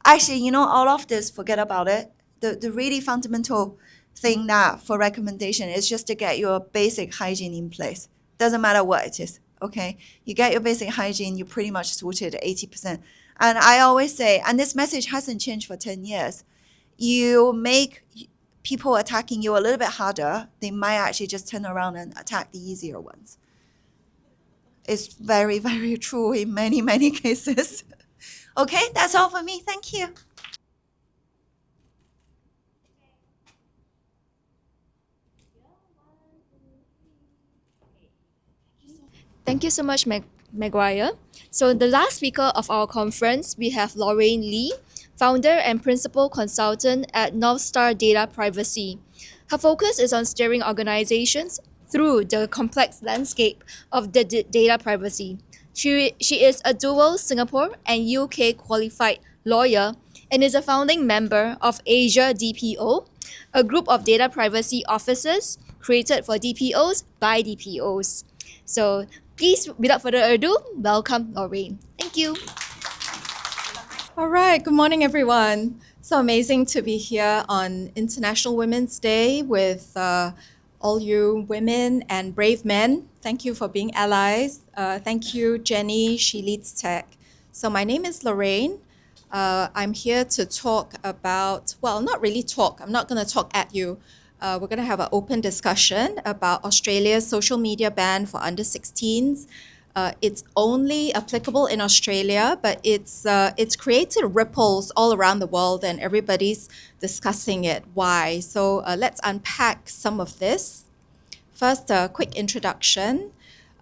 Actually, all of this, forget about it. The really fundamental thing that for recommendation is just to get your basic hygiene in place. Doesn't matter what it is, okay? You get your basic hygiene, you're pretty much sorted 80%. And I always say, and this message hasn't changed for 10 years, you make people attacking you a little bit harder, they might actually just turn around and attack the easier ones. It's very true in many cases. Okay, that's all for me. Thank you. Thank you so much, Maguire. So the last speaker of our conference, we have Lorraine Lee, founder and principal consultant at North Star Data Privacy. Her focus is on steering organizations through the complex landscape of data privacy. She is a dual Singapore and UK qualified lawyer and is a founding member of Asia DPO, a group of data privacy officers created for DPOs by DPOs. So please, without further ado, welcome Lorraine. Thank you. All right, good morning, everyone. So amazing to be here on International Women's Day with all you women and brave men. Thank you for being allies. Thank you, Jenny. She leads tech. So my name is Lorraine. I'm here to talk about, well, not really talk. I'm not going to talk at you. We're going to have an open discussion about Australia's social media ban for under 16s. It's only applicable in Australia, but it's created ripples all around the world, and everybody's discussing it. Why? So let's unpack some of this. First, a quick introduction.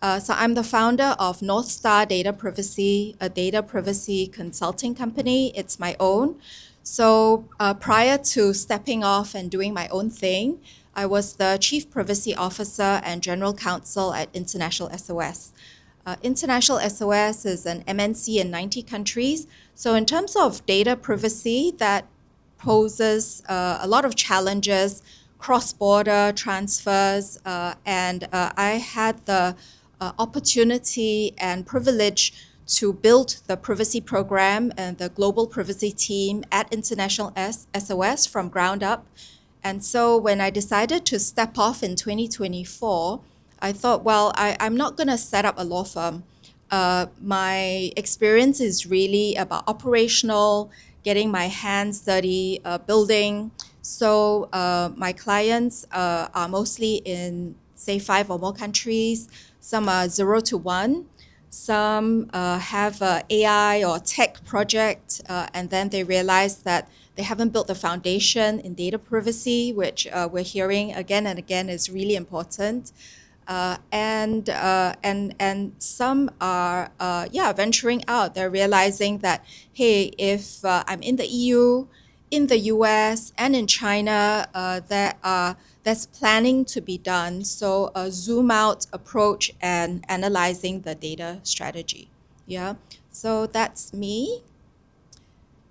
So I'm the founder of North Star Data Privacy, a data privacy consulting company. It's my own. So prior to stepping off and doing my own thing, I was the Chief Privacy Officer and General Counsel at International SOS. International SOS is an MNC in 90 countries. So in terms of data privacy, that poses a lot of challenges, cross-border transfers, and I had the opportunity and privilege to build the privacy program and the global privacy team at International SOS from ground up. And so when I decided to step off in 2024, I thought, well, I'm not going to set up a law firm. My experience is really about operational, getting my hands dirty, building. So my clients are mostly in, say, 5 or more countries. Some are 0 to 1. Some have a AI or tech project, and then they realize that they haven't built the foundation in data privacy, which we're hearing again and again is really important. And some are venturing out. They're realizing that, hey, if I'm in the EU, in the US, and in China, that's planning to be done. So a zoom out approach and analyzing the data strategy. Yeah, so that's me.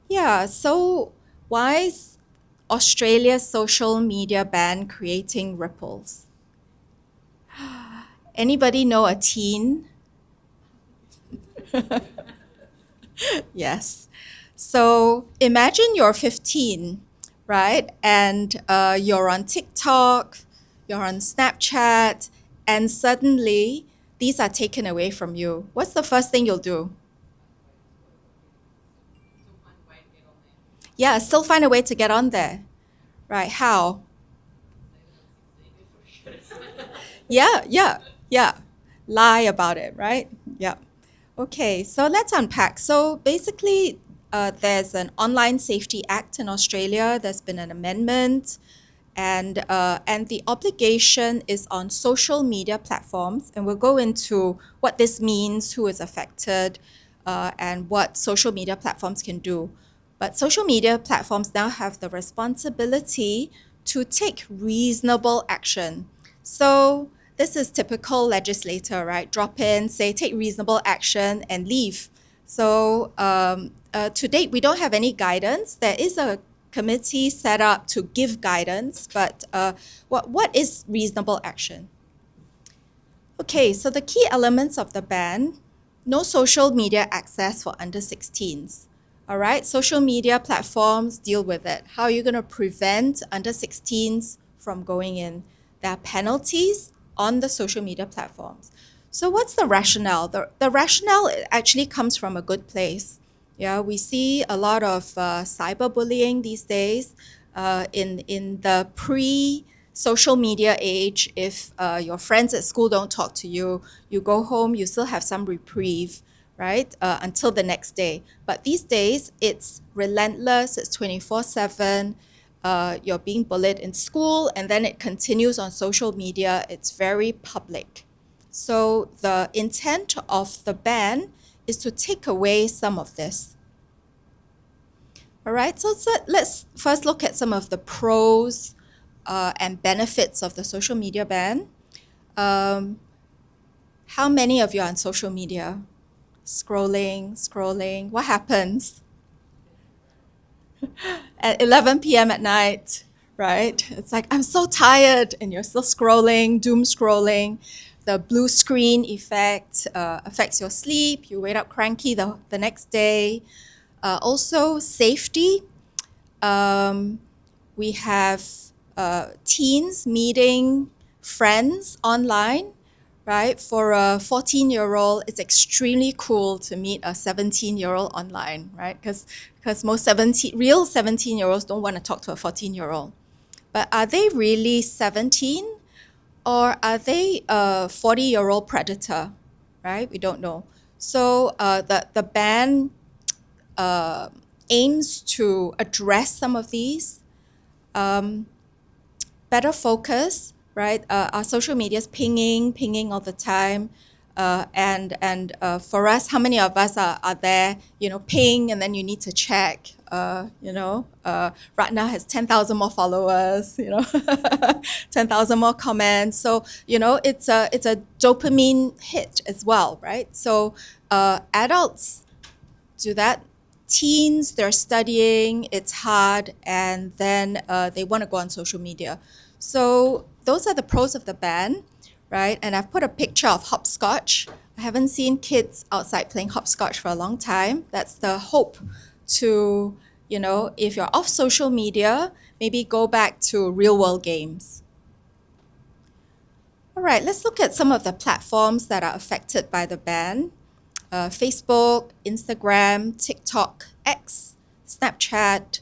Yeah, so why is Australia's social media ban creating ripples? Anybody know a teen? Yes. So imagine you're 15, right? And you're on TikTok, you're on Snapchat, and suddenly these are taken away from you. What's the first thing you'll do? Yeah, still find a way to get on there. Right, how? Yeah. Lie about it, right? Yeah. Okay, so let's unpack. So basically, there's an Online Safety Act in Australia. There's been an amendment, and the obligation is on social media platforms. And we'll go into what this means, who is affected, and what social media platforms can do. But social media platforms now have the responsibility to take reasonable action. So this is typical legislator, right? Drop in, say, take reasonable action and leave. So to date, we don't have any guidance. There is a committee set up to give guidance, but what is reasonable action? Okay, so the key elements of the ban: no social media access for under 16s. All right, social media platforms deal with it. How are you going to prevent under 16s from going in? There are penalties on the social media platforms. So what's the rationale? The rationale actually comes from a good place. Yeah, we see a lot of cyberbullying these days. In the pre-social media age, if your friends at school don't talk to you, you go home, you still have some reprieve, right, until the next day. But these days, it's relentless, it's 24/7. You're being bullied in school, and then it continues on social media. It's very public. So the intent of the ban is to take away some of this. All right, so let's first look at some of the pros and benefits of the social media ban. How many of you are on social media? scrolling. What happens? At 11 p.m. at night, right? It's like, I'm so tired, and you're still scrolling, doom scrolling. The blue screen effect affects your sleep. You wake up cranky the next day. Also, safety. We have teens meeting friends online, right? For a 14-year-old, it's extremely cool to meet a 17-year-old online, right? Because most real 17-year-olds don't want to talk to a 14-year-old. But are they really 17, or are they a 40-year-old predator, right? We don't know. So the ban aims to address some of these. Better focus, right? Our social media is pinging all the time. And for us, how many of us are there, ping, and then you need to check, Ratna has 10,000 more followers, 10,000 more comments. So, it's a dopamine hit as well, right? So adults do that. Teens, they're studying, it's hard, and then they want to go on social media. So those are the pros of the ban, right? And I've put a picture of hopscotch. I haven't seen kids outside playing hopscotch for a long time. That's the hope to, if you're off social media, maybe go back to real world games. All right, let's look at some of the platforms that are affected by the ban. Facebook, Instagram, TikTok, X, Snapchat.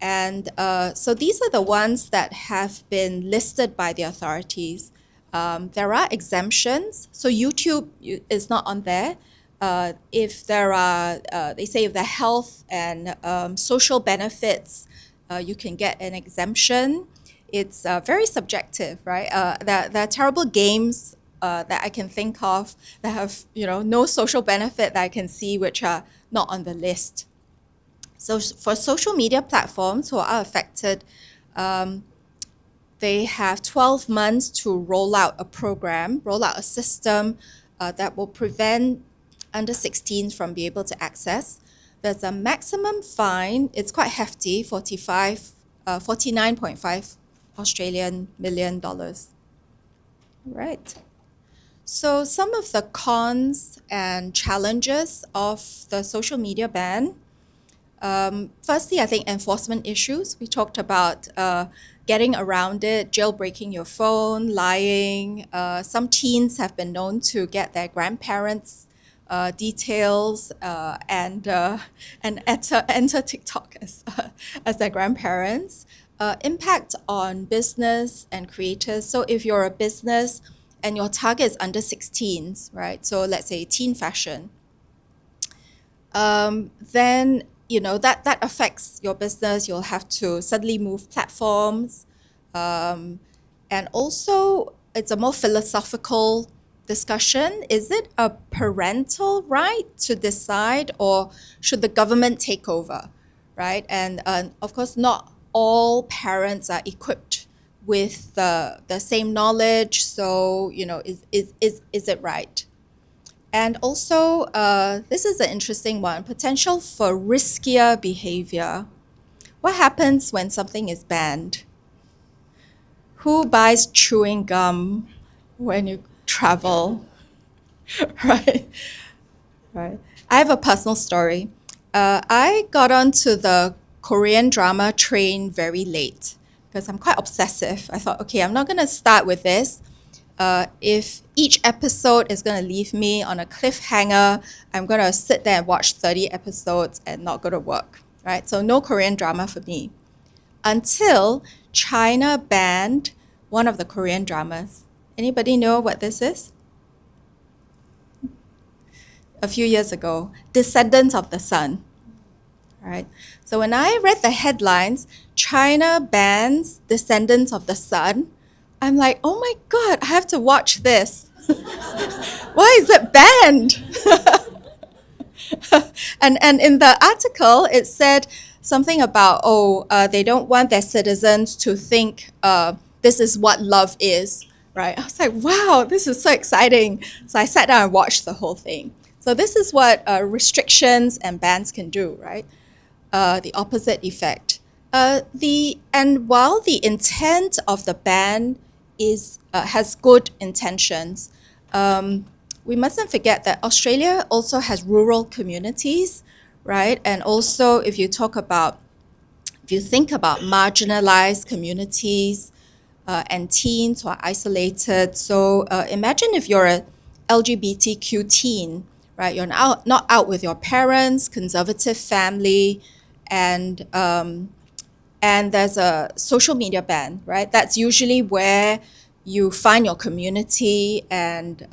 And so these are the ones that have been listed by the authorities. There are exemptions. So YouTube is not on there. If there are, they say if there are health and social benefits, you can get an exemption. It's very subjective, right? There are terrible games that I can think of that have, no social benefit that I can see, which are not on the list. So for social media platforms who are affected, they have 12 months to roll out a system that will prevent under 16s from being able to access. There's a maximum fine. It's quite hefty, 49.5 Australian million dollars. Right. So some of the cons and challenges of the social media ban. Firstly, I think enforcement issues. We talked about getting around it, jailbreaking your phone, lying. Some teens have been known to get their grandparents' details and enter TikTok as their grandparents. Impact on business and creators. So if you're a business and your target is under 16s, right? So let's say teen fashion. Then that affects your business. You'll have to suddenly move platforms. And also, it's a more philosophical discussion. Is it a parental right to decide, or should the government take over, right? And of course, not all parents are equipped with the same knowledge. So, is it right? And also, this is an interesting one, potential for riskier behavior. What happens when something is banned? Who buys chewing gum when you travel? Right? Right. I have a personal story. I got onto the Korean drama train very late because I'm quite obsessive. I thought, okay, I'm not going to start with this. If each episode is going to leave me on a cliffhanger, I'm going to sit there and watch 30 episodes and not go to work, right? So no Korean drama for me. Until China banned one of the Korean dramas. Anybody know what this is? A few years ago, Descendants of the Sun. Right? So when I read the headlines, China bans Descendants of the Sun, I'm like, oh my God, I have to watch this. Why is it banned? And in the article, it said something about, they don't want their citizens to think this is what love is, right? I was like, wow, this is so exciting. So I sat down and watched the whole thing. So this is what restrictions and bans can do, right? The opposite effect. And while the intent of the ban has good intentions, we mustn't forget that Australia also has rural communities, right? And also, if you think about marginalized communities and teens who are isolated, so imagine if you're a LGBTQ teen, right? You're not out with your parents, conservative family, and there's a social media ban, right? That's usually where you find your community and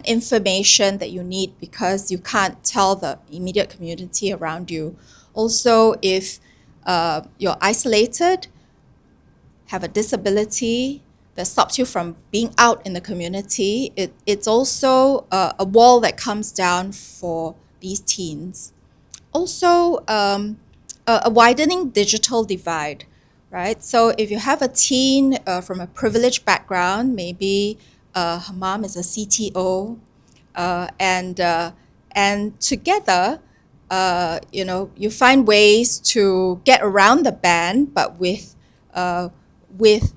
information that you need because you can't tell the immediate community around you. Also, if you're isolated, have a disability that stops you from being out in the community, it's also a wall that comes down for these teens. Also, a widening digital divide, right? So if you have a teen from a privileged background, maybe her mom is a CTO, and together, you find ways to get around the ban, but with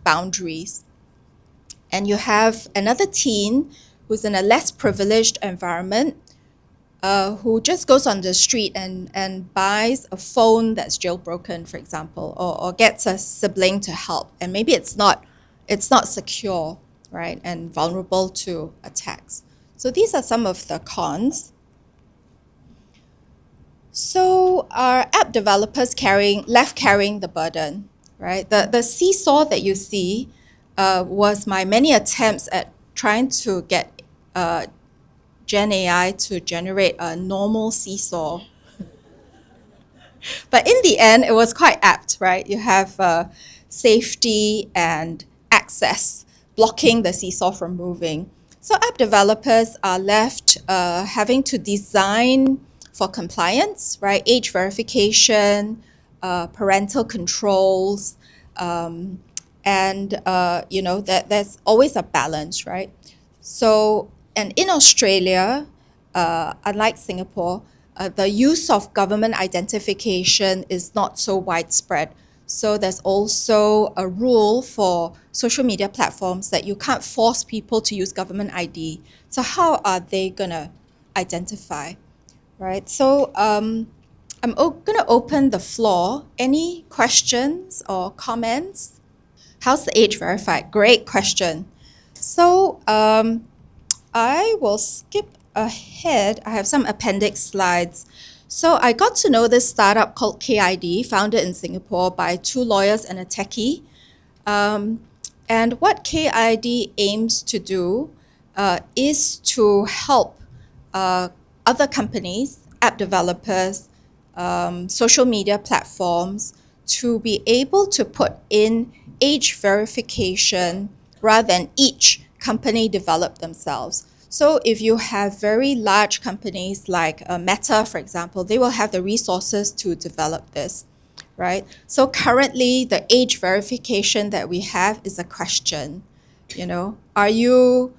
boundaries. And you have another teen who's in a less privileged environment, who just goes on the street and buys a phone that's jailbroken, for example, or gets a sibling to help, and maybe it's not secure, right, and vulnerable to attacks. So these are some of the cons. So are app developers left carrying the burden, right? The seesaw that you see was my many attempts at trying to get Gen AI to generate a normal seesaw. But in the end, it was quite apt, right? You have safety and access blocking the seesaw from moving. So app developers are left having to design for compliance, right? Age verification, parental controls, and that there's always a balance, right? So, and in Australia, unlike Singapore, the use of government identification is not so widespread. So there's also a rule for social media platforms that you can't force people to use government ID. So how are they gonna identify, right? So I'm gonna open the floor. Any questions or comments? How's the age verified? Great question. So I will skip ahead. I have some appendix slides. So I got to know this startup called KID, founded in Singapore by two lawyers and a techie. And what KID aims to do is to help other companies, app developers, social media platforms to be able to put in age verification rather than each company develop themselves. So if you have very large companies like Meta, for example, they will have the resources to develop this, right? So currently, the age verification that we have is a question. Are you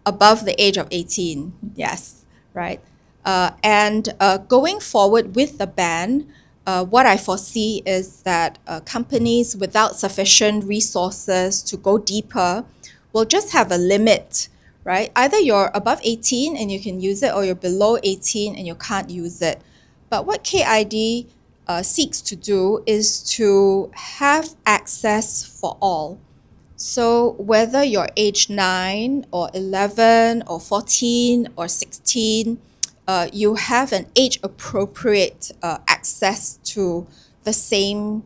above the age of 18? Yes, right? And going forward with the ban, what I foresee is that companies without sufficient resources to go deeper will just have a limit, right? Either you're above 18 and you can use it, or you're below 18 and you can't use it. But what KID seeks to do is to have access for all. So whether you're age 9 or 11 or 14 or 16, you have an age-appropriate access to the same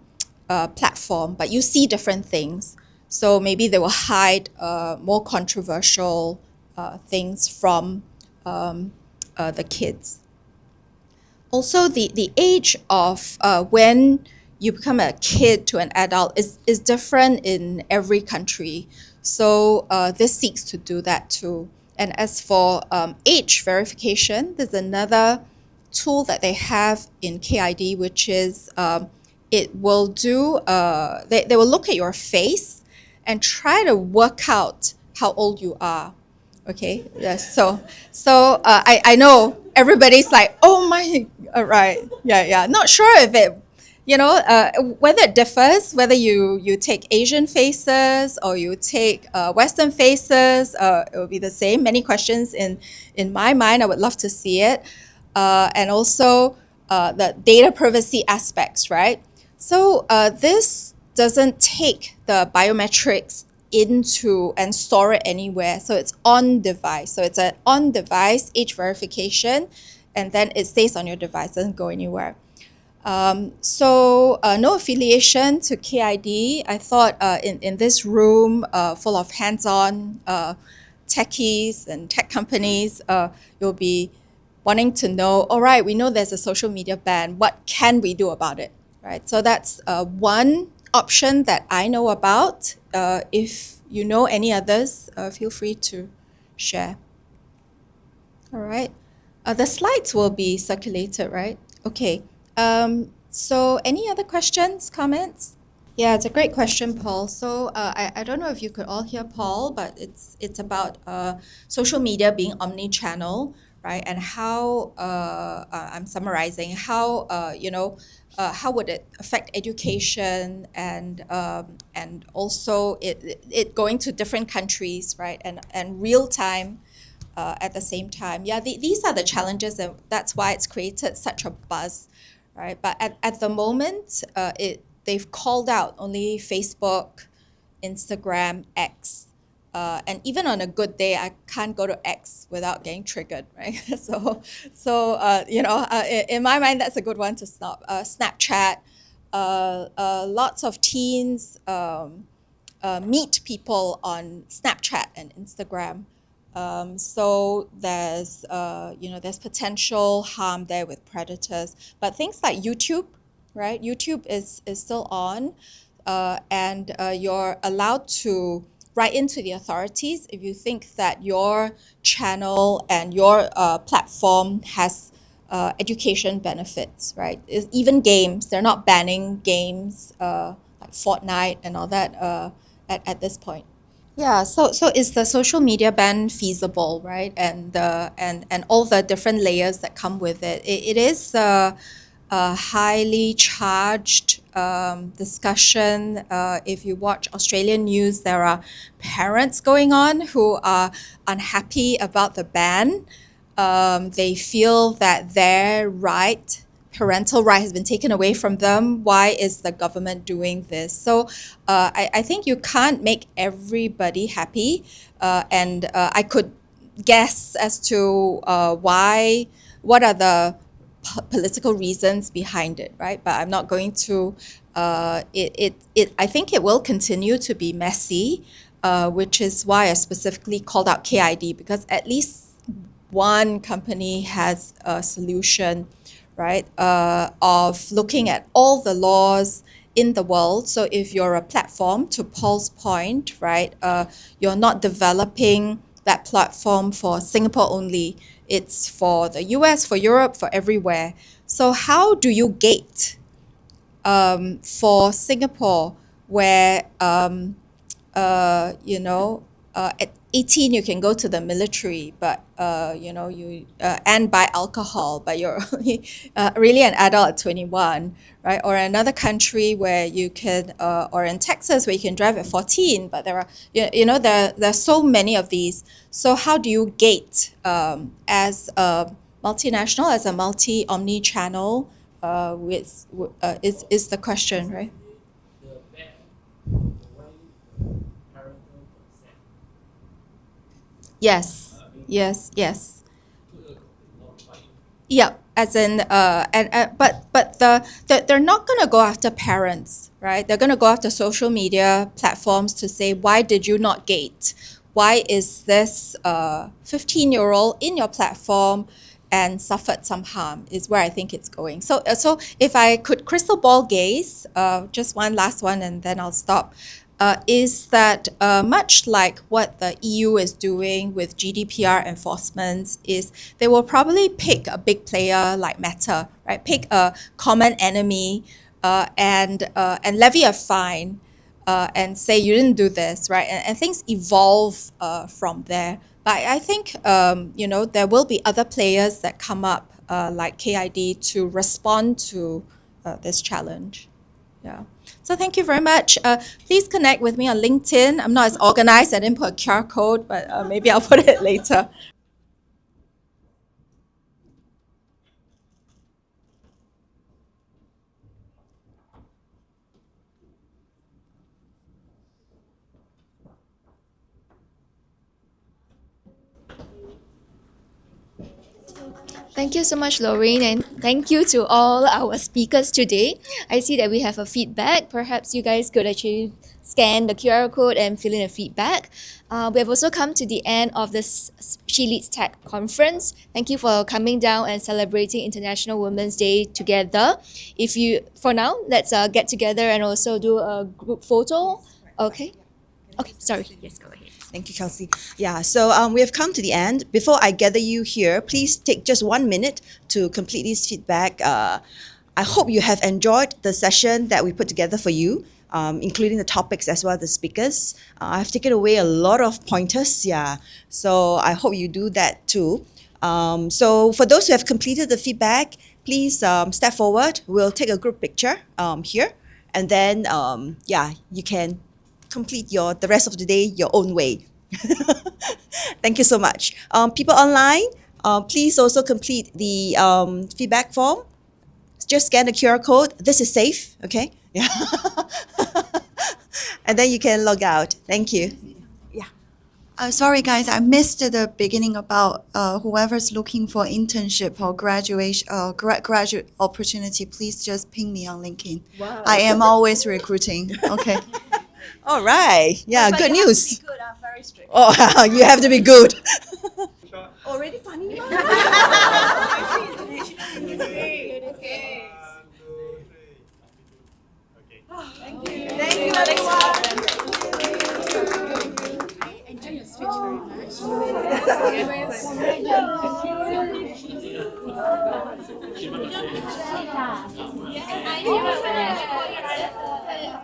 platform, but you see different things. So maybe they will hide more controversial things from the kids. Also, the age of when you become a kid to an adult is different in every country. So this seeks to do that too. And as for age verification, there's another tool that they have in KID, which is it will do, they will look at your face and try to work out how old you are, Okay, yes. I know everybody's like, oh my, right, yeah. Not sure if it, whether it differs, whether you take Asian faces or you take Western faces, it will be the same. Many questions in my mind. I would love to see it, and also the data privacy aspects, right? So this doesn't take the biometrics into and store it anywhere. So it's on device. So it's an on device age verification, and then it stays on your device, doesn't go anywhere. No affiliation to KID. I thought in this room full of hands-on techies and tech companies, you'll be wanting to know, all right, we know there's a social media ban. What can we do about it, right? So that's one option that I know about. If you know any others, feel free to share. All right. The slides will be circulated, right? Okay. So any other questions, comments? Yeah, it's a great question, Paul. So I don't know if you could all hear Paul, but it's about social media being omni-channel, right? And how I'm summarizing how would it affect education and also it going to different countries, right? And real time at the same time. Yeah, these are the challenges, and that's why it's created such a buzz, right? But at the moment, they've called out only Facebook, Instagram, X. And even on a good day, I can't go to X without getting triggered, right? In my mind, that's a good one to stop. Snapchat, lots of teens meet people on Snapchat and Instagram. So there's potential harm there with predators. But things like YouTube, right? YouTube is still on, and you're allowed to write into the authorities if you think that your channel and your platform has education benefits, right? Even games, they're not banning games like Fortnite and all that at this point. Yeah, so is the social media ban feasible, right? And all the different layers that come with it. It is a highly charged discussion. If you watch Australian news, there are parents going on who are unhappy about the ban. They feel that their parental right has been taken away from them. Why is the government doing this? So I think you can't make everybody happy. And I could guess as to what are the political reasons behind it, right? But I'm not going to. I think it will continue to be messy, which is why I specifically called out KID, because at least one company has a solution, right, of looking at all the laws in the world. So if you're a platform, to Paul's point, right, you're not developing that platform for Singapore only. It's for the US, for Europe, for everywhere. So how do you gate for Singapore, where at 18 you can go to the military, but and buy alcohol, but you're really an adult at 21, right? Or another country where you can, or in Texas where you can drive at 14, but there are so many of these. So how do you gate as a multinational, as a omni-channel? Is the question, right? The ban providing parental consent. Yes, yes. Could notify you. Yep. As in, but they're not going to go after parents, right? They're going to go after social media platforms to say, why did you not gate? Why is this 15-year-old in your platform and suffered some harm? Is where I think it's going. So if I could crystal ball gaze, just one last one, and then I'll stop. Is that much like what the EU is doing with GDPR enforcements, is they will probably pick a big player like Meta, right? Pick a common enemy and levy a fine and say you didn't do this, right? And things evolve from there. But I think there will be other players that come up like KID to respond to this challenge. Yeah. So thank you very much. Please connect with me on LinkedIn. I'm not as organized. I didn't put a QR code, but maybe I'll put it later. Thank you so much, Lorraine, and thank you to all our speakers today. I see that we have a feedback. Perhaps you guys could actually scan the QR code and fill in a feedback. We have also come to the end of this She Leads Tech conference. Thank you for coming down and celebrating International Women's Day together. For now, let's get together and also do a group photo. Okay. Okay, sorry. Yes, go ahead. Thank you, Kelsey. Yeah, so we have come to the end. Before I gather you here, please take just 1 minute to complete this feedback. I hope you have enjoyed the session that we put together for you, including the topics as well as the speakers. I've taken away a lot of pointers, yeah. So I hope you do that too. So for those who have completed the feedback, please step forward. We'll take a group picture here. And then, you can complete the rest of the day your own way. Thank you so much. People online, please also complete the feedback form. Just scan the QR code. This is safe, okay? Yeah. And then you can log out. Thank you. Sorry, guys, I missed the beginning about whoever's looking for internship or graduate opportunity. Please just ping me on LinkedIn. Wow. I am always recruiting. Okay. All right. Yeah, But good you have to news. be good. I'm very strict. Oh, you have to be good. Already funny. Thank you.